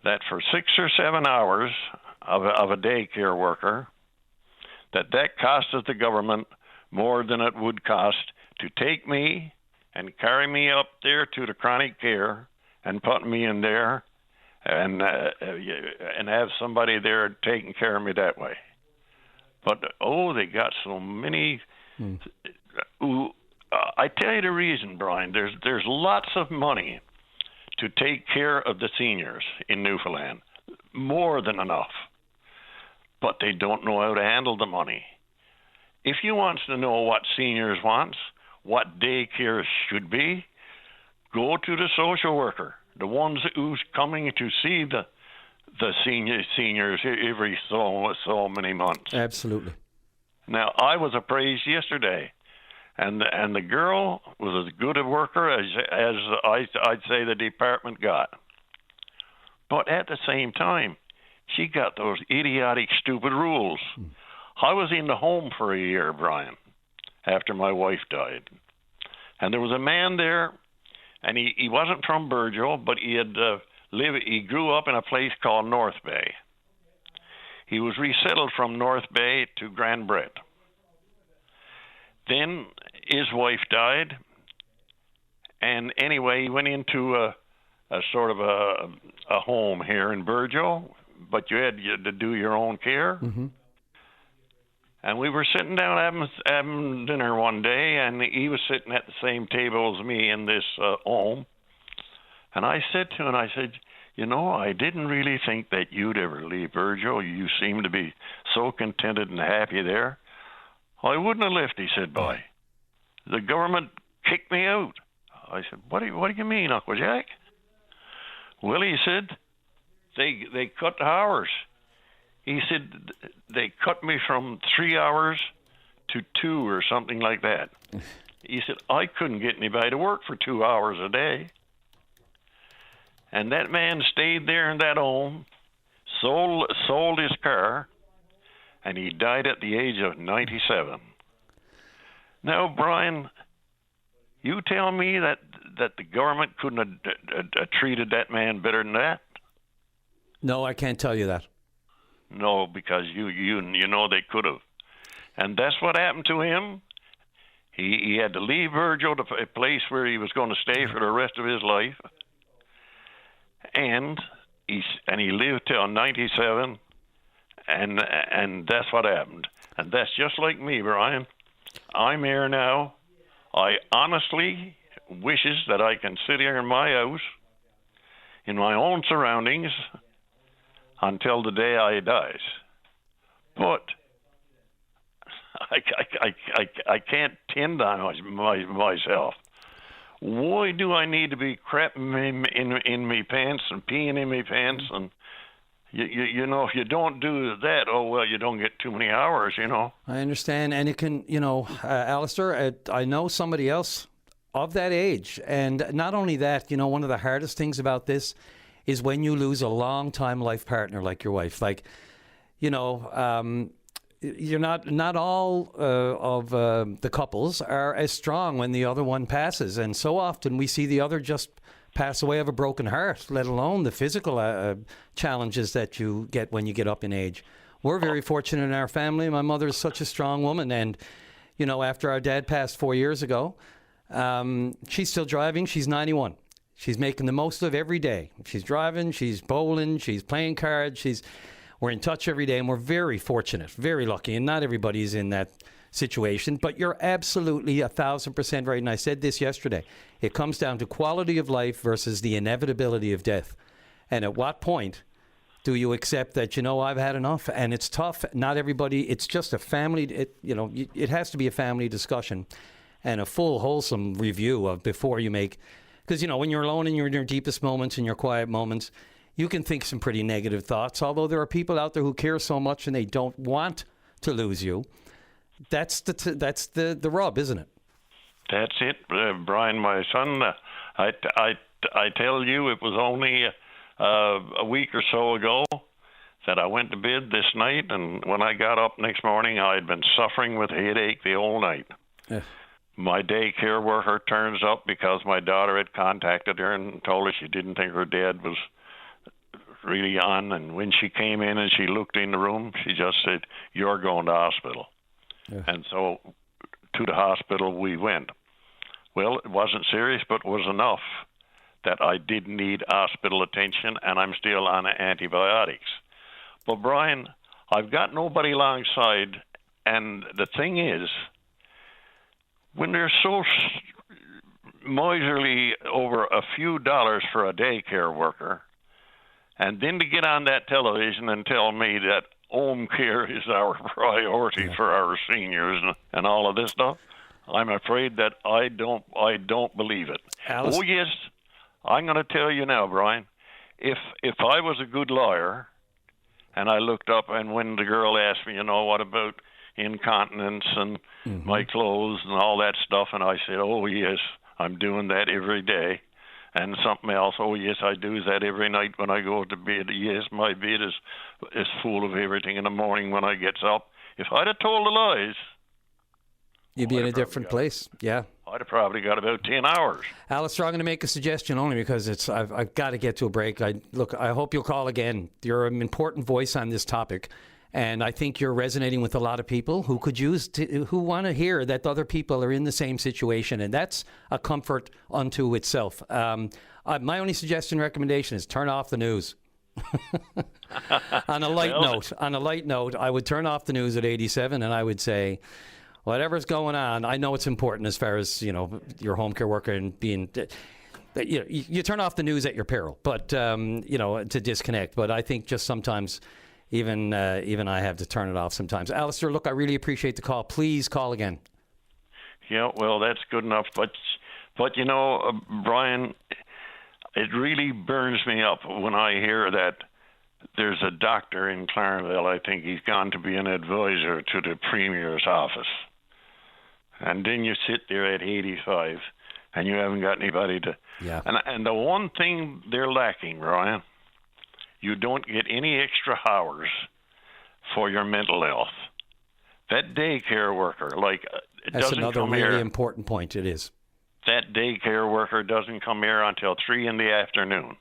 that for 6 or 7 hours of a daycare worker, that costs the government more than it would cost to take me and carry me up there to the chronic care and put me in there and have somebody there taking care of me that way. But, they got so many. I tell you the reason, Brian, there's lots of money to take care of the seniors in Newfoundland, more than enough. But they don't know how to handle the money. If you want to know what seniors want, what daycare should be, go to the social worker, the ones who's coming to see the seniors every so many months. Absolutely. Now, I was appraised yesterday, and the girl was as good a worker as I'd say the department got. But at the same time, she got those idiotic, stupid rules. I was in the home for a year, Brian, after my wife died. And there was a man there, and he wasn't from Burgeo, but he grew up in a place called North Bay. He was resettled from North Bay to Grand Brett. Then his wife died, and anyway, he went into a sort of a home here in Burgeo, but you had to do your own care. Mm-hmm. And we were sitting down having dinner one day, and he was sitting at the same table as me in this home. And I said to him, I said, you know, I didn't really think that you'd ever leave Burgeo. You seem to be so contented and happy there. I wouldn't have left, he said, boy. The government kicked me out. I said, what do you mean, Uncle Jack? Well, he said, they cut the hours. He said, they cut me from 3 hours to 2 or something like that. He said, I couldn't get anybody to work for 2 hours a day. And that man stayed there in that home, sold his car, and he died at the age of 97. Now, Brian, you tell me that the government couldn't have treated that man better than that? No, I can't tell you that. No, because you know they could have. And that's what happened to him. He had to leave Burgeo, a place where he was going to stay for the rest of his life. And he lived till 97, and that's what happened. And that's just like me, Brian. I'm here now. I honestly wishes that I can sit here in my house, in my own surroundings, until the day I dies. But I can't tend on myself. Why do I need to be crapping in me pants and peeing in me pants? And you know, if you don't do that, oh well, you don't get too many hours. You know. I understand, and it can, you know, Alistair. I know somebody else of that age, and not only that, you know, one of the hardest things about this is when you lose a long-time life partner like your wife. Like, you know, you're not all of the couples are as strong when the other one passes, and so often we see the other just pass away of a broken heart, let alone the physical challenges that you get when you get up in age. We're very fortunate in our family. My mother is such a strong woman, and you know, after our dad passed 4 years ago, she's still driving. She's 91. She's making the most of every day. She's driving, she's bowling, she's playing cards, we're in touch every day, and we're very fortunate, very lucky, and not everybody's in that situation, but you're absolutely 1,000% right, and I said this yesterday. It comes down to quality of life versus the inevitability of death. And at what point do you accept that, you know, I've had enough? And it's tough. Not everybody, it's just a family, it has to be a family discussion and a full, wholesome review of before you make, because, you know, when you're alone and you're in your deepest moments and your quiet moments, you can think some pretty negative thoughts, although there are people out there who care so much and they don't want to lose you. That's the rub, isn't it? That's it, Brian, my son. I tell you, it was only a week or so ago that I went to bed this night, and when I got up next morning, I had been suffering with a headache the whole night. Yeah. My daycare worker turns up because my daughter had contacted her and told her she didn't think her dad was really on, and when she came in and she looked in the room, she just said, "You're going to hospital." Yeah. And so to the hospital we went. Well, it wasn't serious, but it was enough that I did need hospital attention, and I'm still on antibiotics. But Brian, I've got nobody alongside, and the thing is, when they're so miserly over a few dollars for a daycare worker, and then to get on that television and tell me that home care is our priority for our seniors and all of this stuff, I'm afraid that I don't believe it. Alice? Oh, yes, I'm going to tell you now, Brian. if I was a good lawyer, and I looked up, and when the girl asked me, what about incontinence and my clothes and all that stuff, and I said, oh yes, I'm doing that every day. And something else, oh yes, I do that every night when I go to bed. Yes, my bed is full of everything in the morning when I gets up. If I'd have told the lies, you'd be in a different place. Yeah. I'd have probably got about 10 hours. Alistair, I'm going to make a suggestion only because I've got to get to a break. I hope you'll call again. You're an important voice on this topic, and I think you're resonating with a lot of people who could who want to hear that other people are in the same situation, and that's a comfort unto itself. My only suggestion, recommendation is turn off the news. On a light note, I would turn off the news at 87, and I would say, whatever's going on, I know it's important as far as, your home care worker and being, you turn off the news at your peril, but, to disconnect. But I think just sometimes even I have to turn it off sometimes. Alistair, look, I really appreciate the call. Please call again. Yeah, well, that's good enough. But Brian, it really burns me up when I hear that there's a doctor in Clareville, I think he's gone to be an advisor to the Premier's office. And then you sit there at 85, and you haven't got anybody to... Yeah. And the one thing they're lacking, Ryan, you don't get any extra hours for your mental health. That daycare worker, it That's doesn't another come really here. important point. It is. That daycare worker doesn't come here until 3 in the afternoon.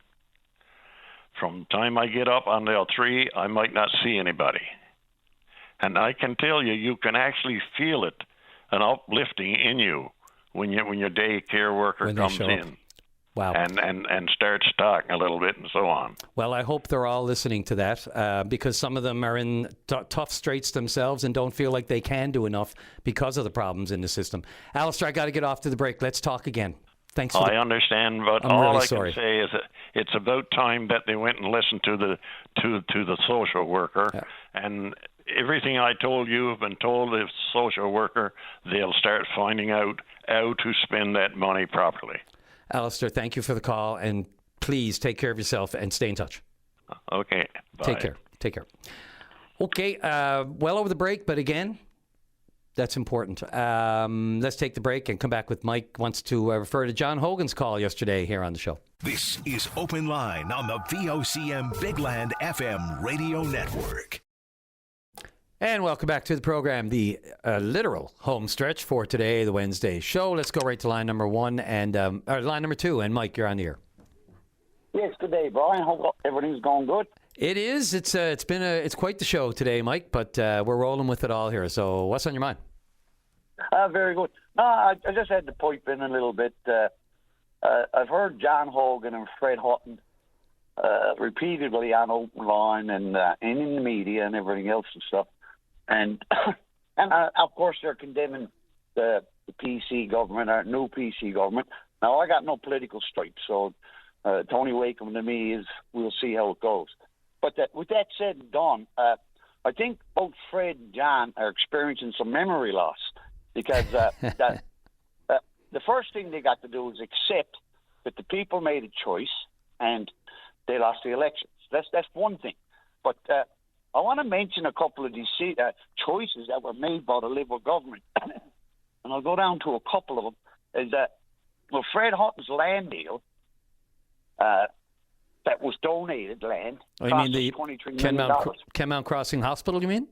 From the time I get up until 3, I might not see anybody. And I can tell you, you can actually feel it, an uplifting in you when your daycare worker comes in. Wow. And starts talking a little bit and so on. Well, I hope they're all listening to that because some of them are in tough straits themselves and don't feel like they can do enough because of the problems in the system. Alistair, I got to get off to the break. Let's talk again. Thanks. I understand, but I'm all really I sorry. can say is that it's about time that they went and listened to the social worker, and everything I told you have been told the social worker. They'll start finding out how to spend that money properly. Alistair, thank you for the call, and please take care of yourself and stay in touch. Okay. Bye. Take care. Okay, well over the break, but again, that's important. Let's take the break and come back with Mike wants to refer to John Hogan's call yesterday here on the show. This is Open Line on the VOCM Big Land FM radio network. And welcome back to the program, the literal home stretch for today, the Wednesday show. Let's go right to line number 1 and line number 2. And Mike, you're on the air. Yes, good day, Brian. Hope everything's going good. It is. It's quite the show today, Mike. But we're rolling with it all here. So, what's on your mind? Very good. No, I just had to pipe in a little bit. I've heard John Hogan and Fred Hutton repeatedly on Open Line and in the media and everything else and stuff. And of course, they're condemning the PC government, our new PC government. Now, I got no political stripes, so Tony Wakeham to me is we'll see how it goes. But with that said and done, I think both Fred and John are experiencing some memory loss because the first thing they got to do is accept that the people made a choice and they lost the elections. That's one thing. But I want to mention a couple of these choices that were made by the Liberal government, and I'll go down to a couple of them. Is that Fred Hutton's land deal that was donated land? Oh, you mean the Kenmount Crossing Hospital? You mean?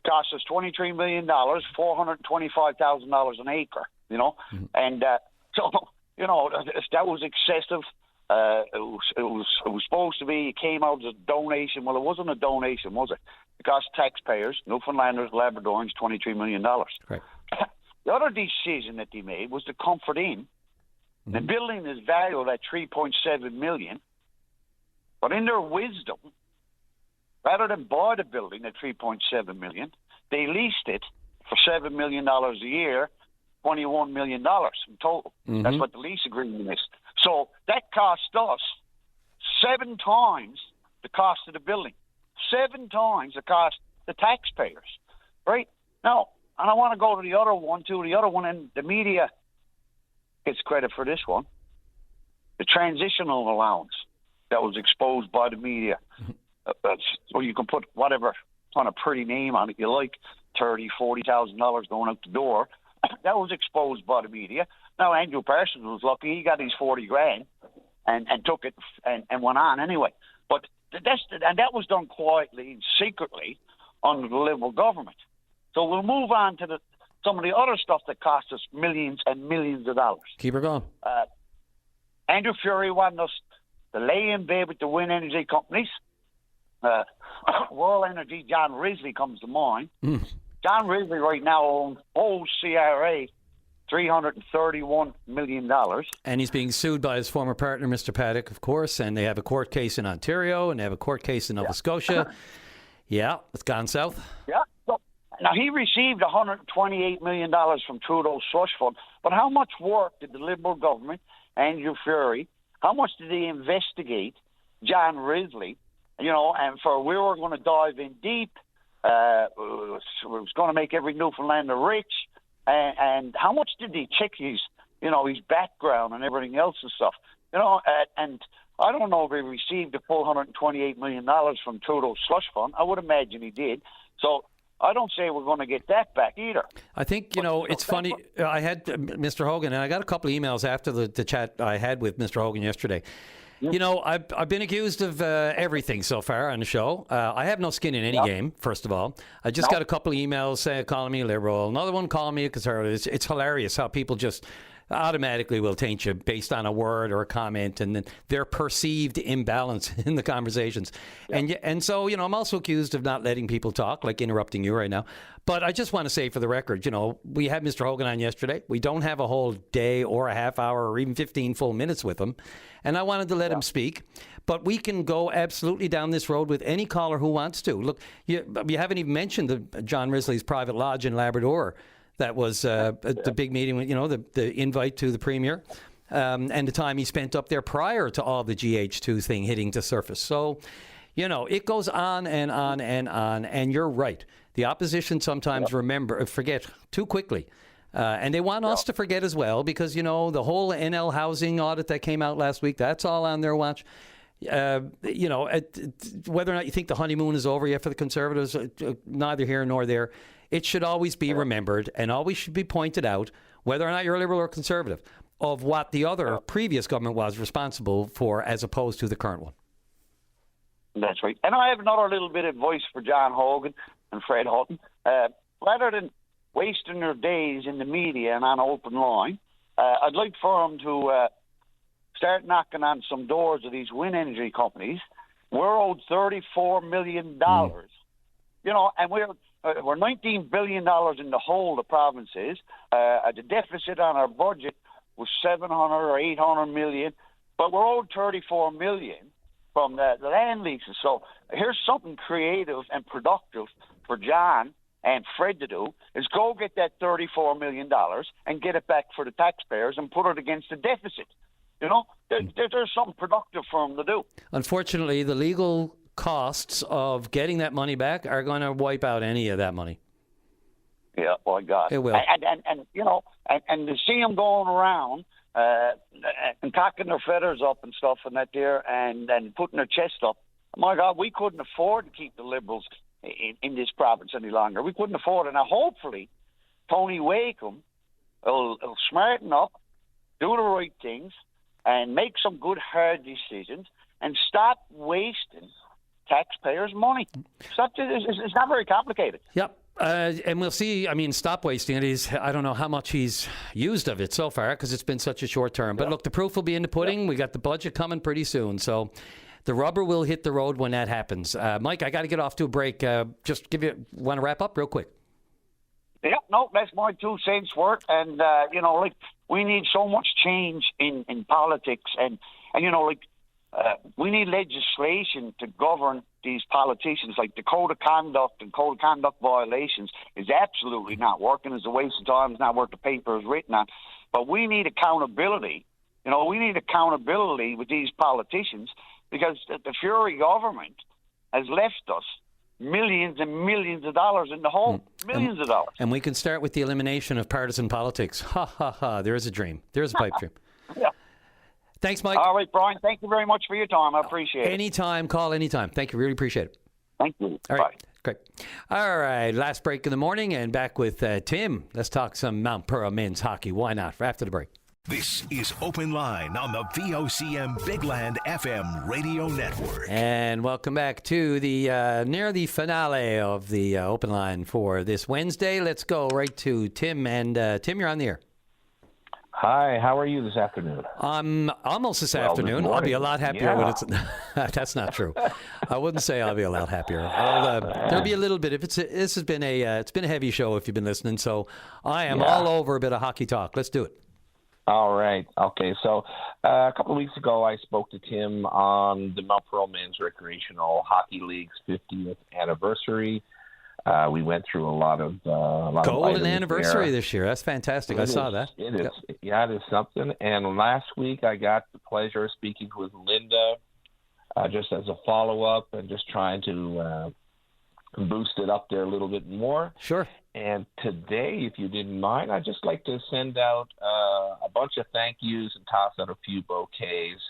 Cost us $23 million, $425,000 an acre. And so that was excessive. It was supposed to be. It came out as a donation. Well, it wasn't a donation, was it? It cost taxpayers, Newfoundlanders, Labradorians, $23 million. Right. The other decision that they made was the Comfort Inn. Mm-hmm. The building is valued at $3.7 million, but in their wisdom, rather than buy the building at $3.7 million, they leased it for $7 million a year, $21 million in total. Mm-hmm. That's what the lease agreement is. So that cost us 7 times the cost of the building, 7 times the cost the taxpayers, right? Now, and I want to go to the other one, too. The other one, and the media gets credit for this one, the transitional allowance. that was exposed by the media. So you can put whatever kind of pretty name on it you like, $30,000, $40,000 going out the door. That was exposed by the media. Now, Andrew Parsons was lucky. He got his 40 grand and took it and went on anyway. But that was done quietly and secretly under the Liberal government. So we'll move on to some of the other stuff that cost us millions and millions of dollars. Keep her going. Andrew Fury wanted us to lay in bed with the wind energy companies. World Energy, John Risley comes to mind. John Risley right now owes CRA $331 million. And he's being sued by his former partner, Mr. Paddock, of course, and they have a court case in Ontario, and they have a court case in Nova Scotia. Yeah, it's gone south. Yeah. So, now, he received $128 million from Trudeau's slush fund, but how much work did the Liberal government, Andrew Fury, how much did they investigate John Risley? You know, and we were going to dive in deep. It was going to make every Newfoundlander rich. And how much did he check his background and everything else and stuff? You know, and I don't know if he received the full $128 million from Trudeau's slush fund. I would imagine he did. So I don't say we're going to get that back either. I think, it's funny. I had Mr. Hogan, and I got a couple of emails after the chat I had with Mr. Hogan yesterday. You know, I've been accused of everything so far on the show. I have no skin in any game, first of all. I just got a couple of emails calling me a liberal. Another one calling me a conservative. It's hilarious how people just automatically will taint you based on a word or a comment and then their perceived imbalance in the conversations. And so, I'm also accused of not letting people talk, like interrupting you right now. But I just want to say for the record, we had Mr. Hogan on yesterday. We don't have a whole day or a half hour or even 15 full minutes with him. And I wanted to let him speak. But we can go absolutely down this road with any caller who wants to. Look, you haven't even mentioned John Risley's private lodge in Labrador. That was the big meeting with, the invite to the Premier and the time he spent up there prior to all the GH2 thing hitting the surface. So, it goes on and on and on. And you're right. The opposition sometimes forget too quickly. And they want us to forget as well because, the whole NL housing audit that came out last week, that's all on their watch. Whether or not you think the honeymoon is over yet for the Conservatives, neither here nor there. It should always be remembered and always should be pointed out, whether or not you're a Liberal or Conservative, of what the other previous government was responsible for as opposed to the current one. That's right. And I have another little bit of advice for John Hogan and Fred Hutton. Rather than wasting their days in the media and on open line, I'd like for them to start knocking on some doors of these wind energy companies. We're owed $34 million. And we're $19 billion in the hole, the province is. The deficit on our budget was $700 or $800 million, but we're owed $34 million from the land leases. So here's something creative and productive for John and Fred to do, is go get that $34 million and get it back for the taxpayers and put it against the deficit. There's something productive for them to do. Unfortunately, the legal costs of getting that money back are going to wipe out any of that money. Yeah, my God. It will. And to see them going around and cocking their feathers up and stuff and that there and putting their chest up, my God, we couldn't afford to keep the Liberals in this province any longer. We couldn't afford it. Now, hopefully, Tony Wakeham will smarten up, do the right things, and make some good, hard decisions, and stop wasting taxpayers' money. It's not very complicated. Yep. And we'll see. I mean, stop wasting it. I don't know how much he's used of it so far because it's been such a short term. But look, the proof will be in the pudding. We got the budget coming pretty soon. So the rubber will hit the road when that happens. Mike, I got to get off to a break. Want to wrap up real quick? Yeah, no, that's my 2 cents worth. And, we need so much change in politics. And we need legislation to govern these politicians. Like the code of conduct and code of conduct violations is absolutely not working. It's a waste of time. It's not worth the paper it's written on. But we need accountability. We need accountability with these politicians because the Fury government has left us millions and millions of dollars in the hole. Millions of dollars. And we can start with the elimination of partisan politics. Ha, ha, ha. There's a dream. There's a pipe dream. Yeah. Thanks, Mike. All right, Brian. Thank you very much for your time. I appreciate it. Anytime, call anytime. Thank you. Really appreciate it. Thank you. All right. Bye. Great. All right. Last break in the morning and back with Tim. Let's talk some Mount Pearl men's hockey. Why not? After the break. This is Open Line on the VOCM Big Land FM radio network. And welcome back to the near the finale of the Open Line for this Wednesday. Let's go right to Tim. And Tim, you're on the air. Hi, how are you this afternoon? I'm almost this afternoon. I'll be a lot happier when it's. That's not true. I wouldn't say I'll be a lot happier. There'll be a little bit. This has been it's been a heavy show if you've been listening. So I am all over a bit of hockey talk. Let's do it. All right. Okay. So a couple of weeks ago, I spoke to Tim on the Mount Pearl Men's Recreational Hockey League's 50th anniversary. We went through a lot of golden anniversary this year. That's fantastic. I saw that. It is. Yep. Yeah, it is something. And last week, I got the pleasure of speaking with Linda, just as a follow-up and just trying to boost it up there a little bit more. Sure. And today, if you didn't mind, I'd just like to send out a bunch of thank yous and toss out a few bouquets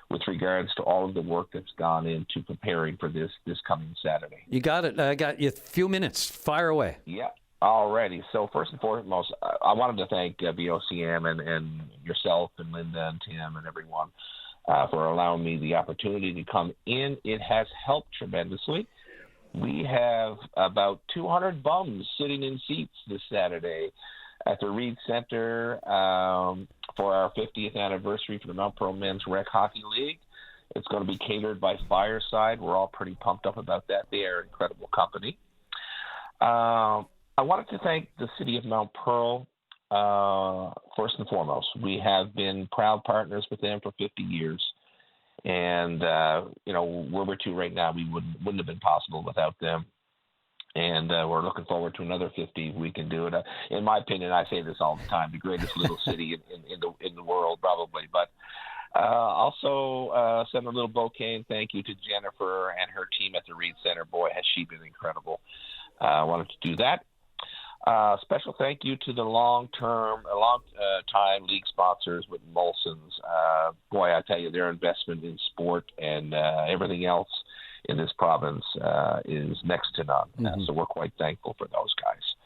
with regards to all of the work that's gone into preparing for this coming Saturday. You got it. I got you a few minutes. Fire away. Yeah, already. So first and foremost, I wanted to thank VOCM and yourself and Linda and Tim and everyone for allowing me the opportunity to come in. It has helped tremendously. We have about 200 bums sitting in seats this Saturday at the Reed Center for our 50th anniversary for the Mount Pearl Men's Rec Hockey League. It's going to be catered by Fireside. We're all pretty pumped up about that. They are an incredible company. I wanted to thank the city of Mount Pearl first and foremost. We have been proud partners with them for 50 years. And, where we're to right now, we wouldn't have been possible without them. And we're looking forward to another 50 if we can do it. In my opinion, I say this all the time, the greatest little city in the world, probably. But also send a little bouquet and thank you to Jennifer and her team at the Reed Center. Boy, has she been incredible. I wanted to do that. Special thank you to the long-time league sponsors with Molson's. Boy, I tell you, their investment in sport and everything else in this province is next to none. Mm-hmm. So we're quite thankful for those guys.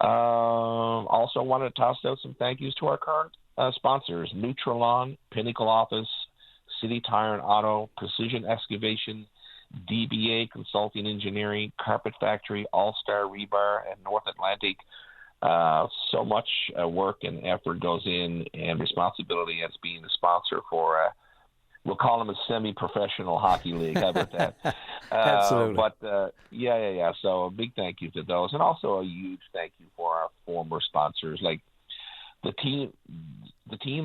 Also want to toss out some thank yous to our current sponsors, Nutrilon, Pinnacle Office, City Tire and Auto, Precision Excavation, DBA Consulting Engineering, Carpet Factory, All-Star Rebar, and North Atlantic. So much work and effort goes in and responsibility as being the sponsor for, we'll call them a semi-professional hockey league. How about that? Absolutely. But, yeah. So a big thank you to those. And also a huge thank you for our former sponsors. Like the teams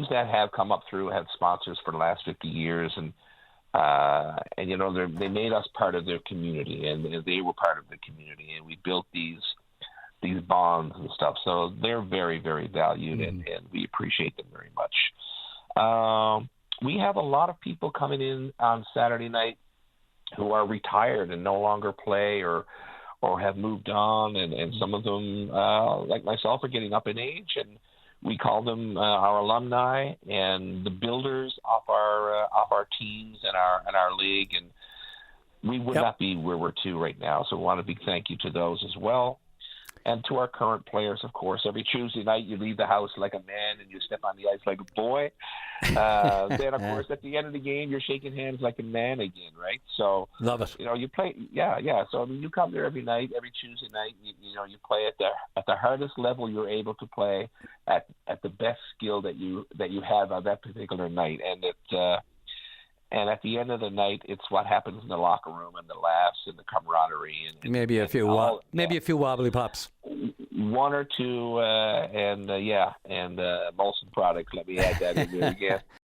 that have come up through have sponsors for the last 50 years. And they made us part of their community, and they were part of the community, and we built these bonds and stuff. So they're very, very valued, and we appreciate them very much. We have a lot of people coming in on Saturday night who are retired and no longer play or have moved on, and some of them, like myself, are getting up in age, and we call them our alumni and the builders of our teams and our league, and we would not be where we're to right now. So we want a big thank you to those as well, and to our current players, of course. Every Tuesday night, you leave the house like a man and you step on the ice like a boy. Then, of course, at the end of the game, you're shaking hands like a man again, right? So love it. You play, yeah. So you come there every night, every Tuesday night. You play at the hardest level you're able to play at the best skill that you have on that particular night, and at the end of the night, it's what happens in the locker room and the laughs and the camaraderie and maybe a few wobbly pops. One or two, and Molson products. Let me add that in there again.